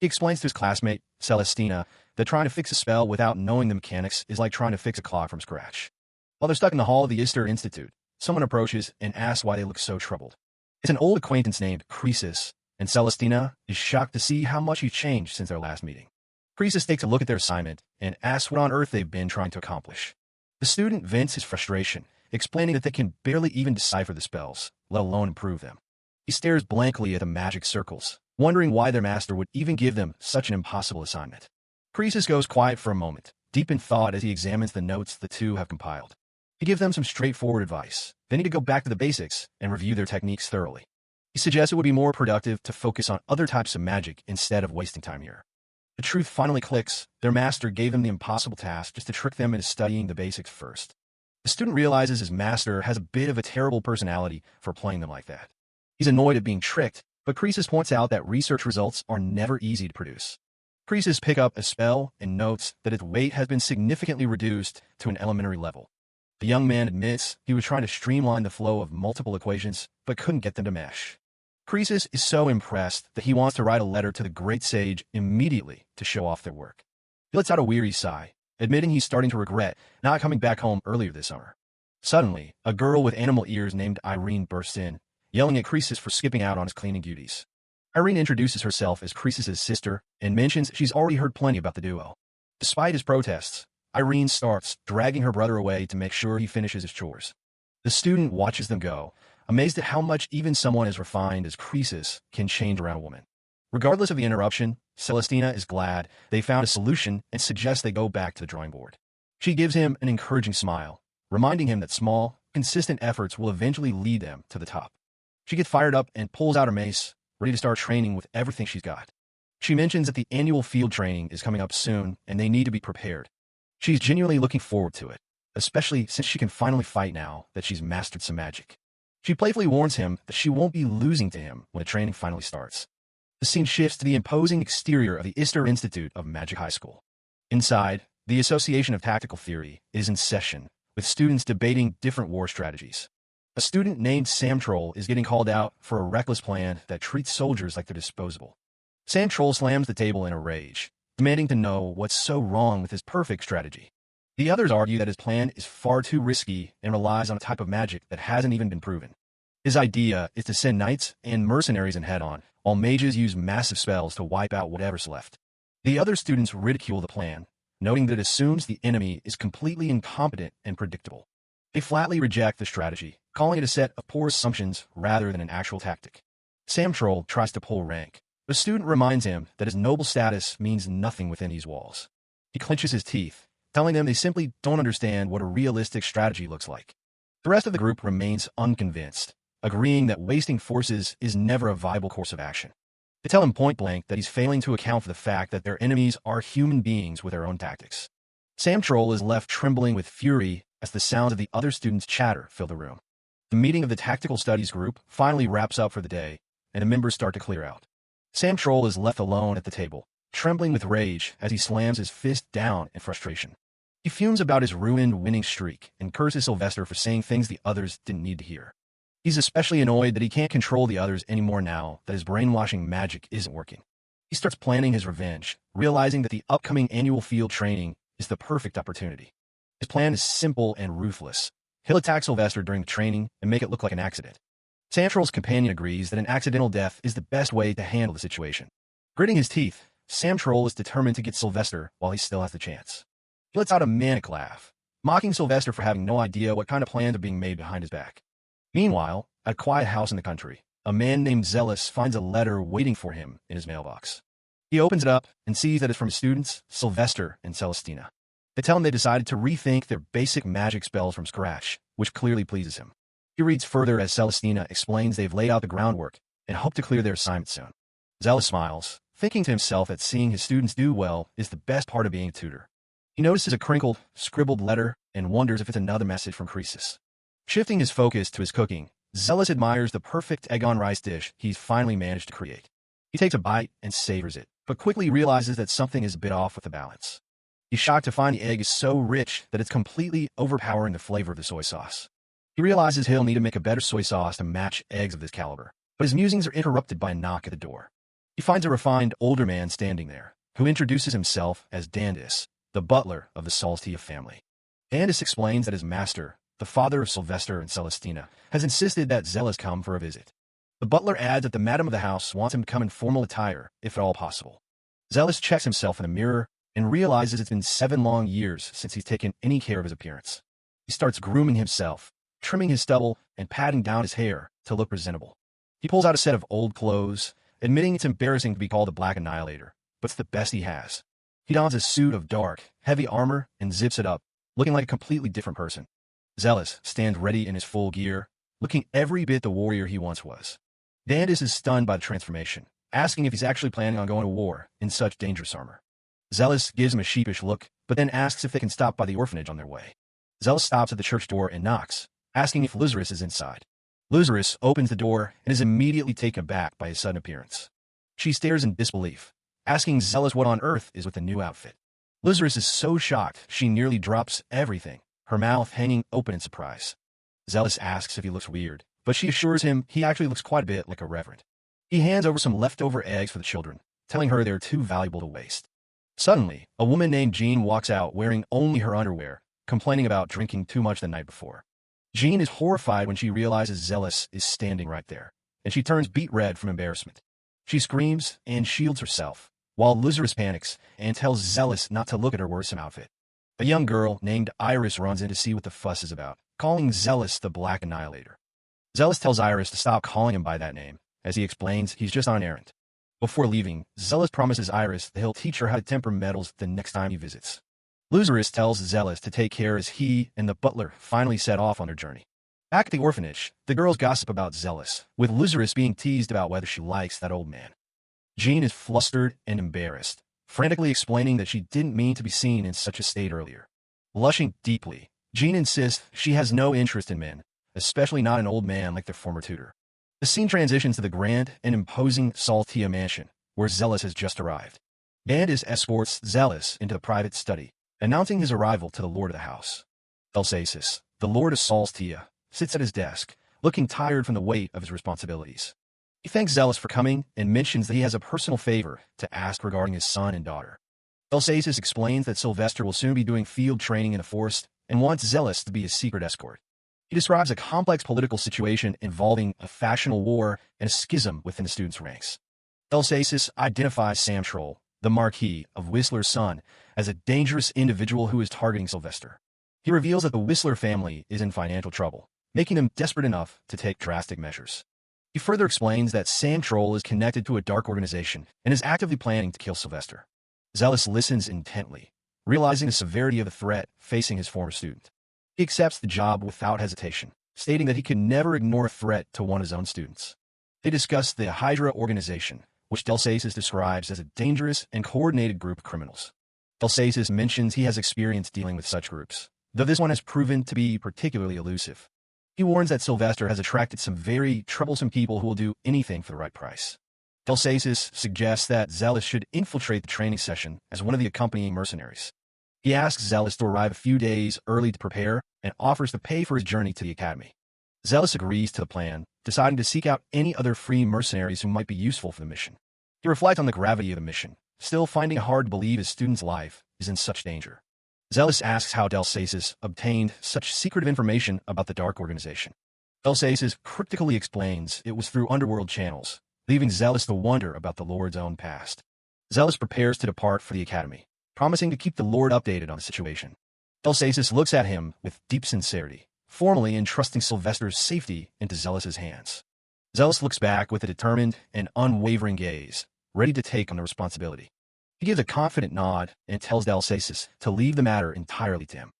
He explains to his classmate, Celestina, that trying to fix a spell without knowing the mechanics is like trying to fix a clock from scratch. While they're stuck in the hall of the Ister Institute, someone approaches and asks why they look so troubled. It's an old acquaintance named Croesus, and Celestina is shocked to see how much he's changed since their last meeting. Croesus takes a look at their assignment and asks what on earth they've been trying to accomplish. The student vents his frustration, explaining that they can barely even decipher the spells, let alone improve them. He stares blankly at the magic circles, wondering why their master would even give them such an impossible assignment. Croesus goes quiet for a moment, deep in thought as he examines the notes the two have compiled. He gives them some straightforward advice. They need to go back to the basics and review their techniques thoroughly. He suggests it would be more productive to focus on other types of magic instead of wasting time here. The truth finally clicks. Their master gave them the impossible task just to trick them into studying the basics first. The student realizes his master has a bit of a terrible personality for playing them like that. He's annoyed at being tricked, but Croesus points out that research results are never easy to produce. Croesus picks up a spell and notes that its weight has been significantly reduced to an elementary level. The young man admits he was trying to streamline the flow of multiple equations, but couldn't get them to mesh. Croesus is so impressed that he wants to write a letter to the great sage immediately to show off their work. He lets out a weary sigh, admitting he's starting to regret not coming back home earlier this summer. Suddenly, a girl with animal ears named Irene bursts in, yelling at Croesus for skipping out on his cleaning duties. Irene introduces herself as Croesus's sister and mentions she's already heard plenty about the duo. Despite his protests, Irene starts dragging her brother away to make sure he finishes his chores. The student watches them go, amazed at how much even someone as refined as Croesus can change around a woman. Regardless of the interruption, Celestina is glad they found a solution and suggests they go back to the drawing board. She gives him an encouraging smile, reminding him that small, consistent efforts will eventually lead them to the top. She gets fired up and pulls out her mace, ready to start training with everything she's got. She mentions that the annual field training is coming up soon and they need to be prepared. She's genuinely looking forward to it, especially since she can finally fight now that she's mastered some magic. She playfully warns him that she won't be losing to him when the training finally starts. The scene shifts to the imposing exterior of the Ister Institute of Magic High School. Inside, the Association of Tactical Theory is in session, with students debating different war strategies. A student named Sam Troll is getting called out for a reckless plan that treats soldiers like they're disposable. Sam Troll slams the table in a rage, demanding to know what's so wrong with his perfect strategy. The others argue that his plan is far too risky and relies on a type of magic that hasn't even been proven. His idea is to send knights and mercenaries in head-on, while mages use massive spells to wipe out whatever's left. The other students ridicule the plan, noting that it assumes the enemy is completely incompetent and predictable. They flatly reject the strategy, calling it a set of poor assumptions rather than an actual tactic. Sam Troll tries to pull rank. The student reminds him that his noble status means nothing within these walls. He clenches his teeth, telling them they simply don't understand what a realistic strategy looks like. The rest of the group remains unconvinced, agreeing that wasting forces is never a viable course of action. They tell him point-blank that he's failing to account for the fact that their enemies are human beings with their own tactics. Sam Troll is left trembling with fury as the sounds of the other students' chatter fill the room. The meeting of the Tactical Studies group finally wraps up for the day, and the members start to clear out. Sam Troll is left alone at the table, trembling with rage as he slams his fist down in frustration. He fumes about his ruined winning streak and curses Sylvester for saying things the others didn't need to hear. He's especially annoyed that he can't control the others anymore now that his brainwashing magic isn't working. He starts planning his revenge, realizing that the upcoming annual field training is the perfect opportunity. His plan is simple and ruthless. He'll attack Sylvester during the training and make it look like an accident. Sam Troll's companion agrees that an accidental death is the best way to handle the situation. Gritting his teeth, Sam Troll is determined to get Sylvester while he still has the chance. He lets out a manic laugh, mocking Sylvester for having no idea what kind of plans are being made behind his back. Meanwhile, at a quiet house in the country, a man named Zealous finds a letter waiting for him in his mailbox. He opens it up and sees that it's from his students, Sylvester and Celestina. They tell him they decided to rethink their basic magic spells from scratch, which clearly pleases him. He reads further as Celestina explains they've laid out the groundwork and hope to clear their assignment soon. Zealous smiles, thinking to himself that seeing his students do well is the best part of being a tutor. He notices a crinkled, scribbled letter and wonders if it's another message from Croesus. Shifting his focus to his cooking, Zealous admires the perfect egg-on-rice dish he's finally managed to create. He takes a bite and savors it, but quickly realizes that something is a bit off with the balance. He's shocked to find the egg is so rich that it's completely overpowering the flavor of the soy sauce. He realizes he'll need to make a better soy sauce to match eggs of this caliber, but his musings are interrupted by a knock at the door. He finds a refined older man standing there, who introduces himself as Dandis, the butler of the Salstia family. Dandis explains that his master, the father of Sylvester and Celestina, has insisted that Zealous come for a visit. The butler adds that the madam of the house wants him to come in formal attire, if at all possible. Zealous checks himself in a mirror and realizes it's been 7 long years since he's taken any care of his appearance. He starts grooming himself, trimming his stubble, and patting down his hair to look presentable. He pulls out a set of old clothes, admitting it's embarrassing to be called the Black Annihilator, but it's the best he has. He dons a suit of dark, heavy armor and zips it up, looking like a completely different person. Zealous stands ready in his full gear, looking every bit the warrior he once was. Dandis is stunned by the transformation, asking if he's actually planning on going to war in such dangerous armor. Zealous gives him a sheepish look, but then asks if they can stop by the orphanage on their way. Zealous stops at the church door and knocks, asking if Lazarus is inside. Lazarus opens the door and is immediately taken aback by his sudden appearance. She stares in disbelief, asking Zealous what on earth is with the new outfit. Lazarus is so shocked she nearly drops everything, her mouth hanging open in surprise. Zealous asks if he looks weird, but she assures him he actually looks quite a bit like a reverend. He hands over some leftover eggs for the children, telling her they're too valuable to waste. Suddenly, a woman named Jean walks out wearing only her underwear, complaining about drinking too much the night before. Jean is horrified when she realizes Zealous is standing right there, and she turns beet red from embarrassment. She screams and shields herself, while Lazarus panics and tells Zealous not to look at her worrisome outfit. A young girl named Iris runs in to see what the fuss is about, calling Zealous the Black Annihilator. Zealous tells Iris to stop calling him by that name, as he explains he's just on an errand. Before leaving, Zealous promises Iris that he'll teach her how to temper metals the next time he visits. Lazarus tells Zealous to take care as he and the butler finally set off on their journey. Back at the orphanage, the girls gossip about Zealous, with Lazarus being teased about whether she likes that old man. Jean is flustered and embarrassed, frantically explaining that she didn't mean to be seen in such a state earlier. Blushing deeply, Jean insists she has no interest in men, especially not an old man like their former tutor. The scene transitions to the grand and imposing Saltia mansion, where Zealous has just arrived. Dandis escorts Zealous into the private study, announcing his arrival to the lord of the house. Delsasis, the lord of Saltia, sits at his desk, looking tired from the weight of his responsibilities. He thanks Zealous for coming and mentions that he has a personal favor to ask regarding his son and daughter. Delsasis explains that Sylvester will soon be doing field training in the forest and wants Zealous to be his secret escort. He describes a complex political situation involving a factional war and a schism within the students' ranks. Delsasis identifies Sam Troll, the Marquis of Whistler's son, as a dangerous individual who is targeting Sylvester. He reveals that the Whistler family is in financial trouble, making them desperate enough to take drastic measures. He further explains that Sam Troll is connected to a dark organization and is actively planning to kill Sylvester. Zealous listens intently, realizing the severity of the threat facing his former student. He accepts the job without hesitation, stating that he could never ignore a threat to one of his own students. They discuss the Hydra organization, which Delsasis describes as a dangerous and coordinated group of criminals. Delsasis mentions he has experience dealing with such groups, though this one has proven to be particularly elusive. He warns that Sylvester has attracted some very troublesome people who will do anything for the right price. Delsasis suggests that Zealous should infiltrate the training session as one of the accompanying mercenaries. He asks Zealous to arrive a few days early to prepare and offers to pay for his journey to the academy. Zealous agrees to the plan, deciding to seek out any other free mercenaries who might be useful for the mission. He reflects on the gravity of the mission, still finding it hard to believe his student's life is in such danger. Zealous asks how Delsasis obtained such secretive information about the Dark Organization. Delsasis cryptically explains it was through underworld channels, leaving Zealous to wonder about the Lord's own past. Zealous prepares to depart for the academy, promising to keep the Lord updated on the situation. Delsasis looks at him with deep sincerity, formally entrusting Sylvester's safety into Zealous's hands. Zealous looks back with a determined and unwavering gaze, ready to take on the responsibility. He gives a confident nod and tells Delsasis to leave the matter entirely to him.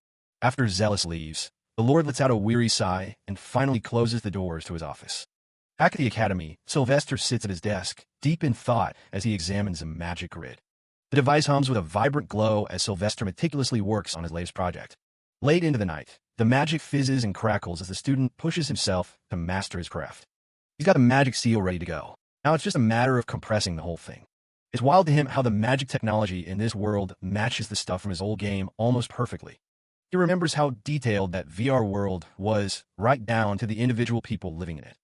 After Zealous leaves, the Lord lets out a weary sigh and finally closes the doors to his office. Back at the academy, Sylvester sits at his desk, deep in thought as he examines a magic grid. The device hums with a vibrant glow as Sylvester meticulously works on his latest project. Late into the night, the magic fizzes and crackles as the student pushes himself to master his craft. He's got the magic seal ready to go. Now it's just a matter of compressing the whole thing. It's wild to him how the magic technology in this world matches the stuff from his old game almost perfectly. He remembers how detailed that VR world was, right down to the individual people living in it.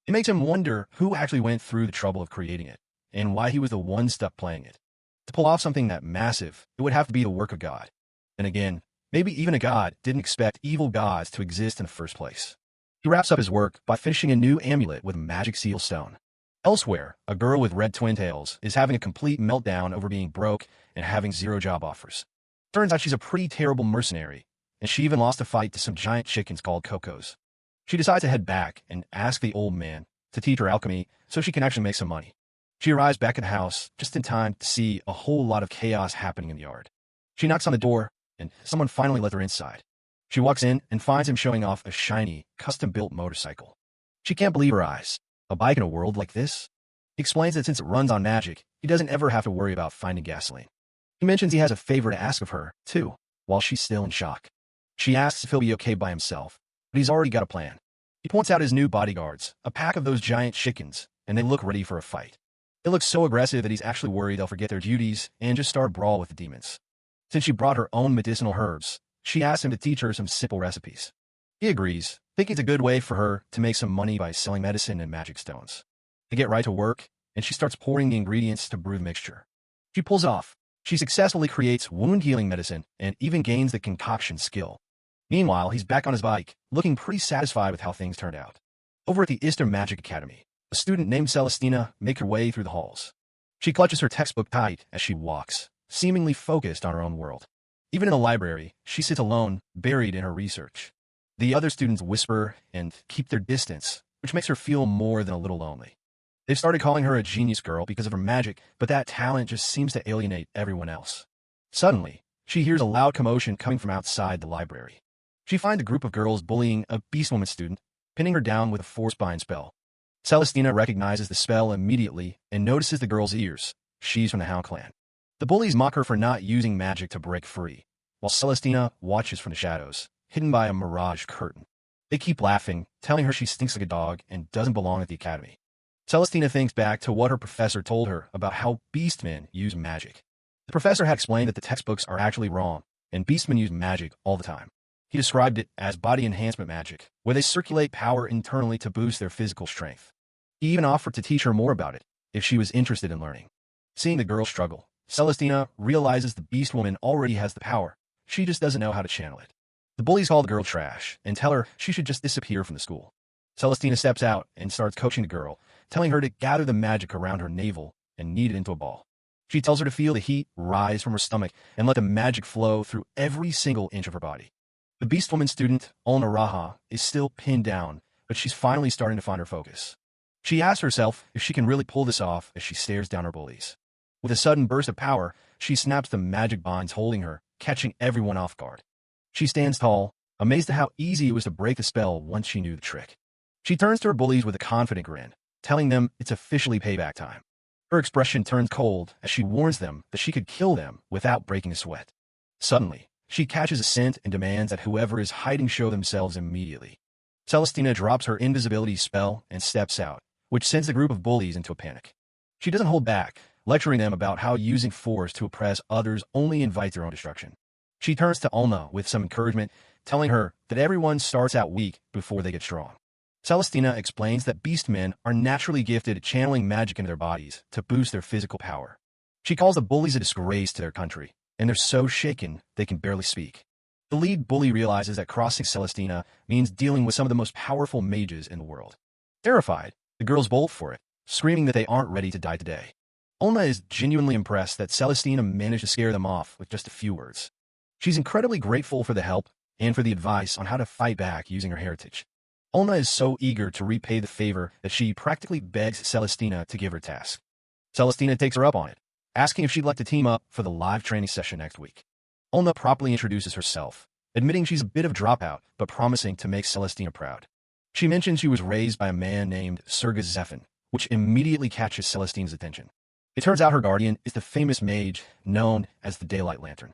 It makes him wonder who actually went through the trouble of creating it, and why he was the one stuck playing it. To pull off something that massive, it would have to be the work of God. And again, maybe even a god didn't expect evil gods to exist in the first place. He wraps up his work by finishing a new amulet with a magic seal stone. Elsewhere, a girl with red twin tails is having a complete meltdown over being broke and having 0 job offers. Turns out she's a pretty terrible mercenary, and she even lost a fight to some giant chickens called Cocos. She decides to head back and ask the old man to teach her alchemy so she can actually make some money. She arrives back at the house just in time to see a whole lot of chaos happening in the yard. She knocks on the door, and someone finally lets her inside. She walks in and finds him showing off a shiny, custom-built motorcycle. She can't believe her eyes. A bike in a world like this? He explains that since it runs on magic, he doesn't ever have to worry about finding gasoline. He mentions he has a favor to ask of her, too, while she's still in shock. She asks if he'll be okay by himself, but he's already got a plan. He points out his new bodyguards, a pack of those giant chickens, and they look ready for a fight. They look so aggressive that he's actually worried they'll forget their duties and just start a brawl with the demons. Since she brought her own medicinal herbs, she asks him to teach her some simple recipes. He agrees, thinking it's a good way for her to make some money by selling medicine and magic stones. They get right to work, and she starts pouring the ingredients to brew the mixture. She pulls off. She successfully creates wound-healing medicine and even gains the concoction skill. Meanwhile, he's back on his bike, looking pretty satisfied with how things turned out. Over at the Eastern Magic Academy, a student named Celestina makes her way through the halls. She clutches her textbook tight as she walks, seemingly focused on her own world. Even in the library, she sits alone, buried in her research. The other students whisper and keep their distance, which makes her feel more than a little lonely. They've started calling her a genius girl because of her magic, but that talent just seems to alienate everyone else. Suddenly, she hears a loud commotion coming from outside the library. She finds a group of girls bullying a beastwoman student, pinning her down with a force-bind spell. Celestina recognizes the spell immediately and notices the girl's ears. She's from the Hound clan. The bullies mock her for not using magic to break free, while Celestina watches from the shadows, hidden by a mirage curtain. They keep laughing, telling her she stinks like a dog and doesn't belong at the academy. Celestina thinks back to what her professor told her about how beastmen use magic. The professor had explained that the textbooks are actually wrong, and beastmen use magic all the time. He described it as body enhancement magic, where they circulate power internally to boost their physical strength. He even offered to teach her more about it, if she was interested in learning. Seeing the girl struggle, Celestina realizes the beast woman already has the power. She just doesn't know how to channel it. The bullies call the girl trash and tell her she should just disappear from the school. Celestina steps out and starts coaching the girl, telling her to gather the magic around her navel and knead it into a ball. She tells her to feel the heat rise from her stomach and let the magic flow through every single inch of her body. The beast woman student, Olna Raha, is still pinned down, but she's finally starting to find her focus. She asks herself if she can really pull this off as she stares down her bullies. With a sudden burst of power, she snaps the magic bonds holding her, catching everyone off guard. She stands tall, amazed at how easy it was to break the spell once she knew the trick. She turns to her bullies with a confident grin, telling them it's officially payback time. Her expression turns cold as she warns them that she could kill them without breaking a sweat. Suddenly, she catches a scent and demands that whoever is hiding show themselves immediately. Celestina drops her invisibility spell and steps out, which sends the group of bullies into a panic. She doesn't hold back, lecturing them about how using force to oppress others only invites their own destruction. She turns to Ulna with some encouragement, telling her that everyone starts out weak before they get strong. Celestina explains that beastmen are naturally gifted at channeling magic into their bodies to boost their physical power. She calls the bullies a disgrace to their country, and they're so shaken they can barely speak. The lead bully realizes that crossing Celestina means dealing with some of the most powerful mages in the world. Terrified, the girls bolt for it, screaming that they aren't ready to die today. Ulna is genuinely impressed that Celestina managed to scare them off with just a few words. She's incredibly grateful for the help and for the advice on how to fight back using her heritage. Ulna is so eager to repay the favor that she practically begs Celestina to give her task. Celestina takes her up on it, asking if she'd like to team up for the live training session next week. Ulna promptly introduces herself, admitting she's a bit of a dropout, but promising to make Celestina proud. She mentions she was raised by a man named Serga Zephin, which immediately catches Celestina's attention. It turns out her guardian is the famous mage known as the Daylight Lantern.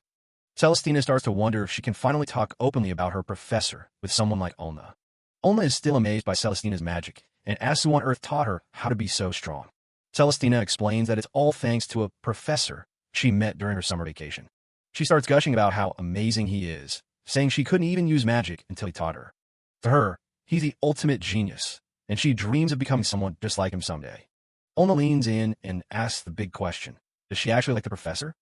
Celestina starts to wonder if she can finally talk openly about her professor with someone like Ulna. Ulna is still amazed by Celestina's magic and asks who on earth taught her how to be so strong. Celestina explains that it's all thanks to a professor she met during her summer vacation. She starts gushing about how amazing he is, saying she couldn't even use magic until he taught her. To her, he's the ultimate genius, and she dreams of becoming someone just like him someday. Ulna leans in and asks the big question: does she actually like the professor?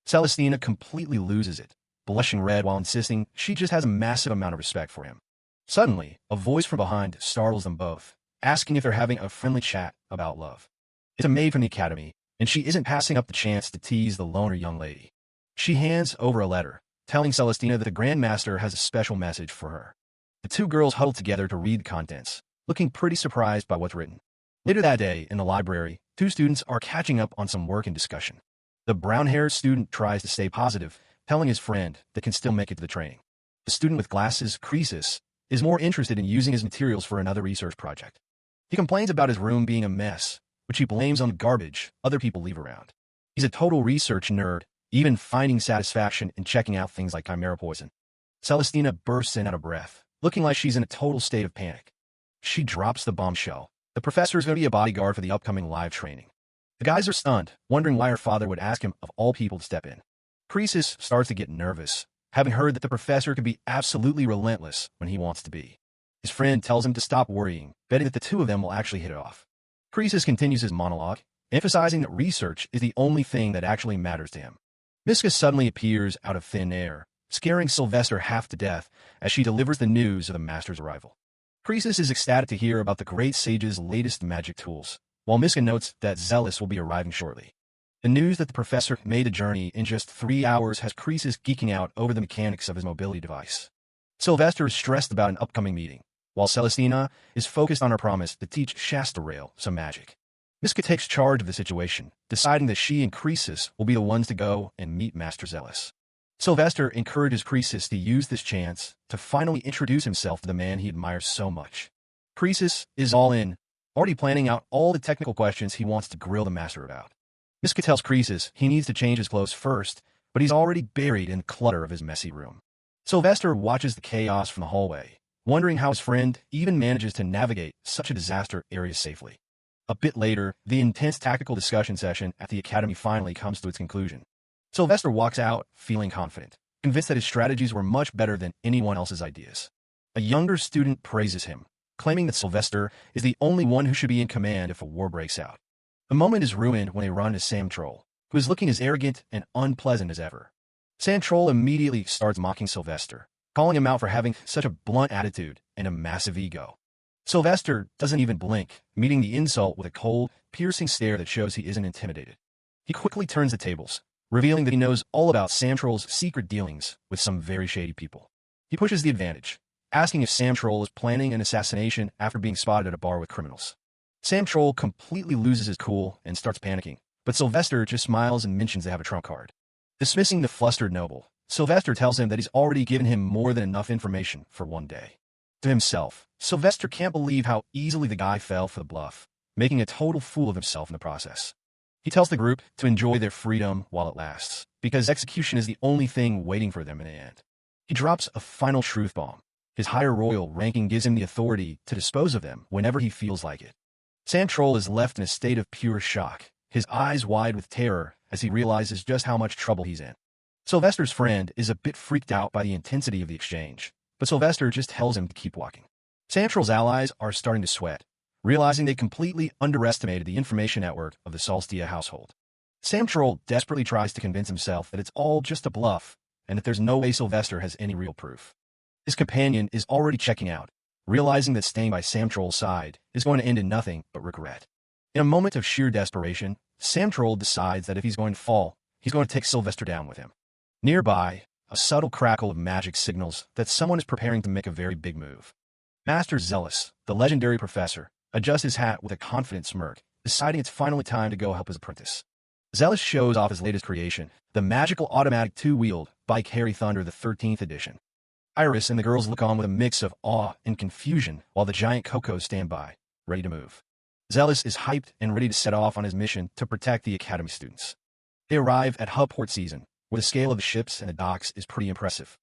Celestina completely loses it, blushing red while insisting she just has a massive amount of respect for him. Suddenly, a voice from behind startles them both, asking if they're having a friendly chat about love. It's a maid from the academy, and she isn't passing up the chance to tease the loner young lady. She hands over a letter, telling Celestina that the Grand Master has a special message for her. The two girls huddle together to read the contents, looking pretty surprised by what's written. Later that day, in the library, two students are catching up on some work and discussion. The brown-haired student tries to stay positive, telling his friend they can still make it to the training. The student with glasses, Croesus, is more interested in using his materials for another research project. He complains about his room being a mess, which he blames on the garbage other people leave around. He's a total research nerd, even finding satisfaction in checking out things like chimera poison. Celestina bursts in out of breath, looking like she's in a total state of panic. She drops the bombshell: the professor is going to be a bodyguard for the upcoming live training. The guys are stunned, wondering why her father would ask him of all people to step in. Croesus starts to get nervous, having heard that the professor can be absolutely relentless when he wants to be. His friend tells him to stop worrying, betting that the two of them will actually hit it off. Croesus continues his monologue, emphasizing that research is the only thing that actually matters to him. Miska suddenly appears out of thin air, scaring Sylvester half to death as she delivers the news of the Master's arrival. Croesus is ecstatic to hear about the great sage's latest magic tools, while Miska notes that Zealous will be arriving shortly. The news that the professor made the journey in just 3 hours has Croesus geeking out over the mechanics of his mobility device. Sylvester is stressed about an upcoming meeting, while Celestina is focused on her promise to teach Shasta Rail some magic. Miska takes charge of the situation, deciding that she and Croesus will be the ones to go and meet Master Zealous. Sylvester encourages Croesus to use this chance to finally introduce himself to the man he admires so much. Croesus is all in, already planning out all the technical questions he wants to grill the Master about. Miska tells Croesus he needs to change his clothes first, but he's already buried in the clutter of his messy room. Sylvester watches the chaos from the hallway, wondering how his friend even manages to navigate such a disaster area safely. A bit later, the intense tactical discussion session at the academy finally comes to its conclusion. Sylvester walks out feeling confident, convinced that his strategies were much better than anyone else's ideas. A younger student praises him, claiming that Sylvester is the only one who should be in command if a war breaks out. The moment is ruined when they run into Sam Troll, who is looking as arrogant and unpleasant as ever. Sam Troll immediately starts mocking Sylvester, calling him out for having such a blunt attitude and a massive ego. Sylvester doesn't even blink, meeting the insult with a cold, piercing stare that shows he isn't intimidated. He quickly turns the tables, revealing that he knows all about Sam Troll's secret dealings with some very shady people. He pushes the advantage, asking if Sam Troll is planning an assassination after being spotted at a bar with criminals. Sam Troll completely loses his cool and starts panicking, but Sylvester just smiles and mentions they have a trump card. Dismissing the flustered noble, Sylvester tells him that he's already given him more than enough information for one day. To himself, Sylvester can't believe how easily the guy fell for the bluff, making a total fool of himself in the process. He tells the group to enjoy their freedom while it lasts, because execution is the only thing waiting for them in the end. He drops a final truth bomb. His higher royal ranking gives him the authority to dispose of them whenever he feels like it. Sam Troll is left in a state of pure shock, his eyes wide with terror as he realizes just how much trouble he's in. Sylvester's friend is a bit freaked out by the intensity of the exchange, but Sylvester just tells him to keep walking. Sam Troll's allies are starting to sweat, realizing they completely underestimated the information network of the Solstia household. Sam Troll desperately tries to convince himself that it's all just a bluff, and that there's no way Sylvester has any real proof. His companion is already checking out, realizing that staying by Sam Troll's side is going to end in nothing but regret. In a moment of sheer desperation, Sam Troll decides that if he's going to fall, he's going to take Sylvester down with him. Nearby, a subtle crackle of magic signals that someone is preparing to make a very big move. Master Zealous, the legendary professor, adjusts his hat with a confident smirk, deciding it's finally time to go help his apprentice. Zealous shows off his latest creation, the magical automatic two-wheeled Bike Harry Thunder, the 13th edition. Iris and the girls look on with a mix of awe and confusion while the giant Cocos stand by, ready to move. Zealous is hyped and ready to set off on his mission to protect the academy students. They arrive at Hubport Season, where the scale of the ships and the docks is pretty impressive.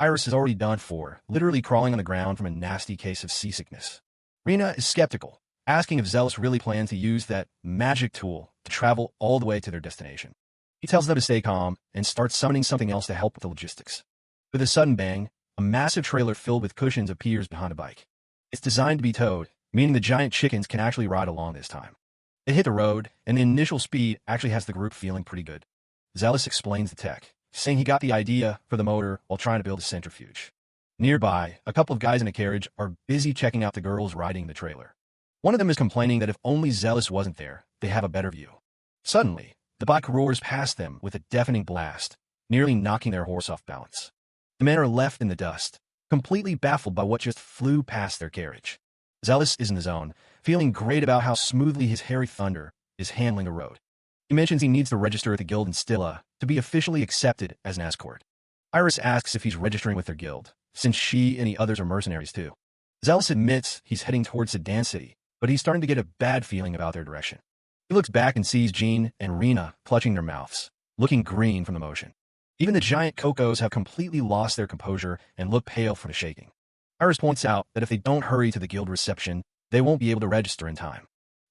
Iris is already done for, literally crawling on the ground from a nasty case of seasickness. Rina is skeptical, asking if Zealous really plans to use that magic tool to travel all the way to their destination. He tells them to stay calm and starts summoning something else to help with the logistics. With a sudden bang, a massive trailer filled with cushions appears behind a bike. It's designed to be towed, meaning the giant chickens can actually ride along this time. They hit the road, and the initial speed actually has the group feeling pretty good. Zealous explains the tech, saying he got the idea for the motor while trying to build a centrifuge. Nearby, a couple of guys in a carriage are busy checking out the girls riding the trailer. One of them is complaining that if only Zealous wasn't there, they have a better view. Suddenly, the bike roars past them with a deafening blast, nearly knocking their horse off balance. The men are left in the dust, completely baffled by what just flew past their carriage. Zealous is in the zone, feeling great about how smoothly his hairy thunder is handling the road. He mentions he needs to register at the guild in Stilla to be officially accepted as an escort. Iris asks if he's registering with their guild, since she and the others are mercenaries too. Zealous admits he's heading towards Sedan City, but he's starting to get a bad feeling about their direction. He looks back and sees Jean and Rina clutching their mouths, looking green from the motion. Even the giant Cocos have completely lost their composure and look pale from the shaking. Iris points out that if they don't hurry to the guild reception, they won't be able to register in time.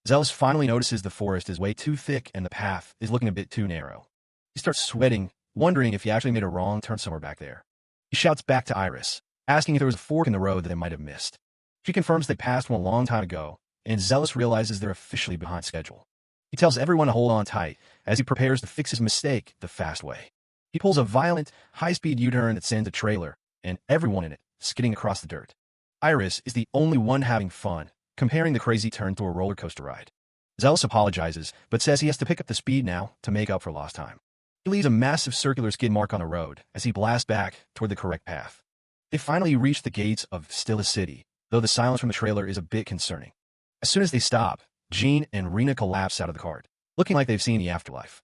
Zealous finally notices the forest is way too thick and the path is looking a bit too narrow. He starts sweating, wondering if he actually made a wrong turn somewhere back there. He shouts back to Iris, asking if there was a fork in the road that they might have missed. She confirms they passed one a long time ago, and Zealous realizes they're officially behind schedule. He tells everyone to hold on tight as he prepares to fix his mistake the fast way. He pulls a violent, high-speed U-turn that sends a trailer, and everyone in it, skidding across the dirt. Iris is the only one having fun, comparing the crazy turn to a roller coaster ride. Zealous apologizes, but says he has to pick up the speed now to make up for lost time. He leaves a massive circular skid mark on the road as he blasts back toward the correct path. They finally reach the gates of Stilla City, though the silence from the trailer is a bit concerning. As soon as they stop, Jean and Rina collapse out of the cart, looking like they've seen the afterlife.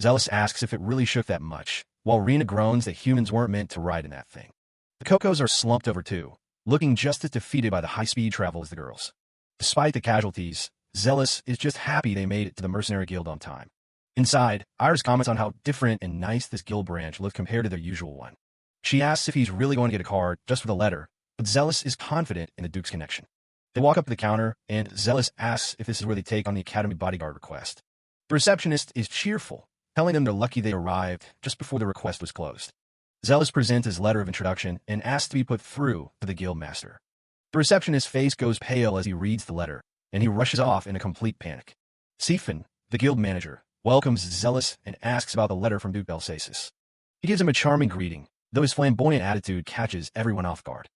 Zealous asks if it really shook that much, while Rina groans that humans weren't meant to ride in that thing. The Cocos are slumped over too, looking just as defeated by the high-speed travel as the girls. Despite the casualties, Zealous is just happy they made it to the mercenary guild on time. Inside, Iris comments on how different and nice this guild branch looked compared to their usual one. She asks if he's really going to get a card just for the letter, but Zealous is confident in the Duke's connection. They walk up to the counter, and Zealous asks if this is where they take on the Academy bodyguard request. The receptionist is cheerful, telling them they're lucky they arrived just before the request was closed. Zealous presents his letter of introduction and asks to be put through to the guild master. The receptionist's face goes pale as he reads the letter, and he rushes off in a complete panic. Siphon, the guild manager, welcomes Zealous and asks about the letter from Duke Belsasis. He gives him a charming greeting, though his flamboyant attitude catches everyone off guard.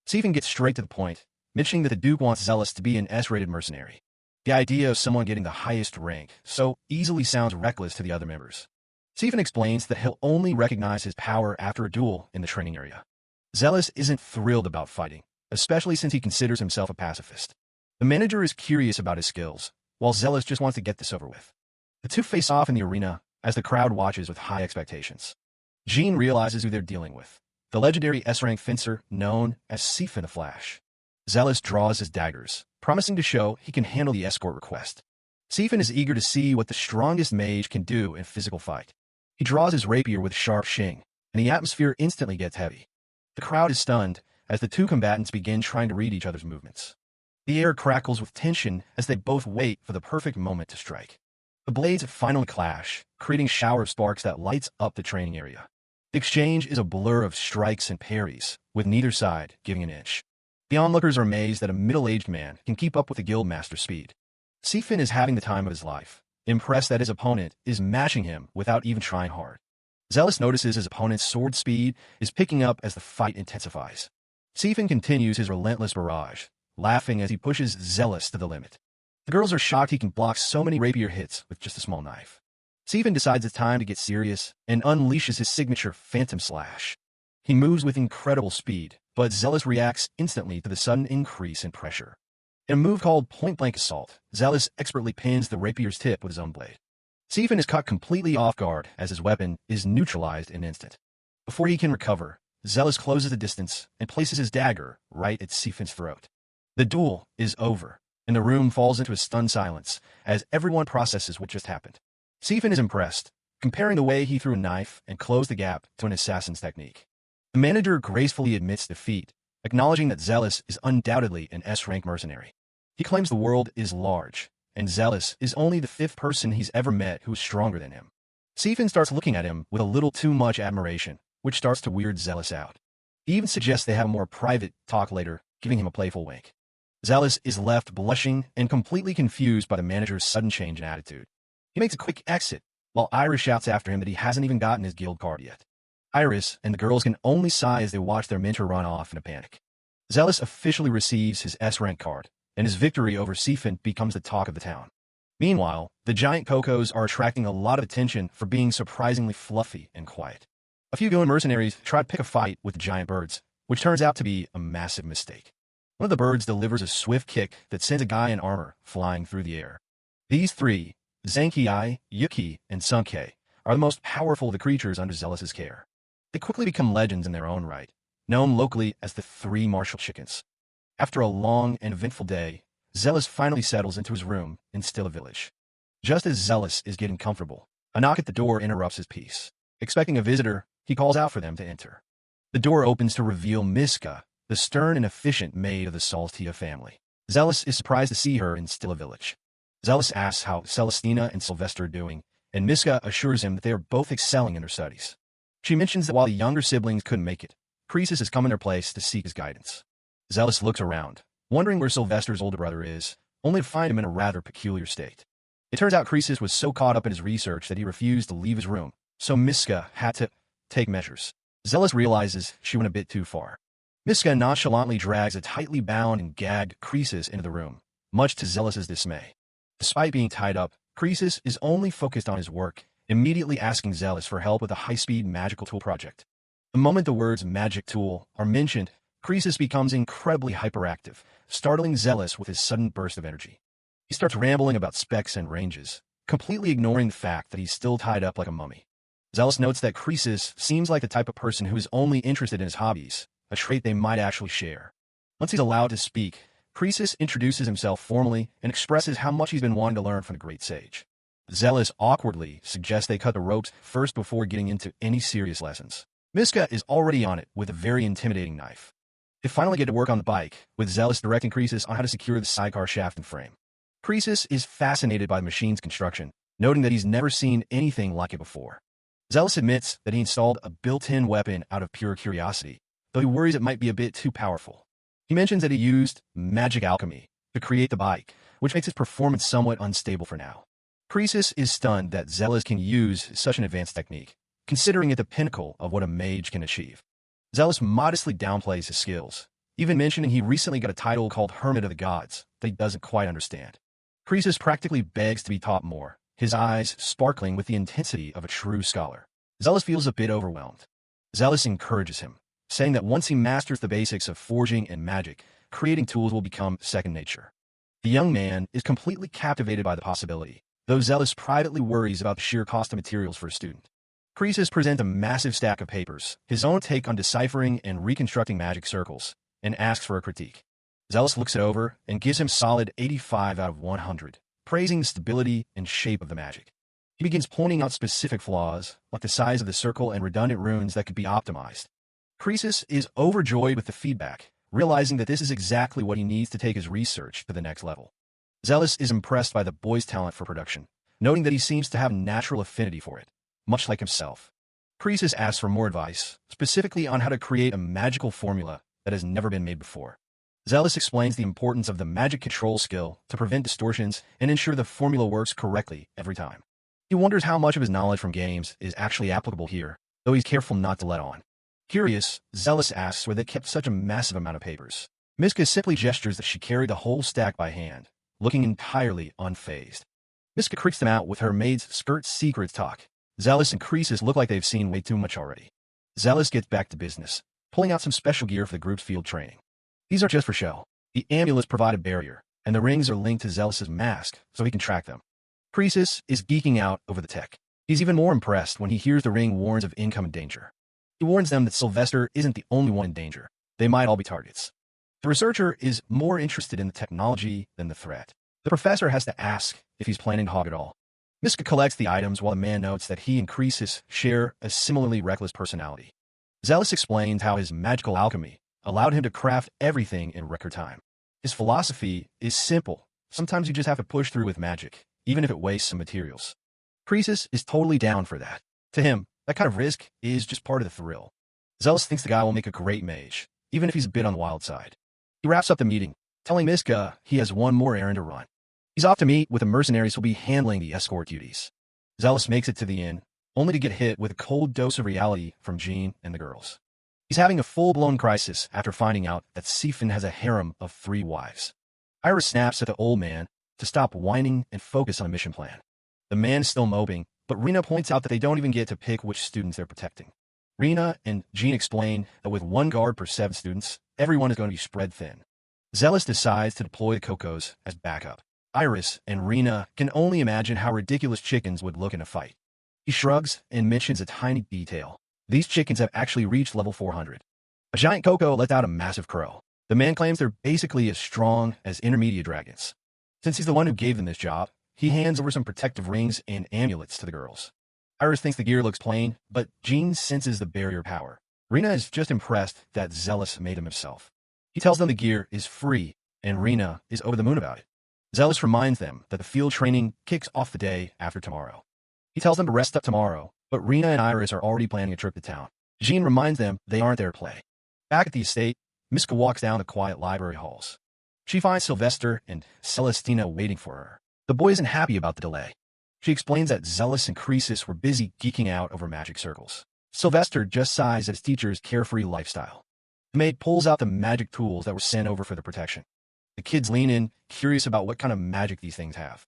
Siphon gets straight to the point, mentioning that the Duke wants Zealous to be an S-rated mercenary. The idea of someone getting the highest rank so easily sounds reckless to the other members. Siphon explains that he'll only recognize his power after a duel in the training area. Zealous isn't thrilled about fighting, especially since he considers himself a pacifist. The manager is curious about his skills, while Zealous just wants to get this over with. The two face off in the arena as the crowd watches with high expectations. Jean realizes who they're dealing with, the legendary S-rank fencer known as Siphon the Flash. Zealous draws his daggers, promising to show he can handle the escort request. Siphon is eager to see what the strongest mage can do in physical fight. He draws his rapier with sharp shing, and the atmosphere instantly gets heavy. The crowd is stunned as the two combatants begin trying to read each other's movements. The air crackles with tension as they both wait for the perfect moment to strike. The blades finally clash, creating a shower of sparks that lights up the training area. The exchange is a blur of strikes and parries, with neither side giving an inch. The onlookers are amazed that a middle-aged man can keep up with the guildmaster's speed. Siphon is having the time of his life, impressed that his opponent is matching him without even trying hard. Zealous notices his opponent's sword speed is picking up as the fight intensifies. Siphon continues his relentless barrage, laughing as he pushes Zealous to the limit. The girls are shocked he can block so many rapier hits with just a small knife. Siphon decides it's time to get serious and unleashes his signature Phantom Slash. He moves with incredible speed, but Zealous reacts instantly to the sudden increase in pressure. In a move called point-blank assault, Zealous expertly pins the rapier's tip with his own blade. Siphon is caught completely off guard as his weapon is neutralized in an instant. Before he can recover, Zealous closes the distance and places his dagger right at Siphon's throat. The duel is over, and the room falls into a stunned silence as everyone processes what just happened. Siphon is impressed, comparing the way he threw a knife and closed the gap to an assassin's technique. The manager gracefully admits defeat, acknowledging that Zealous is undoubtedly an S-rank mercenary. He claims the world is large, and Zealous is only the 5th person he's ever met who is stronger than him. Siphon starts looking at him with a little too much admiration, which starts to weird Zealous out. He even suggests they have a more private talk later, giving him a playful wink. Zealous is left blushing and completely confused by the manager's sudden change in attitude. He makes a quick exit, while Iris shouts after him that he hasn't even gotten his guild card yet. Iris and the girls can only sigh as they watch their mentor run off in a panic. Zealous officially receives his S-rank card, and his victory over Siphon becomes the talk of the town. Meanwhile, the giant Cocos are attracting a lot of attention for being surprisingly fluffy and quiet. A few Goon mercenaries try to pick a fight with the giant birds, which turns out to be a massive mistake. One of the birds delivers a swift kick that sends a guy in armor flying through the air. These 3, Zanki, Yuki, and Sunke, are the most powerful of the creatures under Zealous's care. They quickly become legends in their own right, known locally as the 3 martial chickens. After a long and eventful day, Zealous finally settles into his room in Stilla Village. Just as Zealous is getting comfortable, a knock at the door interrupts his peace. Expecting a visitor, he calls out for them to enter. The door opens to reveal Miska, the stern and efficient maid of the Saltia family. Zealous is surprised to see her in Stilla Village. Zealous asks how Celestina and Sylvester are doing, and Miska assures him that they are both excelling in their studies. She mentions that while the younger siblings couldn't make it, Croesus has come in their place to seek his guidance. Zealous looks around, wondering where Sylvester's older brother is, only to find him in a rather peculiar state. It turns out Croesus was so caught up in his research that he refused to leave his room, so Miska had to take measures. Zealous realizes she went a bit too far. Miska nonchalantly drags a tightly bound and gagged Croesus into the room, much to Zealous's dismay. Despite being tied up, Croesus is only focused on his work, immediately asking Zealous for help with a high-speed magical tool project. The moment the words magic tool are mentioned, Croesus becomes incredibly hyperactive, startling Zealous with his sudden burst of energy. He starts rambling about specs and ranges, completely ignoring the fact that he's still tied up like a mummy. Zealous notes that Croesus seems like the type of person who is only interested in his hobbies, a trait they might actually share. Once he's allowed to speak, Croesus introduces himself formally and expresses how much he's been wanting to learn from the great sage. Zealous awkwardly suggests they cut the ropes first before getting into any serious lessons. Miska is already on it with a very intimidating knife. They finally get to work on the bike, with Zealous directing Croesus on how to secure the sidecar shaft and frame. Croesus is fascinated by the machine's construction, noting that he's never seen anything like it before. Zealous admits that he installed a built-in weapon out of pure curiosity, though he worries it might be a bit too powerful. He mentions that he used magic alchemy to create the bike, which makes its performance somewhat unstable for now. Croesus is stunned that Zealous can use such an advanced technique, considering it the pinnacle of what a mage can achieve. Zealous modestly downplays his skills, even mentioning he recently got a title called Hermit of the Gods that he doesn't quite understand. Croesus practically begs to be taught more, his eyes sparkling with the intensity of a true scholar. Zealous feels a bit overwhelmed. Zealous encourages him, saying that once he masters the basics of forging and magic, creating tools will become second nature. The young man is completely captivated by the possibility, though Zealous privately worries about the sheer cost of materials for a student. Croesus presents a massive stack of papers, his own take on deciphering and reconstructing magic circles, and asks for a critique. Zealous looks it over and gives him solid 85 out of 100, praising the stability and shape of the magic. He begins pointing out specific flaws, like the size of the circle and redundant runes that could be optimized. Croesus is overjoyed with the feedback, realizing that this is exactly what he needs to take his research to the next level. Zealous is impressed by the boy's talent for production, noting that he seems to have natural affinity for it, much like himself. Croesus asks for more advice, specifically on how to create a magical formula that has never been made before. Zealous explains the importance of the magic control skill to prevent distortions and ensure the formula works correctly every time. He wonders how much of his knowledge from games is actually applicable here, though he's careful not to let on. Curious, Zealous asks where they kept such a massive amount of papers. Miska simply gestures that she carried the whole stack by hand, looking entirely unfazed. Miska creeps them out with her maid's skirt secrets talk. Zealous and Croesus look like they've seen way too much already. Zealous gets back to business, pulling out some special gear for the group's field training. These are just for show. The amulets provide a barrier, and the rings are linked to Zealous's mask so he can track them. Croesus is geeking out over the tech. He's even more impressed when he hears the ring warns of incoming danger. He warns them that Sylvester isn't the only one in danger. They might all be targets. The researcher is more interested in the technology than the threat. The professor has to ask if he's planning to hog it all. Miska collects the items while the man notes that he and Croesus share a similarly reckless personality. Zealous explains how his magical alchemy allowed him to craft everything in record time. His philosophy is simple. Sometimes you just have to push through with magic, even if it wastes some materials. Croesus is totally down for that. To him, that kind of risk is just part of the thrill. Zealous thinks the guy will make a great mage, even if he's a bit on the wild side. He wraps up the meeting, telling Miska he has one more errand to run. He's off to meet with the mercenaries who'll be handling the escort duties. Zealous makes it to the inn, only to get hit with a cold dose of reality from Jean and the girls. He's having a full-blown crisis after finding out that Siphon has a harem of 3 wives. Iris snaps at the old man to stop whining and focus on a mission plan. The man is still moping, but Rena points out that they don't even get to pick which students they're protecting. Rena and Jean explain that with 1 guard per 7 students, everyone is going to be spread thin. Zealous decides to deploy the Cocos as backup. Iris and Rena can only imagine how ridiculous chickens would look in a fight. He shrugs and mentions a tiny detail. These chickens have actually reached level 400. A giant Coco lets out a massive crow. The man claims they're basically as strong as intermediate dragons. Since he's the one who gave them this job, he hands over some protective rings and amulets to the girls. Iris thinks the gear looks plain, but Jean senses the barrier power. Rena is just impressed that Zealous made him himself. He tells them the gear is free, and Rena is over the moon about it. Zealous reminds them that the field training kicks off the day after tomorrow. He tells them to rest up tomorrow, but Rena and Iris are already planning a trip to town. Jean reminds them they aren't there to play. Back at the estate, Miska walks down the quiet library halls. She finds Sylvester and Celestina waiting for her. The boy isn't happy about the delay. She explains that Zealous and Croesus were busy geeking out over magic circles. Sylvester just sighs at his teacher's carefree lifestyle. The maid pulls out the magic tools that were sent over for their protection. The kids lean in, curious about what kind of magic these things have.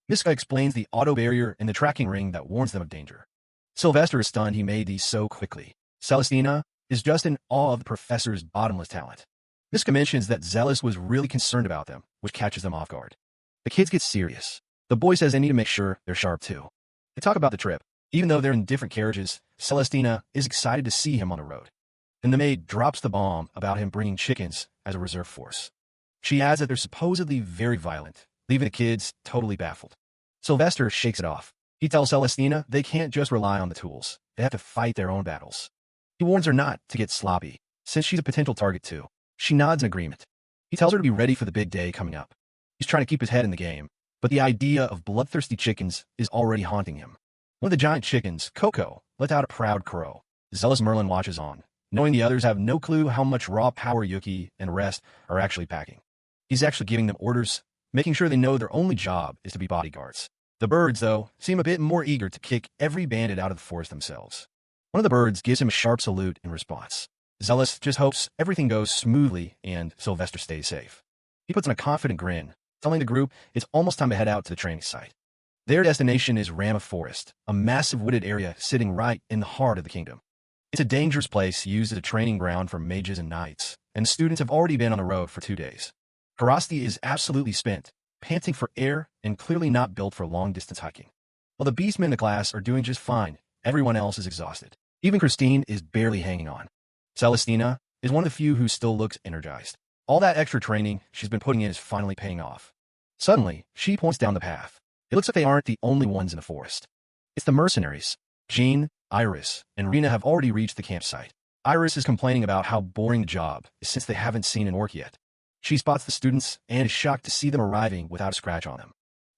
Miska explains the auto barrier and the tracking ring that warns them of danger. Sylvester is stunned he made these so quickly. Celestina is just in awe of the professor's bottomless talent. Miska mentions that Zealous was really concerned about them, which catches them off guard. The kids get serious. The boy says they need to make sure they're sharp too. They talk about the trip. Even though they're in different carriages, Celestina is excited to see him on the road. Then the maid drops the bomb about him bringing chickens as a reserve force. She adds that they're supposedly very violent, leaving the kids totally baffled. Sylvester shakes it off. He tells Celestina they can't just rely on the tools. They have to fight their own battles. He warns her not to get sloppy, since she's a potential target too. She nods in agreement. He tells her to be ready for the big day coming up. He's trying to keep his head in the game, but the idea of bloodthirsty chickens is already haunting him. One of the giant chickens, Coco, lets out a proud crow. Zealous Merlin watches on, knowing the others have no clue how much raw power Yuki and the rest are actually packing. He's actually giving them orders, making sure they know their only job is to be bodyguards. The birds, though, seem a bit more eager to kick every bandit out of the forest themselves. One of the birds gives him a sharp salute in response. Zealous just hopes everything goes smoothly and Sylvester stays safe. He puts on a confident grin, telling the group it's almost time to head out to the training site. Their destination is Rama Forest, a massive wooded area sitting right in the heart of the kingdom. It's a dangerous place used as a training ground for mages and knights, and students have already been on the road for 2 days. Karasti is absolutely spent, panting for air and clearly not built for long-distance hiking. While the beastmen in the class are doing just fine, everyone else is exhausted. Even Christine is barely hanging on. Celestina is one of the few who still looks energized. All that extra training she's been putting in is finally paying off. Suddenly, she points down the path. It looks like they aren't the only ones in the forest. It's the mercenaries. Jean, Iris, and Rena have already reached the campsite. Iris is complaining about how boring the job is since they haven't seen an orc yet. She spots the students and is shocked to see them arriving without a scratch on them.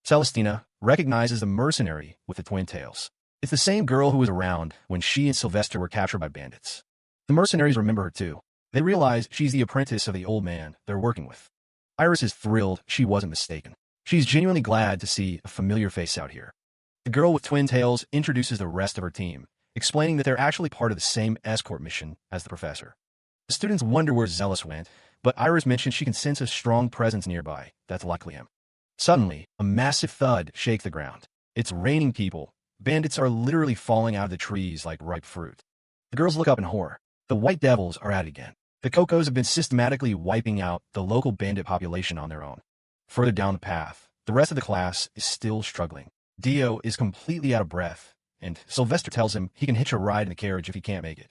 Celestina recognizes the mercenary with the twin tails. It's the same girl who was around when she and Sylvester were captured by bandits. The mercenaries remember her too. They realize she's the apprentice of the old man they're working with. Iris is thrilled she wasn't mistaken. She's genuinely glad to see a familiar face out here. The girl with twin tails introduces the rest of her team, explaining that they're actually part of the same escort mission as the professor. The students wonder where Zealous went, but Iris mentions she can sense a strong presence nearby. That's likely him. Suddenly, a massive thud shakes the ground. It's raining people. Bandits are literally falling out of the trees like ripe fruit. The girls look up in horror. The white devils are at it again. The Cocos have been systematically wiping out the local bandit population on their own. Further down the path, the rest of the class is still struggling. Dio is completely out of breath, and Sylvester tells him he can hitch a ride in the carriage if he can't make it.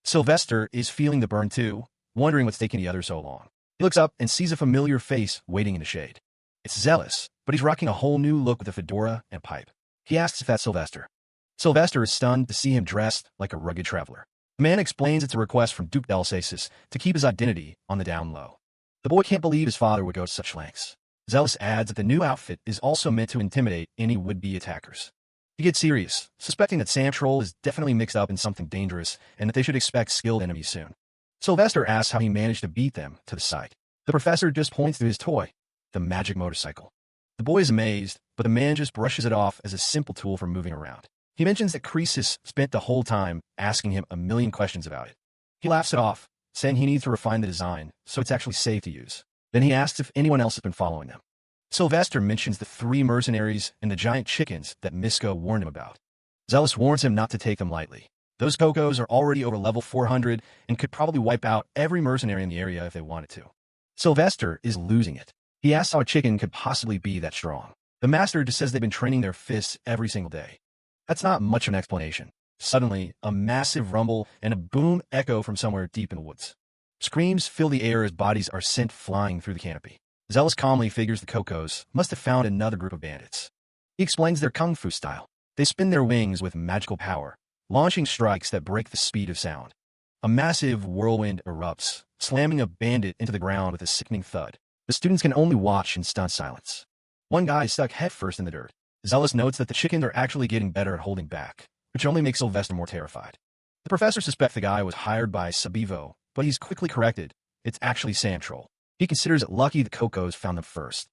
Sylvester is feeling the burn too, wondering what's taking the others so long. He looks up and sees a familiar face waiting in the shade. It's Zealous, but he's rocking a whole new look with a fedora and pipe. He asks if that's Sylvester. Sylvester is stunned to see him dressed like a rugged traveler. The man explains it's a request from Duke Delsasis to keep his identity on the down low. The boy can't believe his father would go to such lengths. Zealous adds that the new outfit is also meant to intimidate any would-be attackers. He gets serious, suspecting that Sam Troll is definitely mixed up in something dangerous and that they should expect skilled enemies soon. Sylvester asks how he managed to beat them to the side. The professor just points to his toy, the magic motorcycle. The boy is amazed, but the man just brushes it off as a simple tool for moving around. He mentions that Croesus spent the whole time asking him a million questions about it. He laughs it off, saying he needs to refine the design so it's actually safe to use. Then he asks if anyone else has been following them. Sylvester mentions the 3 mercenaries and the giant chickens that Misko warned him about. Zealous warns him not to take them lightly. Those Cocos are already over level 400 and could probably wipe out every mercenary in the area if they wanted to. Sylvester is losing it. He asks how a chicken could possibly be that strong. The master just says they've been training their fists every single day. That's not much of an explanation. Suddenly, a massive rumble and a boom echo from somewhere deep in the woods. Screams fill the air as bodies are sent flying through the canopy. Zealous calmly figures the Cocos must have found another group of bandits. He explains their kung fu style. They spin their wings with magical power, launching strikes that break the speed of sound. A massive whirlwind erupts, slamming a bandit into the ground with a sickening thud. The students can only watch in stunned silence. One guy is stuck headfirst in the dirt. Zealous notes that the chickens are actually getting better at holding back, which only makes Sylvester more terrified. The professor suspects the guy was hired by Sabivo, but he's quickly corrected. It's actually Sam Troll. He considers it lucky the Cocos found them first.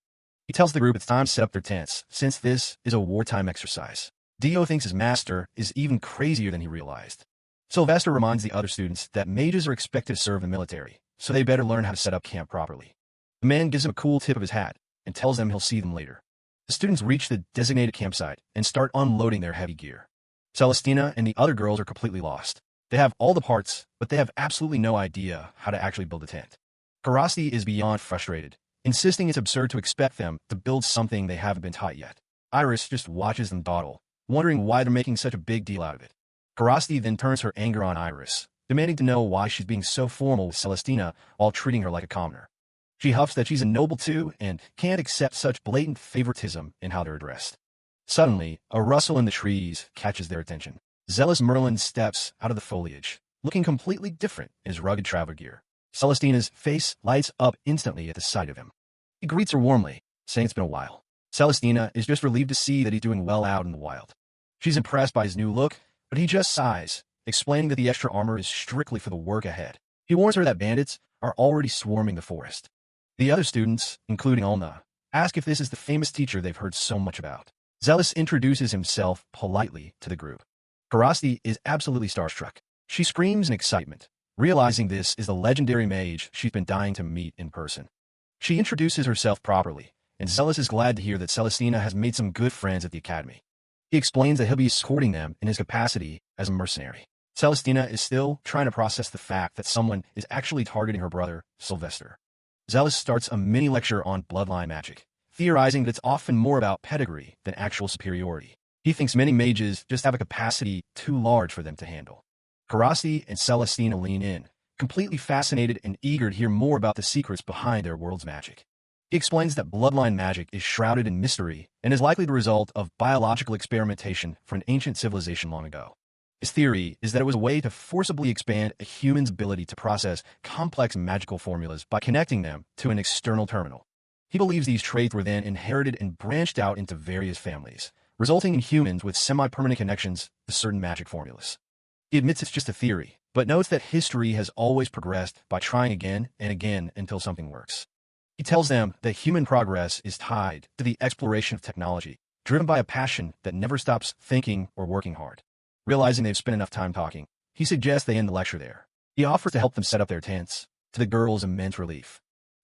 He tells the group it's time to set up their tents, since this is a wartime exercise. Dio thinks his master is even crazier than he realized. Sylvester reminds the other students that mages are expected to serve in the military, so they better learn how to set up camp properly. The man gives him a cool tip of his hat and tells them he'll see them later. The students reach the designated campsite and start unloading their heavy gear. Celestina and the other girls are completely lost. They have all the parts, but they have absolutely no idea how to actually build a tent. Karasti is beyond frustrated, insisting it's absurd to expect them to build something they haven't been taught yet. Iris just watches them dawdle, wondering why they're making such a big deal out of it. Karasti then turns her anger on Iris, demanding to know why she's being so formal with Celestina while treating her like a commoner. She huffs that she's a noble too and can't accept such blatant favoritism in how they're addressed. Suddenly, a rustle in the trees catches their attention. Zealous Merlin steps out of the foliage, looking completely different in his rugged traveler gear. Celestina's face lights up instantly at the sight of him. He greets her warmly, saying it's been a while. Celestina is just relieved to see that he's doing well out in the wild. She's impressed by his new look, but he just sighs, explaining that the extra armor is strictly for the work ahead. He warns her that bandits are already swarming the forest. The other students, including Ulna, ask if this is the famous teacher they've heard so much about. Zealous introduces himself politely to the group. Karasti is absolutely starstruck. She screams in excitement, realizing this is the legendary mage she's been dying to meet in person. She introduces herself properly, and Zealous is glad to hear that Celestina has made some good friends at the academy. He explains that he'll be escorting them in his capacity as a mercenary. Celestina is still trying to process the fact that someone is actually targeting her brother, Sylvester. Zealous starts a mini-lecture on bloodline magic, theorizing that it's often more about pedigree than actual superiority. He thinks many mages just have a capacity too large for them to handle. Karasti and Celestina lean in, completely fascinated and eager to hear more about the secrets behind their world's magic. He explains that bloodline magic is shrouded in mystery and is likely the result of biological experimentation for an ancient civilization long ago. His theory is that it was a way to forcibly expand a human's ability to process complex magical formulas by connecting them to an external terminal. He believes these traits were then inherited and branched out into various families, resulting in humans with semi-permanent connections to certain magic formulas. He admits it's just a theory, but notes that history has always progressed by trying again and again until something works. He tells them that human progress is tied to the exploration of technology, driven by a passion that never stops thinking or working hard. Realizing they've spent enough time talking, he suggests they end the lecture there. He offers to help them set up their tents, to the girl's immense relief.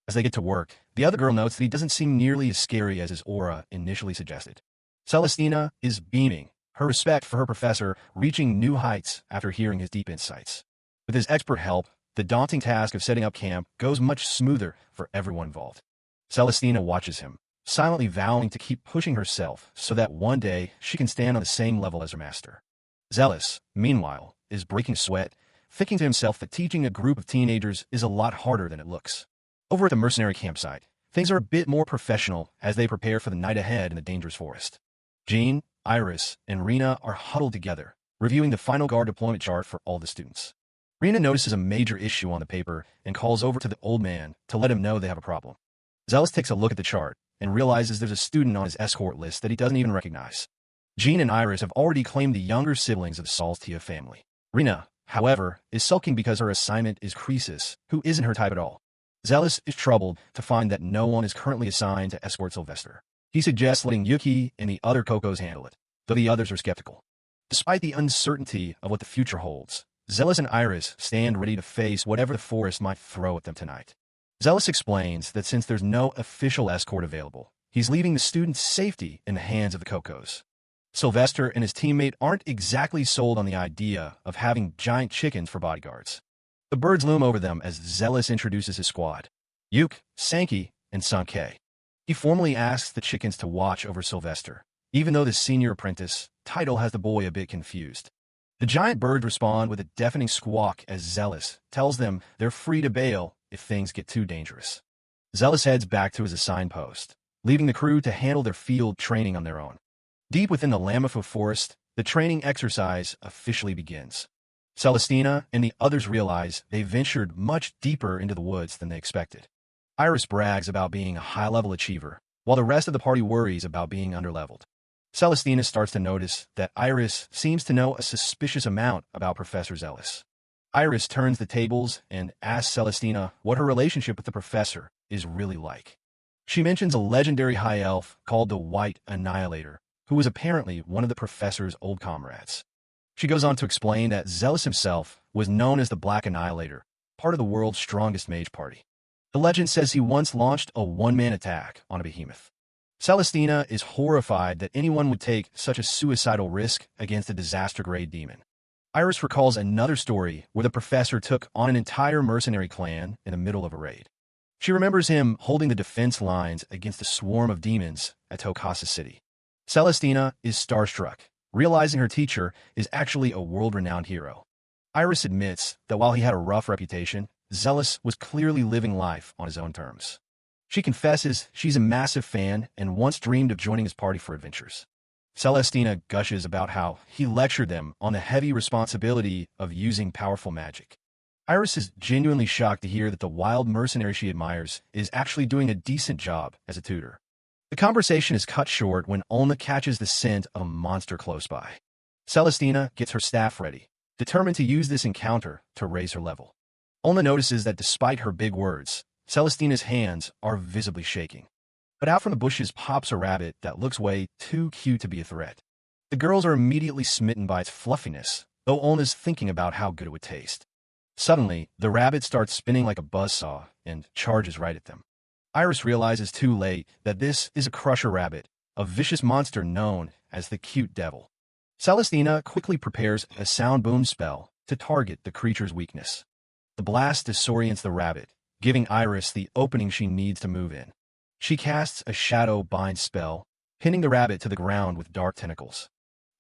As they get to work, the other girl notes that he doesn't seem nearly as scary as his aura initially suggested. Celestina is beaming, her respect for her professor reaching new heights after hearing his deep insights. With his expert help, the daunting task of setting up camp goes much smoother for everyone involved. Celestina watches him, silently vowing to keep pushing herself so that one day she can stand on the same level as her master. Zealous, meanwhile, is breaking sweat, thinking to himself that teaching a group of teenagers is a lot harder than it looks. Over at the mercenary campsite, things are a bit more professional as they prepare for the night ahead in the dangerous forest. Jean, Iris, and Rena are huddled together, reviewing the final guard deployment chart for all the students. Rena notices a major issue on the paper and calls over to the old man to let him know they have a problem. Zealous takes a look at the chart and realizes there's a student on his escort list that he doesn't even recognize. Jean and Iris have already claimed the younger siblings of Saul's Tia family. Rena, however, is sulking because her assignment is Croesus, who isn't her type at all. Zealous is troubled to find that no one is currently assigned to escort Sylvester. He suggests letting Yuki and the other Cocos handle it, though the others are skeptical. Despite the uncertainty of what the future holds, Zealous and Iris stand ready to face whatever the forest might throw at them tonight. Zealous explains that since there's no official escort available, he's leaving the student's safety in the hands of the Cocos. Sylvester and his teammate aren't exactly sold on the idea of having giant chickens for bodyguards. The birds loom over them as Zealous introduces his squad: Yuk, Sankey, and Sankei. He formally asks the chickens to watch over Sylvester, even though the senior apprentice title has the boy a bit confused. The giant birds respond with a deafening squawk as Zealous tells them they're free to bail if things get too dangerous. Zealous heads back to his assigned post, leaving the crew to handle their field training on their own. Deep within the Lamopho forest, the training exercise officially begins. Celestina and the others realize they ventured much deeper into the woods than they expected. Iris brags about being a high-level achiever, while the rest of the party worries about being underleveled. Celestina starts to notice that Iris seems to know a suspicious amount about Professor Zealous. Iris turns the tables and asks Celestina what her relationship with the professor is really like. She mentions a legendary high elf called the White Annihilator, who was apparently one of the professor's old comrades. She goes on to explain that Zealous himself was known as the Black Annihilator, part of the world's strongest mage party. The legend says he once launched a one-man attack on a behemoth. Celestina is horrified that anyone would take such a suicidal risk against a disaster-grade demon. Iris recalls another story where the professor took on an entire mercenary clan in the middle of a raid. She remembers him holding the defense lines against a swarm of demons at Tokasa City. Celestina is starstruck, realizing her teacher is actually a world-renowned hero. Iris admits that while he had a rough reputation, Zealous was clearly living life on his own terms. She confesses she's a massive fan and once dreamed of joining his party for adventures. Celestina gushes about how he lectured them on the heavy responsibility of using powerful magic. Iris is genuinely shocked to hear that the wild mercenary she admires is actually doing a decent job as a tutor. The conversation is cut short when Olna catches the scent of a monster close by. Celestina gets her staff ready, determined to use this encounter to raise her level. Olna notices that despite her big words, Celestina's hands are visibly shaking. But out from the bushes pops a rabbit that looks way too cute to be a threat. The girls are immediately smitten by its fluffiness, though Olna's thinking about how good it would taste. Suddenly, the rabbit starts spinning like a buzzsaw and charges right at them. Iris realizes too late that this is a crusher rabbit, a vicious monster known as the Cute Devil. Celestina quickly prepares a sound boom spell to target the creature's weakness. The blast disorients the rabbit, giving Iris the opening she needs to move in. She casts a shadow bind spell, pinning the rabbit to the ground with dark tentacles.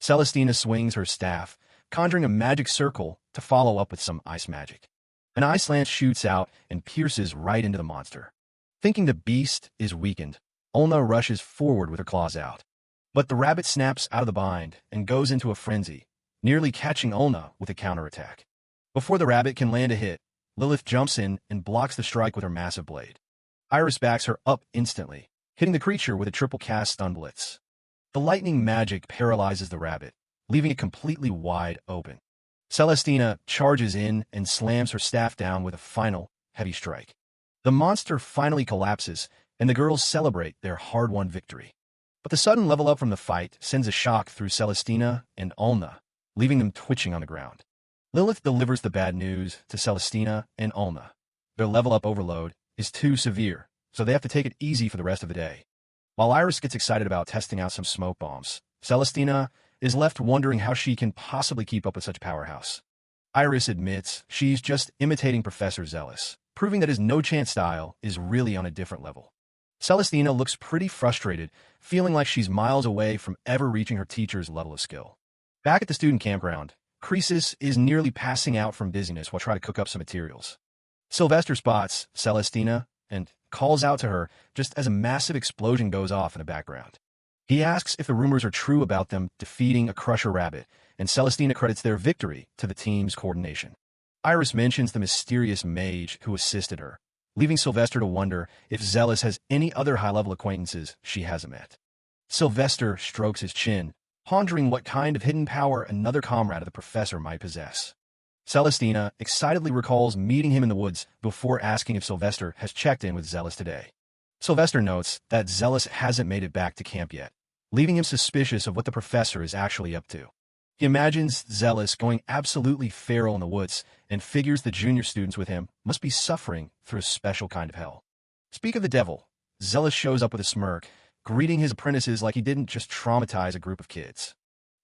Celestina swings her staff, conjuring a magic circle to follow up with some ice magic. An ice lance shoots out and pierces right into the monster. Thinking the beast is weakened, Olna rushes forward with her claws out. But the rabbit snaps out of the bind and goes into a frenzy, nearly catching Olna with a counterattack. Before the rabbit can land a hit, Lilith jumps in and blocks the strike with her massive blade. Iris backs her up instantly, hitting the creature with a triple cast stun blitz. The lightning magic paralyzes the rabbit, leaving it completely wide open. Celestina charges in and slams her staff down with a final, heavy strike. The monster finally collapses, and the girls celebrate their hard-won victory. But the sudden level up from the fight sends a shock through Celestina and Olna, leaving them twitching on the ground. Lilith delivers the bad news to Celestina and Olna. Their level-up overload is too severe, so they have to take it easy for the rest of the day. While Iris gets excited about testing out some smoke bombs, Celestina is left wondering how she can possibly keep up with such a powerhouse. Iris admits she's just imitating Professor Zealous, proving that his no-chance style is really on a different level. Celestina looks pretty frustrated, feeling like she's miles away from ever reaching her teacher's level of skill. Back at the student campground, Croesus is nearly passing out from dizziness while trying to cook up some materials. Sylvester spots Celestina and calls out to her just as a massive explosion goes off in the background. He asks if the rumors are true about them defeating a Crusher Rabbit, and Celestina credits their victory to the team's coordination. Iris mentions the mysterious mage who assisted her, leaving Sylvester to wonder if Zealous has any other high-level acquaintances she hasn't met. Sylvester strokes his chin, pondering what kind of hidden power another comrade of the professor might possess. Celestina excitedly recalls meeting him in the woods before asking if Sylvester has checked in with Zealous today. Sylvester notes that Zealous hasn't made it back to camp yet, leaving him suspicious of what the professor is actually up to. He imagines Zealous going absolutely feral in the woods and figures the junior students with him must be suffering through a special kind of hell. Speak of the devil, Zealous shows up with a smirk, greeting his apprentices like he didn't just traumatize a group of kids.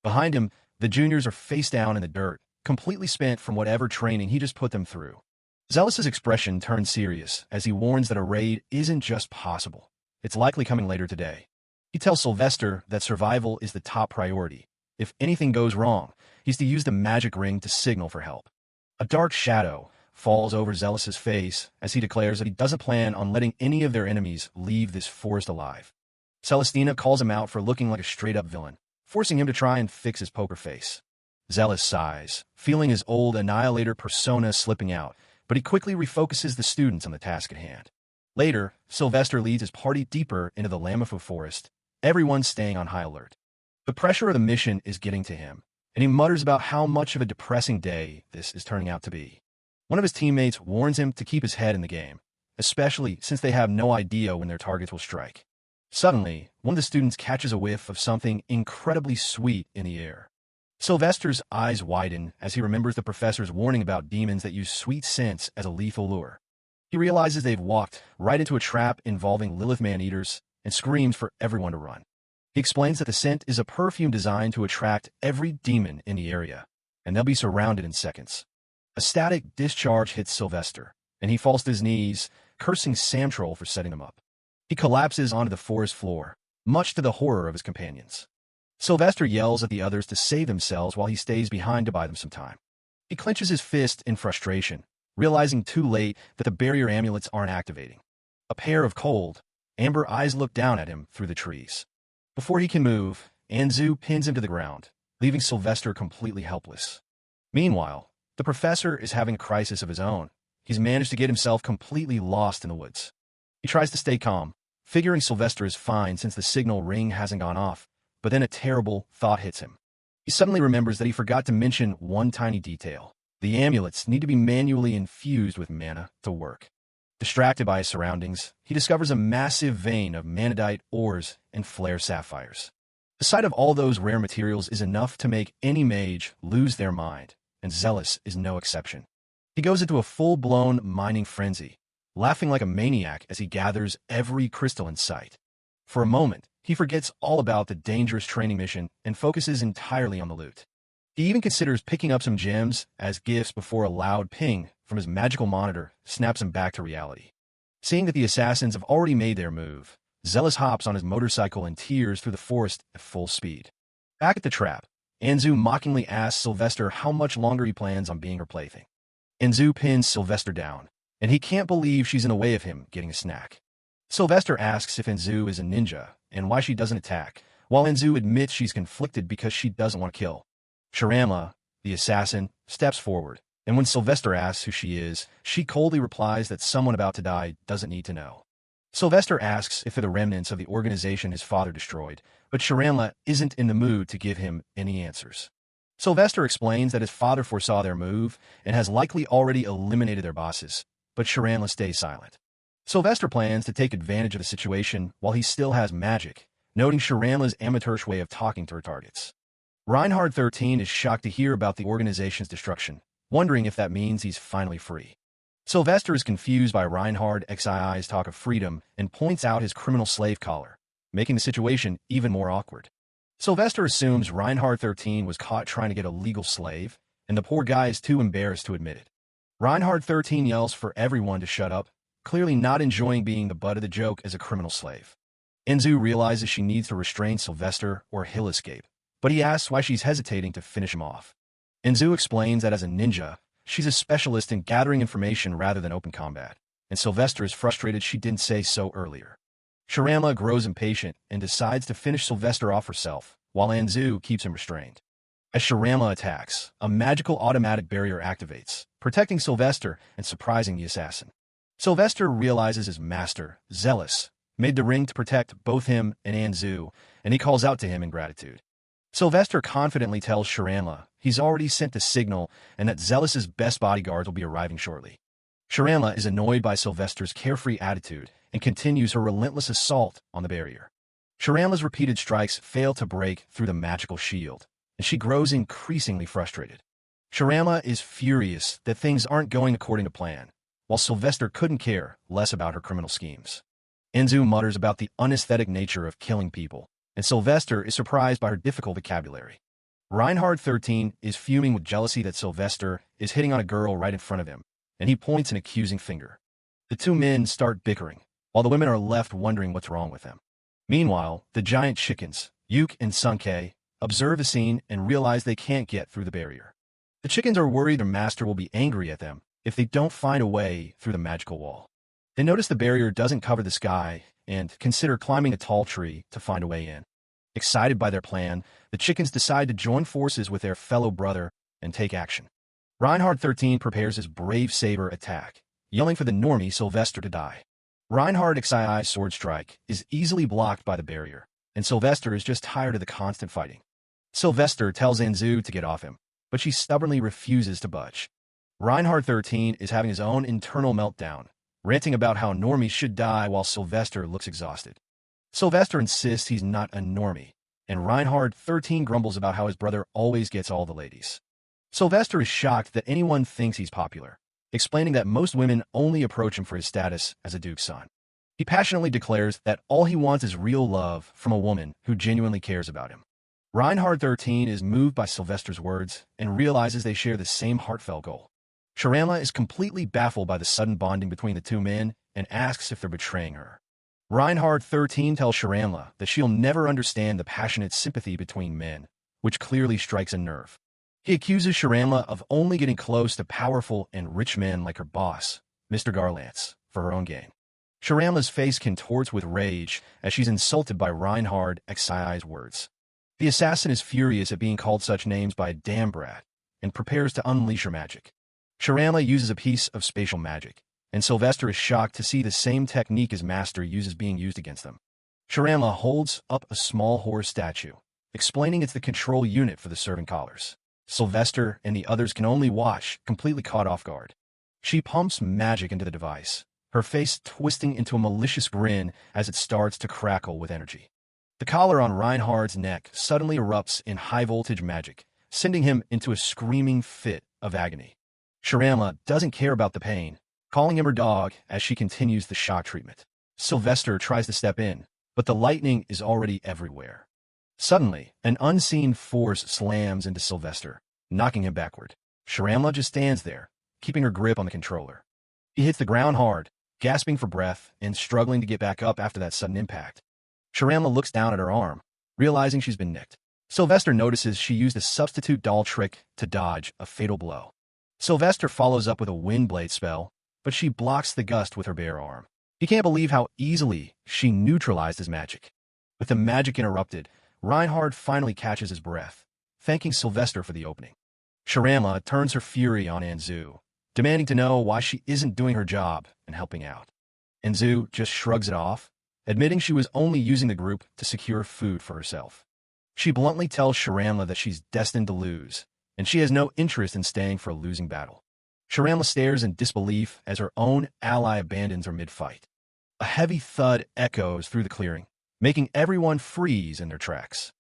Behind him, the juniors are face down in the dirt, completely spent from whatever training he just put them through. Zealous's expression turns serious as he warns that a raid isn't just possible. It's likely coming later today. He tells Sylvester that survival is the top priority. If anything goes wrong, he's to use the magic ring to signal for help. A dark shadow falls over Zealous's face as he declares that he doesn't plan on letting any of their enemies leave this forest alive. Celestina calls him out for looking like a straight-up villain, forcing him to try and fix his poker face. Zealous sighs, feeling his old Annihilator persona slipping out, but he quickly refocuses the students on the task at hand. Later, Sylvester leads his party deeper into the Lamafo forest, everyone staying on high alert. The pressure of the mission is getting to him, and he mutters about how much of a depressing day this is turning out to be. One of his teammates warns him to keep his head in the game, especially since they have no idea when their targets will strike. Suddenly, one of the students catches a whiff of something incredibly sweet in the air. Sylvester's eyes widen as he remembers the professor's warning about demons that use sweet scents as a lethal lure. He realizes they've walked right into a trap involving Lilith man-eaters and screams for everyone to run. He explains that the scent is a perfume designed to attract every demon in the area, and they'll be surrounded in seconds. A static discharge hits Sylvester, and he falls to his knees, cursing Samtroll for setting them up. He collapses onto the forest floor, much to the horror of his companions. Sylvester yells at the others to save themselves while he stays behind to buy them some time. He clenches his fist in frustration, realizing too late that the barrier amulets aren't activating. A pair of cold, amber eyes look down at him through the trees. Before he can move, Anzu pins him to the ground, leaving Sylvester completely helpless. Meanwhile, the professor is having a crisis of his own. He's managed to get himself completely lost in the woods. He tries to stay calm, figuring Sylvester is fine since the signal ring hasn't gone off, but then a terrible thought hits him. He suddenly remembers that he forgot to mention one tiny detail. The amulets need to be manually infused with mana to work. Distracted by his surroundings, he discovers a massive vein of manadite ores and flare sapphires. The sight of all those rare materials is enough to make any mage lose their mind, and Zealous is no exception. He goes into a full-blown mining frenzy, laughing like a maniac as he gathers every crystal in sight. For a moment, he forgets all about the dangerous training mission and focuses entirely on the loot. He even considers picking up some gems as gifts before a loud ping from his magical monitor snaps him back to reality. Seeing that the assassins have already made their move, Zealous hops on his motorcycle and tears through the forest at full speed. Back at the trap, Anzu mockingly asks Sylvester how much longer he plans on being her plaything. Anzu pins Sylvester down, and he can't believe she's in the way of him getting a snack. Sylvester asks if Anzu is a ninja and why she doesn't attack, while Anzu admits she's conflicted because she doesn't want to kill. Sharamla, the assassin, steps forward, and when Sylvester asks who she is, she coldly replies that someone about to die doesn't need to know. Sylvester asks if they're the remnants of the organization his father destroyed, but Sharamla isn't in the mood to give him any answers. Sylvester explains that his father foresaw their move and has likely already eliminated their bosses, but Sharamla stays silent. Sylvester plans to take advantage of the situation while he still has magic, noting Sharamla's amateurish way of talking to her targets. Reinhard 13 is shocked to hear about the organization's destruction, wondering if that means he's finally free. Sylvester is confused by Reinhard XII's talk of freedom and points out his criminal slave collar, making the situation even more awkward. Sylvester assumes Reinhard 13 was caught trying to get a legal slave, and the poor guy is too embarrassed to admit it. Reinhard 13 yells for everyone to shut up, clearly not enjoying being the butt of the joke as a criminal slave. Enzu realizes she needs to restrain Sylvester or he'll escape, but he asks why she's hesitating to finish him off. Enzu explains that as a ninja, she's a specialist in gathering information rather than open combat, and Sylvester is frustrated she didn't say so earlier. Shirama grows impatient and decides to finish Sylvester off herself, while Anzu keeps him restrained. As Shirama attacks, a magical automatic barrier activates, protecting Sylvester and surprising the assassin. Sylvester realizes his master, Zealous, made the ring to protect both him and Anzu, and he calls out to him in gratitude. Sylvester confidently tells Shirama he's already sent the signal and that Zealous's best bodyguards will be arriving shortly. Shirama is annoyed by Sylvester's carefree attitude and continues her relentless assault on the barrier. Shirama's repeated strikes fail to break through the magical shield, and she grows increasingly frustrated. Shirama is furious that things aren't going according to plan, while Sylvester couldn't care less about her criminal schemes. Enzu mutters about the unaesthetic nature of killing people, and Sylvester is surprised by her difficult vocabulary. Reinhard 13 is fuming with jealousy that Sylvester is hitting on a girl right in front of him, and he points an accusing finger. The two men start bickering, while the women are left wondering what's wrong with them. Meanwhile, the giant chickens, Yuk and Sunkei, observe the scene and realize they can't get through the barrier. The chickens are worried their master will be angry at them if they don't find a way through the magical wall. They notice the barrier doesn't cover the sky and consider climbing a tall tree to find a way in. Excited by their plan, the chickens decide to join forces with their fellow brother and take action. Reinhard 13 prepares his brave saber attack, yelling for the normie Sylvester to die. Reinhard XII's sword strike is easily blocked by the barrier, and Sylvester is just tired of the constant fighting. Sylvester tells Anzu to get off him, but she stubbornly refuses to budge. Reinhard 13 is having his own internal meltdown, ranting about how normies should die while Sylvester looks exhausted. Sylvester insists he's not a normie, and Reinhard 13 grumbles about how his brother always gets all the ladies. Sylvester is shocked that anyone thinks he's popular, explaining that most women only approach him for his status as a duke's son. He passionately declares that all he wants is real love from a woman who genuinely cares about him. Reinhard 13 is moved by Sylvester's words and realizes they share the same heartfelt goal. Shirama is completely baffled by the sudden bonding between the two men and asks if they're betraying her. Reinhard 13 tells Shirama that she'll never understand the passionate sympathy between men, which clearly strikes a nerve. He accuses Shirama of only getting close to powerful and rich men like her boss, Mr. Garlantz, for her own gain. Shirama's face contorts with rage as she's insulted by Reinhard XII's words. The assassin is furious at being called such names by a damn brat and prepares to unleash her magic. Shirama uses a piece of spatial magic, and Sylvester is shocked to see the same technique his master uses being used against them. Shirama holds up a small horse statue, explaining it's the control unit for the servant collars. Sylvester and the others can only watch, completely caught off guard. She pumps magic into the device, her face twisting into a malicious grin as it starts to crackle with energy. The collar on Reinhard's neck suddenly erupts in high-voltage magic, sending him into a screaming fit of agony. Shirama doesn't care about the pain, calling him her dog as she continues the shock treatment. Sylvester tries to step in, but the lightning is already everywhere. Suddenly, an unseen force slams into Sylvester, knocking him backward. Shirama just stands there, keeping her grip on the controller. He hits the ground hard, gasping for breath and struggling to get back up after that sudden impact. Shirama looks down at her arm, realizing she's been nicked. Sylvester notices she used a substitute doll trick to dodge a fatal blow. Sylvester follows up with a wind blade spell, but she blocks the gust with her bare arm. He can't believe how easily she neutralized his magic. With the magic interrupted, Reinhard finally catches his breath, thanking Sylvester for the opening. Shirama turns her fury on Anzu, demanding to know why she isn't doing her job and helping out. Anzu just shrugs it off, admitting she was only using the group to secure food for herself. She bluntly tells Shirama that she's destined to lose, and she has no interest in staying for a losing battle. Shirama stares in disbelief as her own ally abandons her mid-fight. A heavy thud echoes through the clearing, making everyone freeze in their tracks.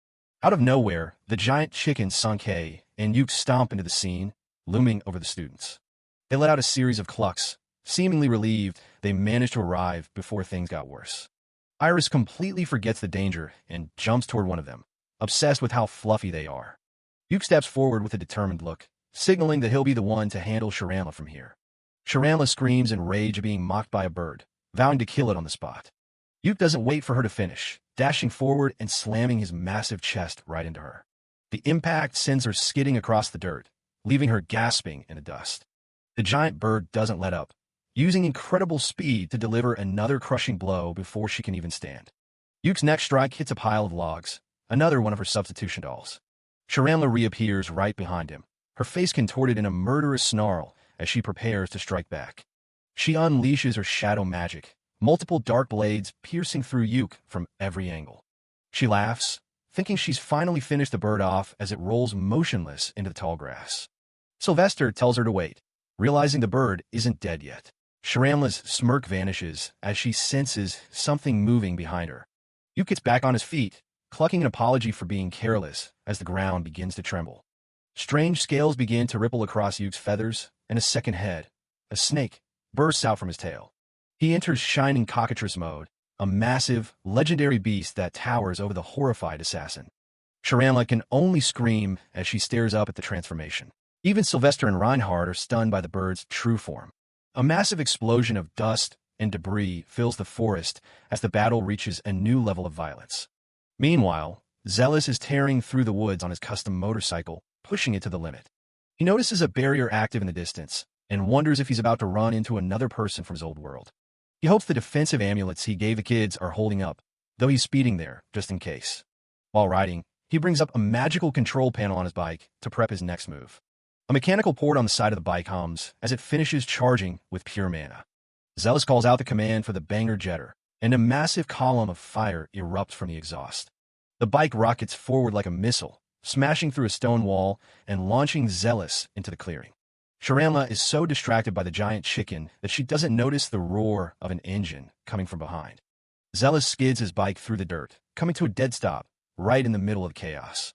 Out of nowhere, the giant chickens Sunkei and Yuk stomp into the scene, looming over the students. They let out a series of clucks, seemingly relieved they managed to arrive before things got worse. Iris completely forgets the danger and jumps toward one of them, obsessed with how fluffy they are. Yuk steps forward with a determined look, signaling that he'll be the one to handle Shirama from here. Shirama screams in rage at being mocked by a bird, vowing to kill it on the spot. Yuk doesn't wait for her to finish, dashing forward and slamming his massive chest right into her. The impact sends her skidding across the dirt, leaving her gasping in the dust. The giant bird doesn't let up, using incredible speed to deliver another crushing blow before she can even stand. Yuke's next strike hits a pile of logs, another one of her substitution dolls. Sharamla reappears right behind him, her face contorted in a murderous snarl as she prepares to strike back. She unleashes her shadow magic, multiple dark blades piercing through Yuke from every angle. She laughs, thinking she's finally finished the bird off as it rolls motionless into the tall grass. Sylvester tells her to wait, realizing the bird isn't dead yet. Sharamla's smirk vanishes as she senses something moving behind her. Yuke gets back on his feet, clucking an apology for being careless as the ground begins to tremble. Strange scales begin to ripple across Yuke's feathers, and a second head, a snake, bursts out from his tail. He enters shining cockatrice mode, a massive, legendary beast that towers over the horrified assassin. Sharamla can only scream as she stares up at the transformation. Even Sylvester and Reinhardt are stunned by the bird's true form. A massive explosion of dust and debris fills the forest as the battle reaches a new level of violence. Meanwhile, Zealous is tearing through the woods on his custom motorcycle, pushing it to the limit. He notices a barrier active in the distance and wonders if he's about to run into another person from his old world. He hopes the defensive amulets he gave the kids are holding up, though he's speeding there just in case. While riding, he brings up a magical control panel on his bike to prep his next move. A mechanical port on the side of the bike hums as it finishes charging with pure mana. Zealous calls out the command for the banger jetter, and a massive column of fire erupts from the exhaust. The bike rockets forward like a missile, smashing through a stone wall and launching Zealous into the clearing. Sharamla is so distracted by the giant chicken that she doesn't notice the roar of an engine coming from behind. Zealous skids his bike through the dirt, coming to a dead stop right in the middle of chaos.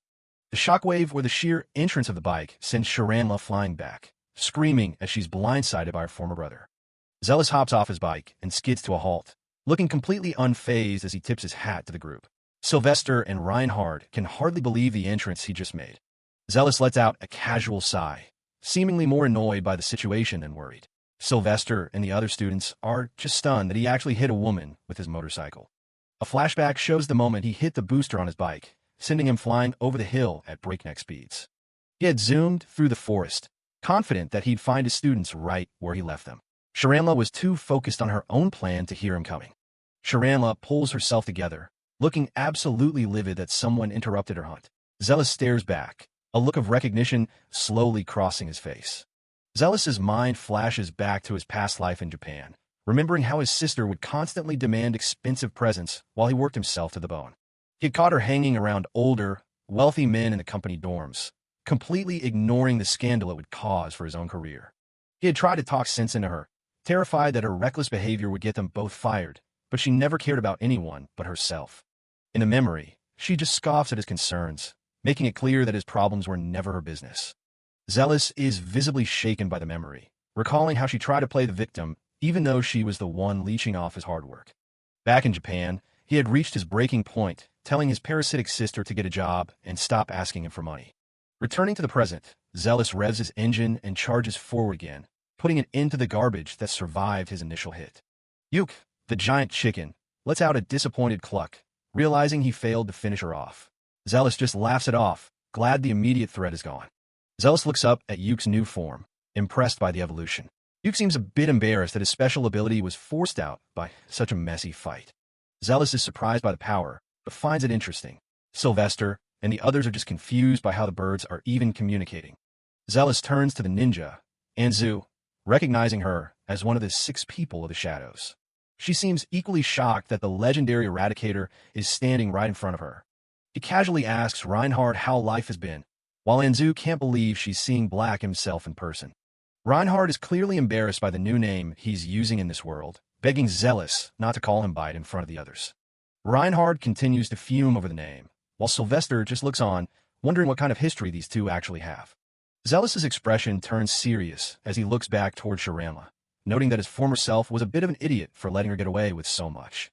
The shockwave or the sheer entrance of the bike sends Sharamla flying back, screaming as she's blindsided by her former brother. Zealous hops off his bike and skids to a halt, looking completely unfazed as he tips his hat to the group. Sylvester and Reinhardt can hardly believe the entrance he just made. Zealous lets out a casual sigh, seemingly more annoyed by the situation than worried. Sylvester and the other students are just stunned that he actually hit a woman with his motorcycle. A flashback shows the moment he hit the booster on his bike, sending him flying over the hill at breakneck speeds. He had zoomed through the forest, confident that he'd find his students right where he left them. Sharamla was too focused on her own plan to hear him coming. Sharamla pulls herself together, looking absolutely livid that someone interrupted her hunt. Zealous stares back, a look of recognition slowly crossing his face. Zealous's mind flashes back to his past life in Japan, remembering how his sister would constantly demand expensive presents while he worked himself to the bone. He had caught her hanging around older, wealthy men in the company dorms, completely ignoring the scandal it would cause for his own career. He had tried to talk sense into her, terrified that her reckless behavior would get them both fired, but she never cared about anyone but herself. In the memory, she just scoffs at his concerns, making it clear that his problems were never her business. Zealous is visibly shaken by the memory, recalling how she tried to play the victim even though she was the one leeching off his hard work. Back in Japan, he had reached his breaking point, telling his parasitic sister to get a job and stop asking him for money. Returning to the present, Zealous revs his engine and charges forward again, putting an end to the garbage that survived his initial hit. Yuke, the giant chicken, lets out a disappointed cluck, realizing he failed to finish her off. Zealous just laughs it off, glad the immediate threat is gone. Zealous looks up at Yuke's new form, impressed by the evolution. Yuke seems a bit embarrassed that his special ability was forced out by such a messy fight. Zealous is surprised by the power, but finds it interesting. Sylvester and the others are just confused by how the birds are even communicating. Zealous turns to the ninja, Anzu, recognizing her as one of the 6 people of the shadows. She seems equally shocked that the legendary Eradicator is standing right in front of her. He casually asks Reinhardt how life has been, while Anzu can't believe she's seeing Black himself in person. Reinhardt is clearly embarrassed by the new name he's using in this world, begging Zealous not to call him by it in front of the others. Reinhardt continues to fume over the name, while Sylvester just looks on, wondering what kind of history these two actually have. Zealous's expression turns serious as he looks back toward Sharamla, noting that his former self was a bit of an idiot for letting her get away with so much.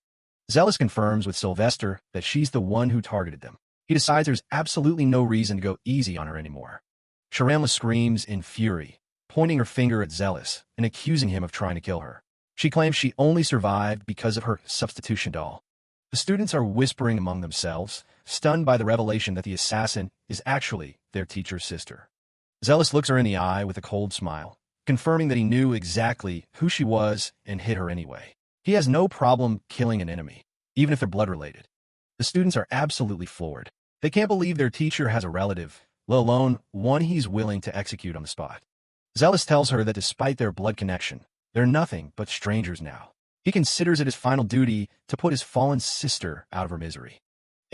Zealous confirms with Sylvester that she's the one who targeted them. He decides there's absolutely no reason to go easy on her anymore. Sharamla screams in fury, pointing her finger at Zealous and accusing him of trying to kill her. She claims she only survived because of her substitution doll. The students are whispering among themselves, stunned by the revelation that the assassin is actually their teacher's sister. Zealous looks her in the eye with a cold smile, confirming that he knew exactly who she was and hit her anyway. He has no problem killing an enemy, even if they're blood-related. The students are absolutely floored. They can't believe their teacher has a relative, let alone one he's willing to execute on the spot. Zealous tells her that despite their blood connection, they're nothing but strangers now. He considers it his final duty to put his fallen sister out of her misery.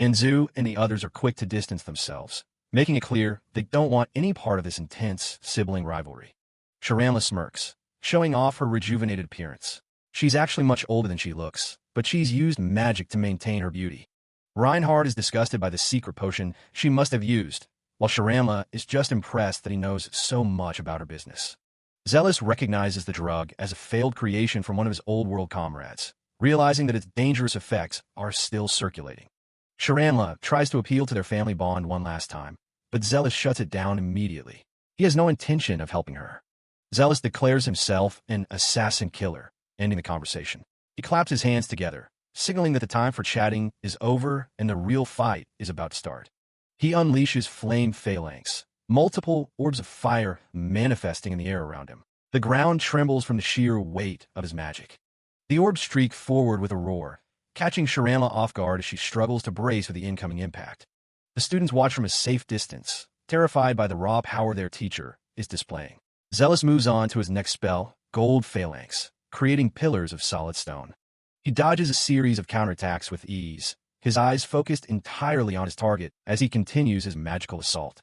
Enzu and the others are quick to distance themselves, making it clear they don't want any part of this intense sibling rivalry. Sharamla smirks, showing off her rejuvenated appearance. She's actually much older than she looks, but she's used magic to maintain her beauty. Reinhardt is disgusted by the secret potion she must have used, while Sharamla is just impressed that he knows so much about her business. Zealous recognizes the drug as a failed creation from one of his old-world comrades, realizing that its dangerous effects are still circulating. Sharamla tries to appeal to their family bond one last time, but Zealous shuts it down immediately. He has no intention of helping her. Zealous declares himself an assassin killer, ending the conversation. He claps his hands together, signaling that the time for chatting is over and the real fight is about to start. He unleashes flame phalanx, multiple orbs of fire manifesting in the air around him. The ground trembles from the sheer weight of his magic. The orbs streak forward with a roar, catching Sharamla off guard as she struggles to brace for the incoming impact. The students watch from a safe distance, terrified by the raw power their teacher is displaying. Zealous moves on to his next spell, Gold Phalanx, creating pillars of solid stone. He dodges a series of counterattacks with ease, his eyes focused entirely on his target as he continues his magical assault.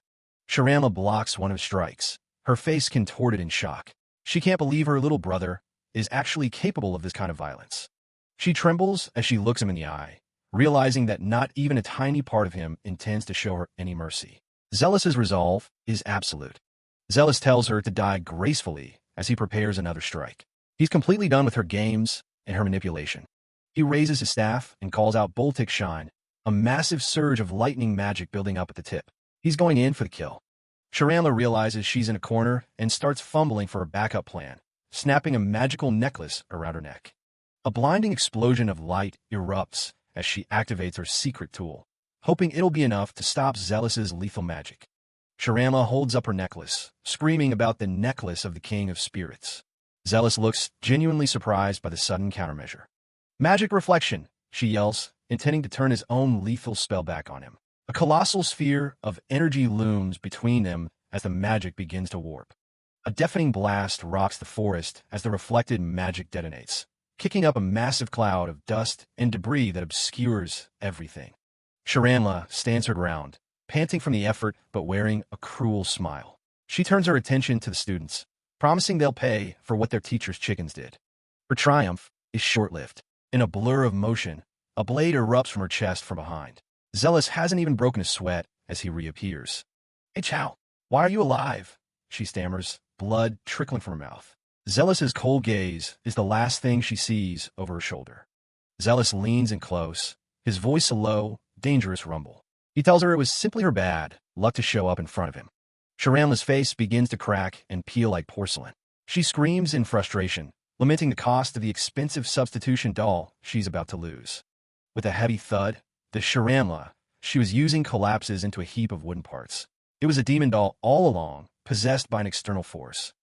Sharamla blocks one of his strikes, her face contorted in shock. She can't believe her little brother is actually capable of this kind of violence. She trembles as she looks him in the eye, realizing that not even a tiny part of him intends to show her any mercy. Zealous's resolve is absolute. Zealous tells her to die gracefully as he prepares another strike. He's completely done with her games and her manipulation. He raises his staff and calls out Boltic Shine, a massive surge of lightning magic building up at the tip. He's going in for the kill. Sharamla realizes she's in a corner and starts fumbling for a backup plan, snapping a magical necklace around her neck. A blinding explosion of light erupts as she activates her secret tool, hoping it'll be enough to stop Zealous's lethal magic. Sharamla holds up her necklace, screaming about the necklace of the King of Spirits. Zealous looks genuinely surprised by the sudden countermeasure. Magic reflection, she yells, intending to turn his own lethal spell back on him. A colossal sphere of energy looms between them as the magic begins to warp. A deafening blast rocks the forest as the reflected magic detonates, kicking up a massive cloud of dust and debris that obscures everything. Sharamla stands her ground, panting from the effort but wearing a cruel smile. She turns her attention to the students, promising they'll pay for what their teacher's chickens did. Her triumph is short-lived. In a blur of motion, a blade erupts from her chest from behind. Zealous hasn't even broken a sweat as he reappears. "Hey, Chow, why are you alive?" she stammers, blood trickling from her mouth. Zealous's cold gaze is the last thing she sees over her shoulder. Zealous leans in close, his voice a low, dangerous rumble. He tells her it was simply her bad luck to show up in front of him. Sharamla's face begins to crack and peel like porcelain. She screams in frustration, lamenting the cost of the expensive substitution doll she's about to lose. With a heavy thud, the Sharamla she was using collapses into a heap of wooden parts. It was a demon doll all along, possessed by an external force.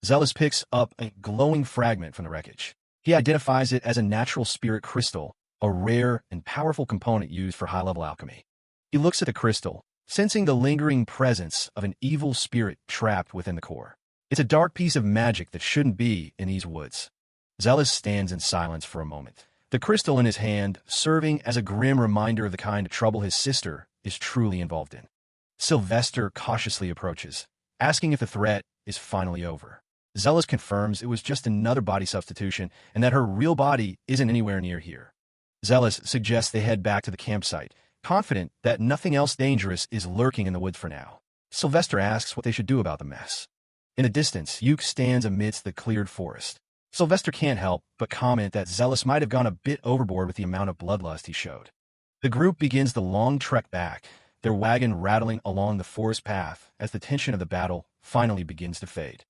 Zealous picks up a glowing fragment from the wreckage. He identifies it as a natural spirit crystal, a rare and powerful component used for high-level alchemy. He looks at the crystal, sensing the lingering presence of an evil spirit trapped within the core. It's a dark piece of magic that shouldn't be in these woods. Zealous stands in silence for a moment, the crystal in his hand serving as a grim reminder of the kind of trouble his sister is truly involved in. Sylvester cautiously approaches, asking if the threat is finally over. Zealous confirms it was just another body substitution and that her real body isn't anywhere near here. Zealous suggests they head back to the campsite, confident that nothing else dangerous is lurking in the woods for now. Sylvester asks what they should do about the mess. In the distance, Yuke stands amidst the cleared forest. Sylvester can't help but comment that Zealous might have gone a bit overboard with the amount of bloodlust he showed. The group begins the long trek back, their wagon rattling along the forest path as the tension of the battle finally begins to fade.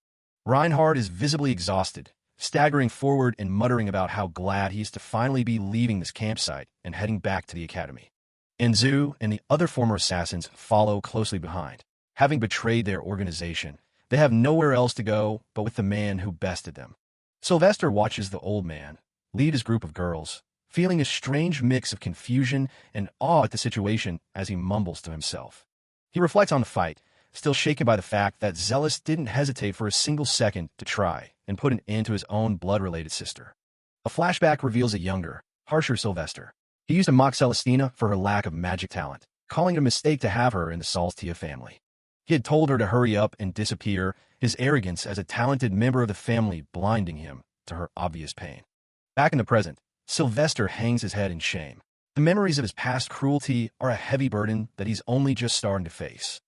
Reinhardt is visibly exhausted, staggering forward and muttering about how glad he is to finally be leaving this campsite and heading back to the academy. Enzu and the other former assassins follow closely behind. Having betrayed their organization, They have nowhere else to go but with the man who bested them. Sylvester watches the old man lead his group of girls, feeling a strange mix of confusion and awe at the situation as he mumbles to himself. He reflects on the fight, still shaken by the fact that Zealous didn't hesitate for a single second to try and put an end to his own blood-related sister. A flashback reveals a younger, harsher Sylvester. He used to mock Celestina for her lack of magic talent, calling it a mistake to have her in the Salstia family. He had told her to hurry up and disappear, his arrogance as a talented member of the family blinding him to her obvious pain. Back in the present, Sylvester hangs his head in shame. The memories of his past cruelty are a heavy burden that he's only just starting to face.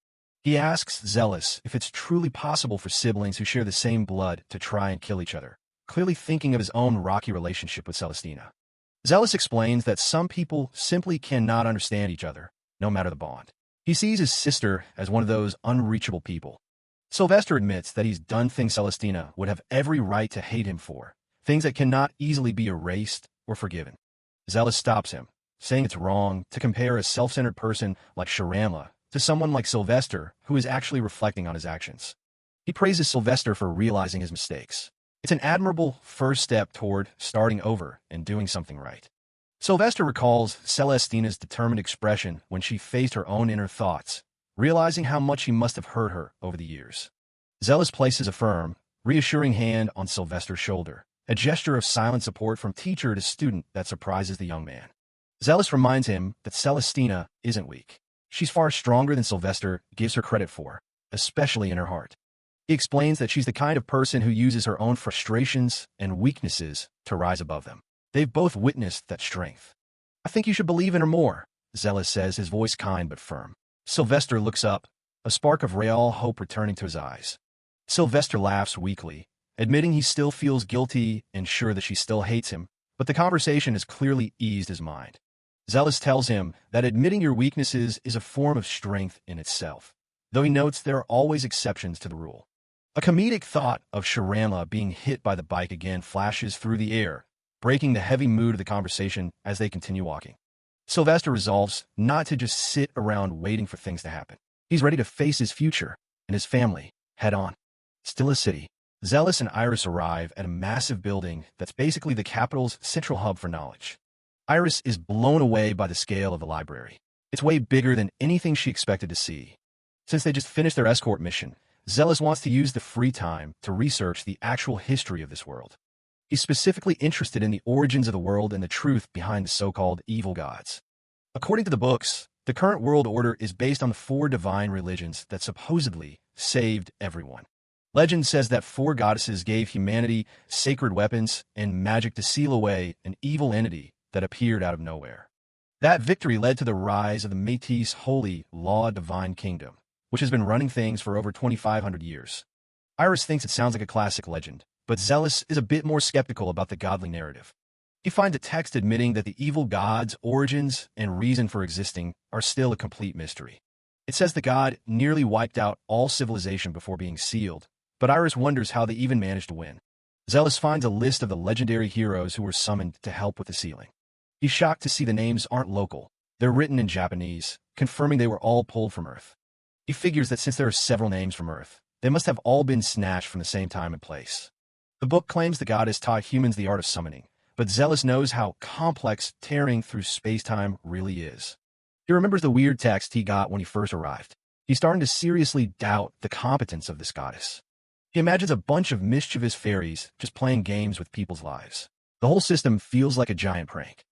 He asks Zealous if it's truly possible for siblings who share the same blood to try and kill each other, clearly thinking of his own rocky relationship with Celestina. Zealous explains that some people simply cannot understand each other, no matter the bond. He sees his sister as one of those unreachable people. Sylvester admits that he's done things Celestina would have every right to hate him for, things that cannot easily be erased or forgiven. Zealous stops him, saying it's wrong to compare a self-centered person like Sharamla to someone like Sylvester who is actually reflecting on his actions. He praises Sylvester for realizing his mistakes. It's an admirable first step toward starting over and doing something right. Sylvester recalls Celestina's determined expression when she faced her own inner thoughts, realizing how much he must have hurt her over the years. Zealous places a firm, reassuring hand on Sylvester's shoulder, a gesture of silent support from teacher to student that surprises the young man. Zealous reminds him that Celestina isn't weak. She's far stronger than Sylvester gives her credit for, especially in her heart. He explains that she's the kind of person who uses her own frustrations and weaknesses to rise above them. They've both witnessed that strength. I think you should believe in her more, Zealous says, his voice kind but firm. Sylvester looks up, a spark of real hope returning to his eyes. Sylvester laughs weakly, admitting he still feels guilty and sure that she still hates him, but the conversation has clearly eased his mind. Zealous tells him that admitting your weaknesses is a form of strength in itself, though he notes there are always exceptions to the rule. A comedic thought of Sharamla being hit by the bike again flashes through the air, breaking the heavy mood of the conversation as they continue walking. Sylvester resolves not to just sit around waiting for things to happen. He's ready to face his future and his family head on. Still a city, Zealous and Iris arrive at a massive building that's basically the capital's central hub for knowledge. Iris is blown away by the scale of the library. It's way bigger than anything she expected to see. Since they just finished their escort mission, Zealous wants to use the free time to research the actual history of this world. He's specifically interested in the origins of the world and the truth behind the so-called evil gods. According to the books, the current world order is based on the 4 divine religions that supposedly saved everyone. Legend says that 4 goddesses gave humanity sacred weapons and magic to seal away an evil entity that appeared out of nowhere. That victory led to the rise of the Métis Holy Law Divine Kingdom, which has been running things for over 2,500 years. Iris thinks it sounds like a classic legend, but Zealous is a bit more skeptical about the godly narrative. He finds a text admitting that the evil god's origins and reason for existing are still a complete mystery. It says the god nearly wiped out all civilization before being sealed, but Iris wonders how they even managed to win. Zealous finds a list of the legendary heroes who were summoned to help with the sealing. He's shocked to see the names aren't local. They're written in Japanese, confirming they were all pulled from Earth. He figures that since there are several names from Earth, they must have all been snatched from the same time and place. The book claims the goddess taught humans the art of summoning, but Zealous knows how complex tearing through space-time really is. He remembers the weird text he got when he first arrived. He's starting to seriously doubt the competence of this goddess. He imagines a bunch of mischievous fairies just playing games with people's lives. The whole system feels like a giant prank.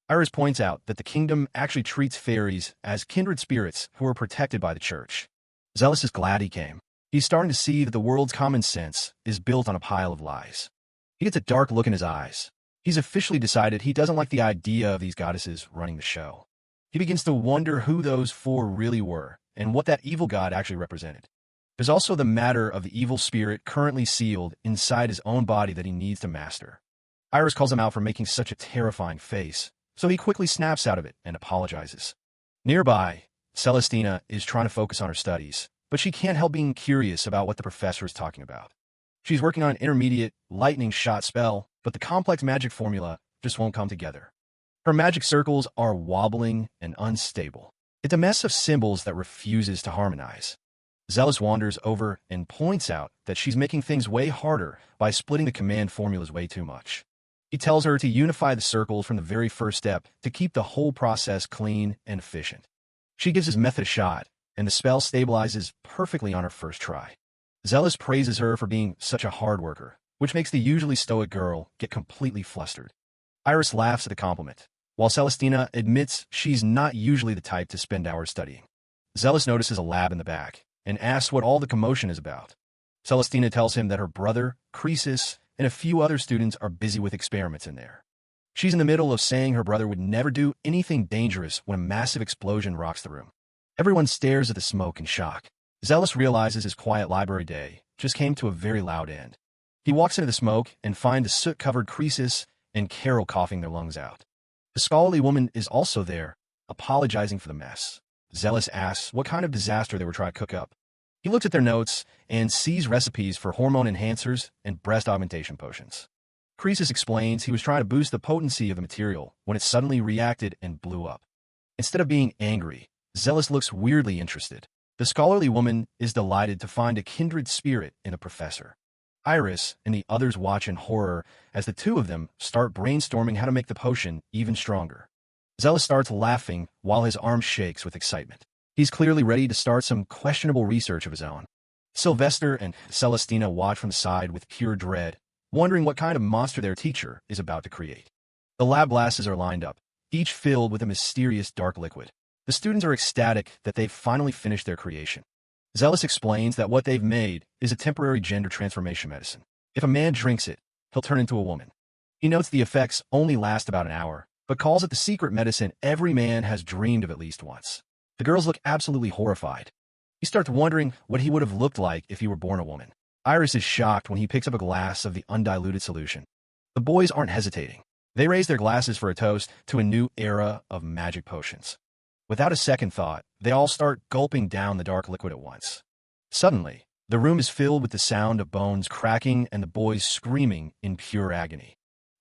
Iris points out that the kingdom actually treats fairies as kindred spirits who are protected by the church. Zealous is glad he came. He's starting to see that the world's common sense is built on a pile of lies. He gets a dark look in his eyes. He's officially decided he doesn't like the idea of these goddesses running the show. He begins to wonder who those 4 really were and what that evil god actually represented. There's also the matter of the evil spirit currently sealed inside his own body that he needs to master. Iris calls him out for making such a terrifying face, so he quickly snaps out of it and apologizes. Nearby, Celestina is trying to focus on her studies, but she can't help being curious about what the professor is talking about. She's working on an intermediate lightning shot spell, but the complex magic formula just won't come together. Her magic circles are wobbling and unstable. It's a mess of symbols that refuses to harmonize. Zealous wanders over and points out that she's making things way harder by splitting the command formulas way too much. He tells her to unify the circles from the very first step to keep the whole process clean and efficient. She gives his method a shot, and the spell stabilizes perfectly on her first try. Zealous praises her for being such a hard worker, which makes the usually stoic girl get completely flustered. Iris laughs at the compliment, while Celestina admits she's not usually the type to spend hours studying. Zealous notices a lab in the back and asks what all the commotion is about. Celestina tells him that her brother, Croesus, and a few other students are busy with experiments in there. She's in the middle of saying her brother would never do anything dangerous when a massive explosion rocks the room. Everyone stares at the smoke in shock. Zealous realizes his quiet library day just came to a very loud end. He walks into the smoke and finds the soot-covered Croesus and Carol coughing their lungs out. The scholarly woman is also there, apologizing for the mess. Zealous asks what kind of disaster they were trying to cook up. He looks at their notes and sees recipes for hormone enhancers and breast augmentation potions. Croesus explains he was trying to boost the potency of the material when it suddenly reacted and blew up. Instead of being angry, Zealous looks weirdly interested. The scholarly woman is delighted to find a kindred spirit in the professor. Iris and the others watch in horror as the two of them start brainstorming how to make the potion even stronger. Zealous starts laughing while his arm shakes with excitement. He's clearly ready to start some questionable research of his own. Sylvester and Celestina watch from the side with pure dread, wondering what kind of monster their teacher is about to create. The lab glasses are lined up, each filled with a mysterious dark liquid. The students are ecstatic that they've finally finished their creation. Zealous explains that what they've made is a temporary gender transformation medicine. If a man drinks it, he'll turn into a woman. He notes the effects only last about an hour, but calls it the secret medicine every man has dreamed of at least once. The girls look absolutely horrified. He starts wondering what he would have looked like if he were born a woman. Iris is shocked when he picks up a glass of the undiluted solution. The boys aren't hesitating. They raise their glasses for a toast to a new era of magic potions. Without a second thought, they all start gulping down the dark liquid at once. Suddenly, the room is filled with the sound of bones cracking and the boys screaming in pure agony.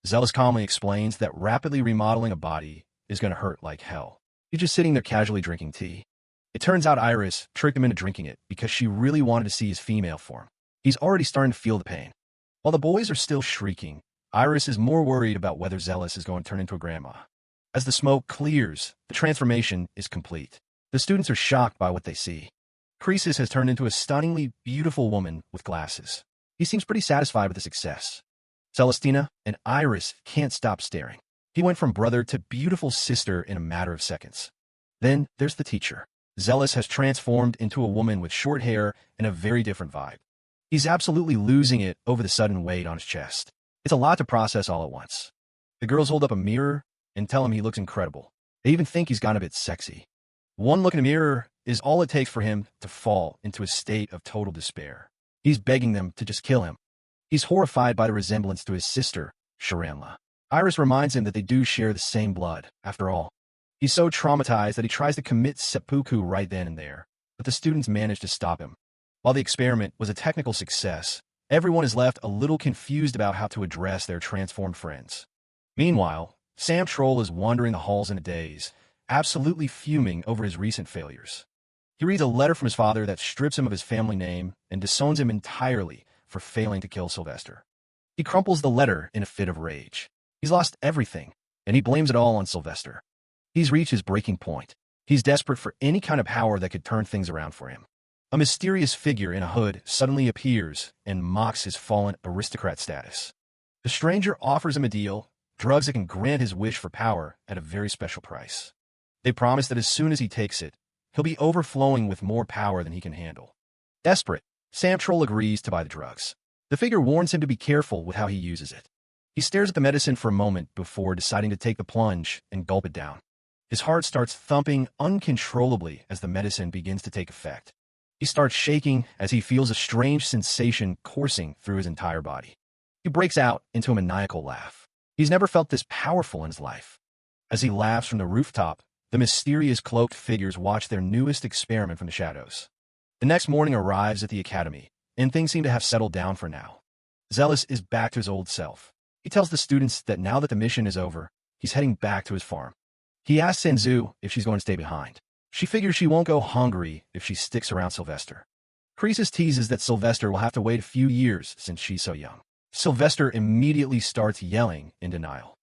Zealous calmly explains that rapidly remodeling a body is going to hurt like hell. He's just sitting there casually drinking tea. It turns out Iris tricked him into drinking it because she really wanted to see his female form. He's already starting to feel the pain. While the boys are still shrieking, Iris is more worried about whether Zealous is going to turn into a grandma. As the smoke clears, the transformation is complete. The students are shocked by what they see. Croesus has turned into a stunningly beautiful woman with glasses. He seems pretty satisfied with the success. Celestina and Iris can't stop staring. He went from brother to beautiful sister in a matter of seconds. Then there's the teacher. Zealous has transformed into a woman with short hair and a very different vibe. He's absolutely losing it over the sudden weight on his chest. It's a lot to process all at once. The girls hold up a mirror and tell him he looks incredible. They even think he's gotten a bit sexy. One look in a mirror is all it takes for him to fall into a state of total despair. He's begging them to just kill him. He's horrified by the resemblance to his sister, Sharanla. Iris reminds him that they do share the same blood, after all. He's so traumatized that he tries to commit seppuku right then and there, but the students manage to stop him. While the experiment was a technical success, everyone is left a little confused about how to address their transformed friends. Meanwhile, Sam Troll is wandering the halls in a daze, absolutely fuming over his recent failures. He reads a letter from his father that strips him of his family name and disowns him entirely for failing to kill Sylvester. He crumples the letter in a fit of rage. He's lost everything, and he blames it all on Sylvester. He's reached his breaking point. He's desperate for any kind of power that could turn things around for him. A mysterious figure in a hood suddenly appears and mocks his fallen aristocrat status. The stranger offers him a deal, drugs that can grant his wish for power at a very special price. They promise that as soon as he takes it, he'll be overflowing with more power than he can handle. Desperate, Sam Troll agrees to buy the drugs. The figure warns him to be careful with how he uses it. He stares at the medicine for a moment before deciding to take the plunge and gulp it down. His heart starts thumping uncontrollably as the medicine begins to take effect. He starts shaking as he feels a strange sensation coursing through his entire body. He breaks out into a maniacal laugh. He's never felt this powerful in his life. As he laughs from the rooftop, the mysterious cloaked figures watch their newest experiment from the shadows. The next morning arrives at the academy, and things seem to have settled down for now. Zealous is back to his old self. He tells the students that now that the mission is over, he's heading back to his farm. He asks Senzu if she's going to stay behind. She figures she won't go hungry if she sticks around Sylvester. Croesus teases that Sylvester will have to wait a few years since she's so young. Sylvester immediately starts yelling in denial.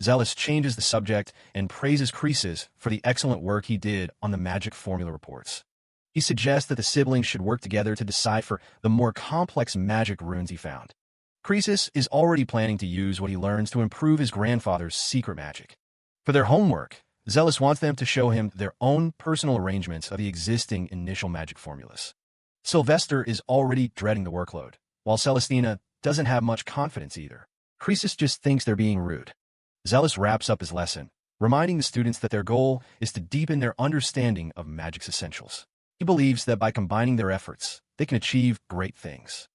Zealous changes the subject and praises Croesus for the excellent work he did on the magic formula reports. He suggests that the siblings should work together to decipher the more complex magic runes he found. Croesus is already planning to use what he learns to improve his grandfather's secret magic. For their homework, Zealous wants them to show him their own personal arrangements of the existing initial magic formulas. Sylvester is already dreading the workload, while Celestina doesn't have much confidence either. Croesus just thinks they're being rude. Zealous wraps up his lesson, reminding the students that their goal is to deepen their understanding of magic's essentials. He believes that by combining their efforts, they can achieve great things.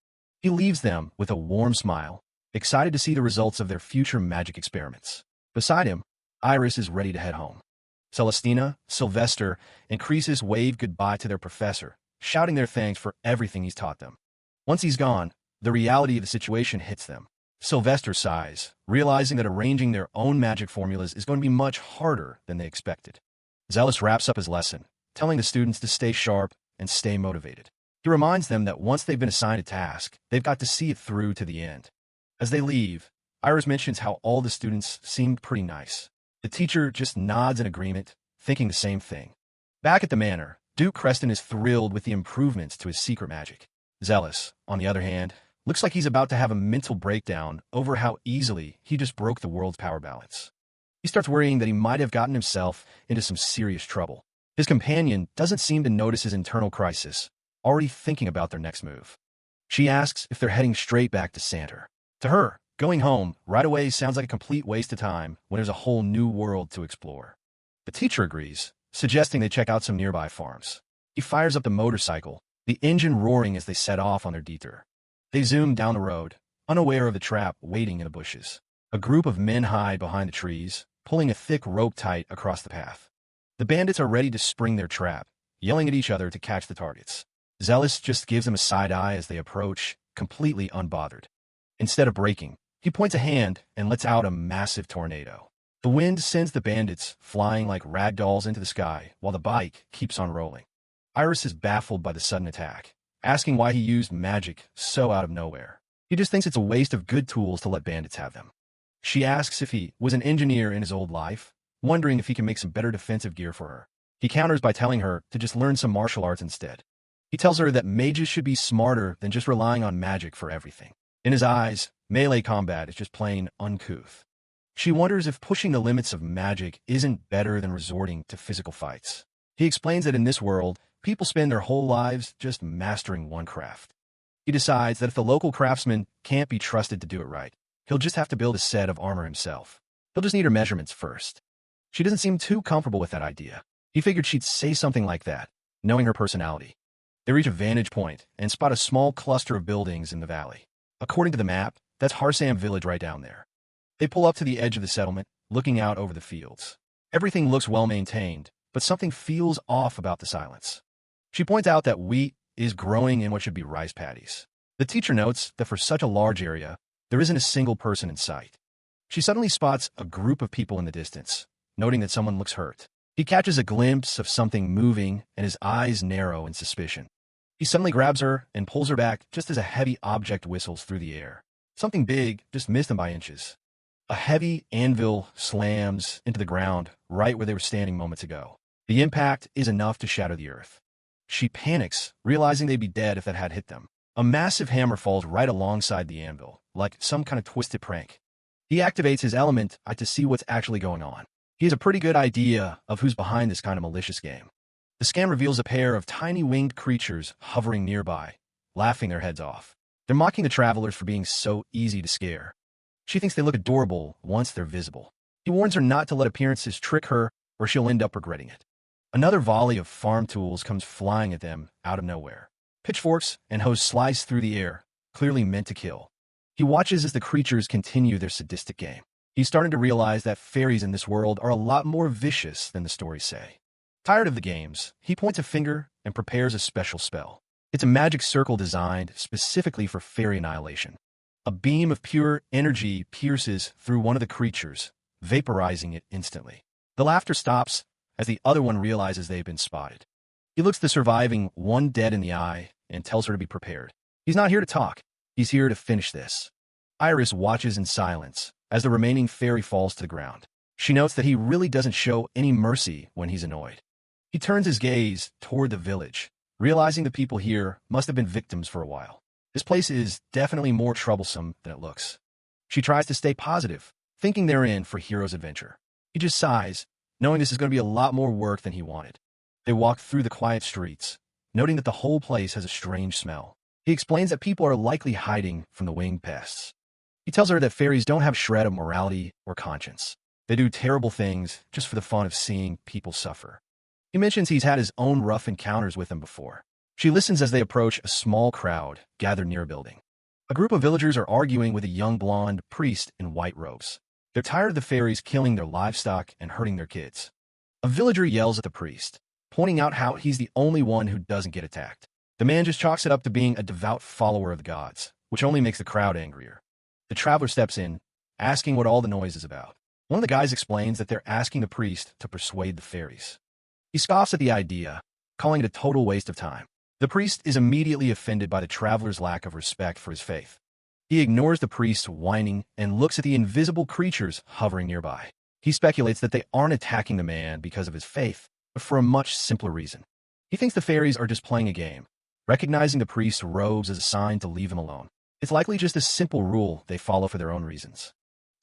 He leaves them with a warm smile, excited to see the results of their future magic experiments. Beside him, Iris is ready to head home. Celestina, Sylvester, and Croesus wave goodbye to their professor, shouting their thanks for everything he's taught them. Once he's gone, the reality of the situation hits them. Sylvester sighs, realizing that arranging their own magic formulas is going to be much harder than they expected. Zealous wraps up his lesson, telling the students to stay sharp and stay motivated. He reminds them that once they've been assigned a task, they've got to see it through to the end. As they leave, Iris mentions how all the students seemed pretty nice. The teacher just nods in agreement, thinking the same thing. Back at the manor, Duke Creston is thrilled with the improvements to his secret magic. Zealous, on the other hand, looks like he's about to have a mental breakdown over how easily he just broke the world's power balance. He starts worrying that he might have gotten himself into some serious trouble. His companion doesn't seem to notice his internal crisis, already thinking about their next move. She asks if they're heading straight back to Santer. To her, going home right away sounds like a complete waste of time when there's a whole new world to explore. The teacher agrees, suggesting they check out some nearby farms. He fires up the motorcycle, the engine roaring as they set off on their detour. They zoom down the road, unaware of the trap waiting in the bushes. A group of men hide behind the trees, pulling a thick rope tight across the path. The bandits are ready to spring their trap, yelling at each other to catch the targets. Zealous just gives them a side eye as they approach, completely unbothered. Instead of braking, he points a hand and lets out a massive tornado. The wind sends the bandits flying like rag dolls into the sky, while the bike keeps on rolling. Iris is baffled by the sudden attack, asking why he used magic so out of nowhere. He just thinks it's a waste of good tools to let bandits have them. She asks if he was an engineer in his old life, wondering if he can make some better defensive gear for her. He counters by telling her to just learn some martial arts instead. He tells her that mages should be smarter than just relying on magic for everything. In his eyes, melee combat is just plain uncouth. She wonders if pushing the limits of magic isn't better than resorting to physical fights. He explains that in this world, people spend their whole lives just mastering one craft. He decides that if the local craftsman can't be trusted to do it right, he'll just have to build a set of armor himself. He'll just need her measurements first. She doesn't seem too comfortable with that idea. He figured she'd say something like that, knowing her personality. They reach a vantage point and spot a small cluster of buildings in the valley. According to the map, that's Harsam village right down there. They pull up to the edge of the settlement, looking out over the fields. Everything looks well maintained, but something feels off about the silence. She points out that wheat is growing in what should be rice paddies. The teacher notes that for such a large area, there isn't a single person in sight. She suddenly spots a group of people in the distance, noting that someone looks hurt. He catches a glimpse of something moving, and his eyes narrow in suspicion. He suddenly grabs her and pulls her back just as a heavy object whistles through the air. Something big just missed them by inches. A heavy anvil slams into the ground right where they were standing moments ago. The impact is enough to shatter the earth. She panics, realizing they'd be dead if that had hit them. A massive hammer falls right alongside the anvil, like some kind of twisted prank. He activates his element eye to see what's actually going on. He has a pretty good idea of who's behind this kind of malicious game. The scan reveals a pair of tiny winged creatures hovering nearby, laughing their heads off. They're mocking the travelers for being so easy to scare. She thinks they look adorable once they're visible. He warns her not to let appearances trick her, or she'll end up regretting it. Another volley of farm tools comes flying at them out of nowhere. Pitchforks and hoes slice through the air, clearly meant to kill. He watches as the creatures continue their sadistic game. He's starting to realize that fairies in this world are a lot more vicious than the stories say. Tired of the games, he points a finger and prepares a special spell. It's a magic circle designed specifically for fairy annihilation. A beam of pure energy pierces through one of the creatures, vaporizing it instantly. The laughter stops as the other one realizes they've been spotted. He looks the surviving one dead in the eye and tells her to be prepared. He's not here to talk. He's here to finish this. Iris watches in silence as the remaining fairy falls to the ground. She notes that he really doesn't show any mercy when he's annoyed. He turns his gaze toward the village, realizing the people here must have been victims for a while. This place is definitely more troublesome than it looks. She tries to stay positive, thinking they're in for hero's adventure. He just sighs, knowing this is going to be a lot more work than he wanted. They walk through the quiet streets, noting that the whole place has a strange smell. He explains that people are likely hiding from the winged pests. He tells her that fairies don't have a shred of morality or conscience. They do terrible things just for the fun of seeing people suffer. He mentions he's had his own rough encounters with them before. She listens as they approach a small crowd gathered near a building. A group of villagers are arguing with a young blonde priest in white robes. They're tired of the fairies killing their livestock and hurting their kids. A villager yells at the priest, pointing out how he's the only one who doesn't get attacked. The man just chalks it up to being a devout follower of the gods, which only makes the crowd angrier. The traveler steps in, asking what all the noise is about. One of the guys explains that they're asking the priest to persuade the fairies. He scoffs at the idea, calling it a total waste of time. The priest is immediately offended by the traveler's lack of respect for his faith. He ignores the priest's whining and looks at the invisible creatures hovering nearby. He speculates that they aren't attacking the man because of his faith, but for a much simpler reason. He thinks the fairies are just playing a game, recognizing the priest's robes as a sign to leave him alone. It's likely just a simple rule they follow for their own reasons.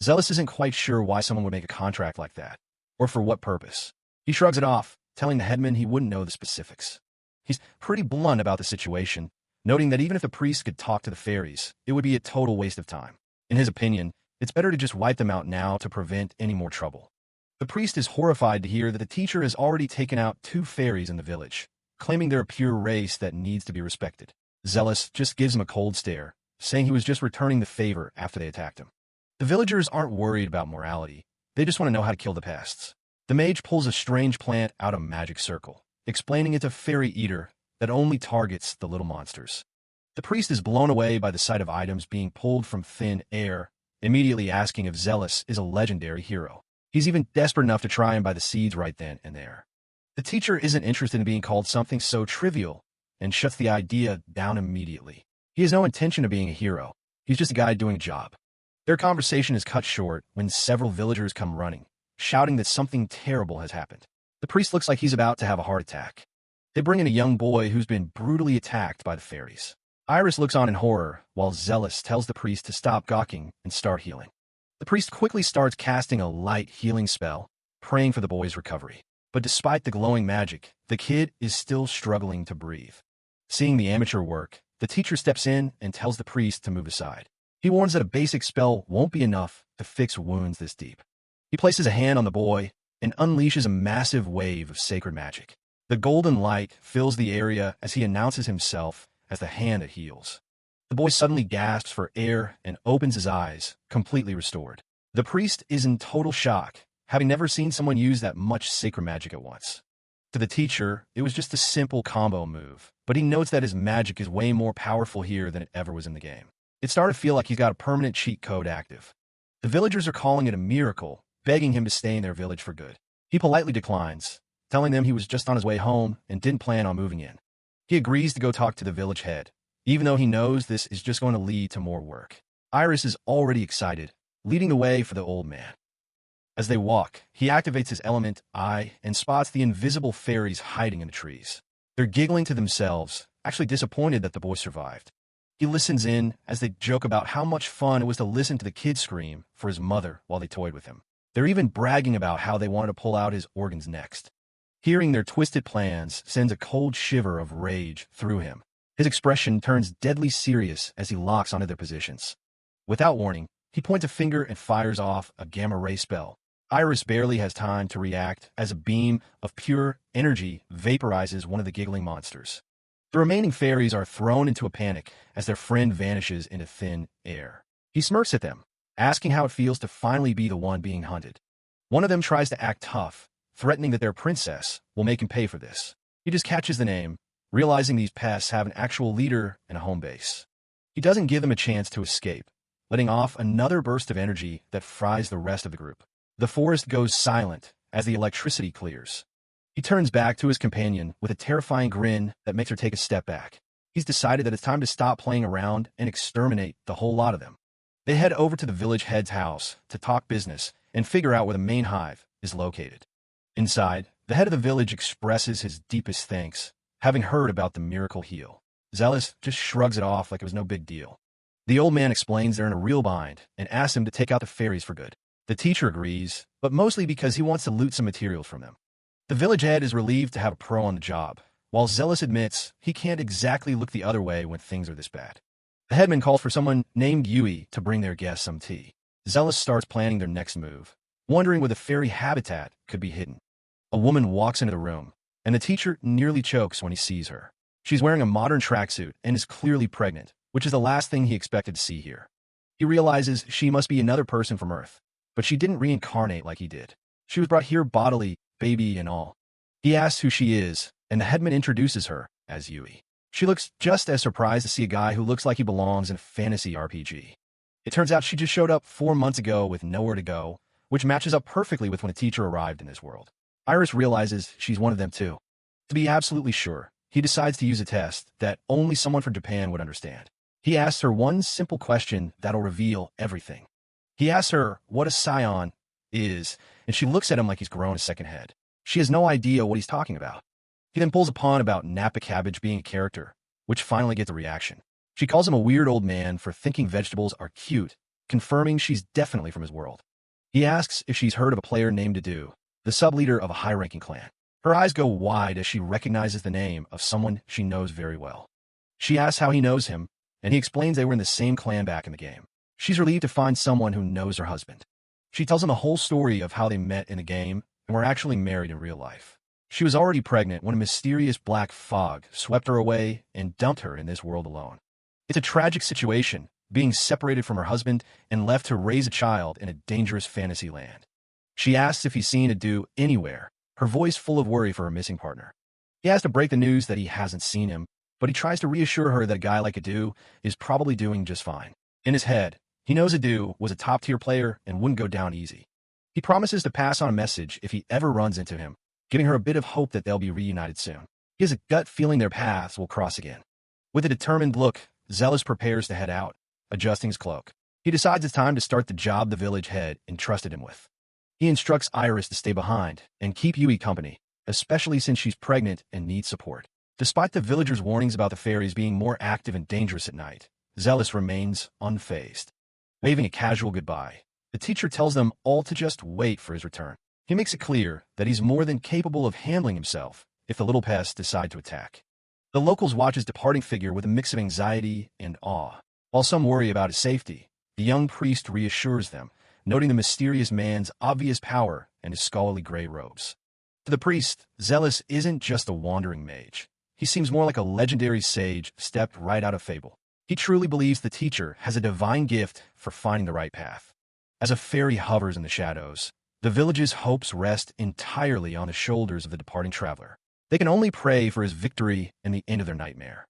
Zealous isn't quite sure why someone would make a contract like that, or for what purpose. He shrugs it off, telling the headman he wouldn't know the specifics. He's pretty blunt about the situation, noting that even if the priest could talk to the fairies, it would be a total waste of time. In his opinion, it's better to just wipe them out now to prevent any more trouble. The priest is horrified to hear that the teacher has already taken out 2 fairies in the village, claiming they're a pure race that needs to be respected. Zealous just gives him a cold stare, saying he was just returning the favor after they attacked him. The villagers aren't worried about morality. They just want to know how to kill the pests. The mage pulls a strange plant out of a magic circle, explaining it's a fairy eater that only targets the little monsters. The priest is blown away by the sight of items being pulled from thin air, immediately asking if Zealous is a legendary hero. He's even desperate enough to try and buy the seeds right then and there. The teacher isn't interested in being called something so trivial and shuts the idea down immediately. He has no intention of being a hero. He's just a guy doing a job. Their conversation is cut short when several villagers come running, shouting that something terrible has happened. The priest looks like he's about to have a heart attack. They bring in a young boy who's been brutally attacked by the fairies. Iris looks on in horror, while Zealous tells the priest to stop gawking and start healing. The priest quickly starts casting a light healing spell, praying for the boy's recovery. But despite the glowing magic, the kid is still struggling to breathe. Seeing the amateur work, the teacher steps in and tells the priest to move aside. He warns that a basic spell won't be enough to fix wounds this deep. He places a hand on the boy and unleashes a massive wave of sacred magic. The golden light fills the area as he announces himself as the hand that heals. The boy suddenly gasps for air and opens his eyes, completely restored. The priest is in total shock, having never seen someone use that much sacred magic at once. To the teacher, it was just a simple combo move, but he notes that his magic is way more powerful here than it ever was in the game. It's starting to feel like he's got a permanent cheat code active. The villagers are calling it a miracle, begging him to stay in their village for good. He politely declines, telling them he was just on his way home and didn't plan on moving in. He agrees to go talk to the village head, even though he knows this is just going to lead to more work. Iris is already excited, leading the way for the old man. As they walk, he activates his element eye and spots the invisible fairies hiding in the trees. They're giggling to themselves, actually disappointed that the boy survived. He listens in as they joke about how much fun it was to listen to the kid scream for his mother while they toyed with him. They're even bragging about how they wanted to pull out his organs next. Hearing their twisted plans sends a cold shiver of rage through him. His expression turns deadly serious as he locks onto their positions. Without warning, he points a finger and fires off a gamma ray spell. Iris barely has time to react as a beam of pure energy vaporizes one of the giggling monsters. The remaining fairies are thrown into a panic as their friend vanishes into thin air. He smirks at them, asking how it feels to finally be the one being hunted. One of them tries to act tough, threatening that their princess will make him pay for this. He just catches the name, realizing these pests have an actual leader and a home base. He doesn't give them a chance to escape, letting off another burst of energy that fries the rest of the group. The forest goes silent as the electricity clears. He turns back to his companion with a terrifying grin that makes her take a step back. He's decided that it's time to stop playing around and exterminate the whole lot of them. They head over to the village head's house to talk business and figure out where the main hive is located. Inside, the head of the village expresses his deepest thanks, having heard about the miracle heal. Zealous just shrugs it off like it was no big deal. The old man explains they're in a real bind and asks him to take out the fairies for good. The teacher agrees, but mostly because he wants to loot some materials from them. The village head is relieved to have a pro on the job, while Zealous admits he can't exactly look the other way when things are this bad. The headman calls for someone named Yui to bring their guests some tea. Zealous starts planning their next move, wondering where the fairy habitat could be hidden. A woman walks into the room, and the teacher nearly chokes when he sees her. She's wearing a modern tracksuit and is clearly pregnant, which is the last thing he expected to see here. He realizes she must be another person from Earth, but she didn't reincarnate like he did. She was brought here bodily, baby and all. He asks who she is, and the headman introduces her as Yui. She looks just as surprised to see a guy who looks like he belongs in a fantasy RPG. It turns out she just showed up 4 months ago with nowhere to go, which matches up perfectly with when a teacher arrived in this world. Iris realizes she's one of them too. To be absolutely sure, he decides to use a test that only someone from Japan would understand. He asks her one simple question that'll reveal everything. He asks her what a scion is, and she looks at him like he's grown a second head. She has no idea what he's talking about. He then pulls a pawn about Napa cabbage being a character, which finally gets a reaction. She calls him a weird old man for thinking vegetables are cute, confirming she's definitely from his world. He asks if she's heard of a player named Adu, the sub-leader of a high-ranking clan. Her eyes go wide as she recognizes the name of someone she knows very well. She asks how he knows him, and he explains they were in the same clan back in the game. She's relieved to find someone who knows her husband. She tells him a whole story of how they met in the game and were actually married in real life. She was already pregnant when a mysterious black fog swept her away and dumped her in this world alone. It's a tragic situation, being separated from her husband and left to raise a child in a dangerous fantasy land. She asks if he's seen Adu anywhere, her voice full of worry for her missing partner. He has to break the news that he hasn't seen him, but he tries to reassure her that a guy like Adu is probably doing just fine. In his head, he knows Adu was a top-tier player and wouldn't go down easy. He promises to pass on a message if he ever runs into him, giving her a bit of hope that they'll be reunited soon. He has a gut feeling their paths will cross again. With a determined look, Zealous prepares to head out, adjusting his cloak. He decides it's time to start the job the village head entrusted him with. He instructs Iris to stay behind and keep Yui company, especially since she's pregnant and needs support. Despite the villagers' warnings about the fairies being more active and dangerous at night, Zealous remains unfazed. Waving a casual goodbye, the teacher tells them all to just wait for his return. He makes it clear that he's more than capable of handling himself if the little pests decide to attack. The locals watch his departing figure with a mix of anxiety and awe. While some worry about his safety, the young priest reassures them, noting the mysterious man's obvious power and his scholarly gray robes. To the priest, Zealous isn't just a wandering mage. He seems more like a legendary sage stepped right out of fable. He truly believes the teacher has a divine gift for finding the right path. As a fairy hovers in the shadows, the village's hopes rest entirely on the shoulders of the departing traveler. They can only pray for his victory and the end of their nightmare.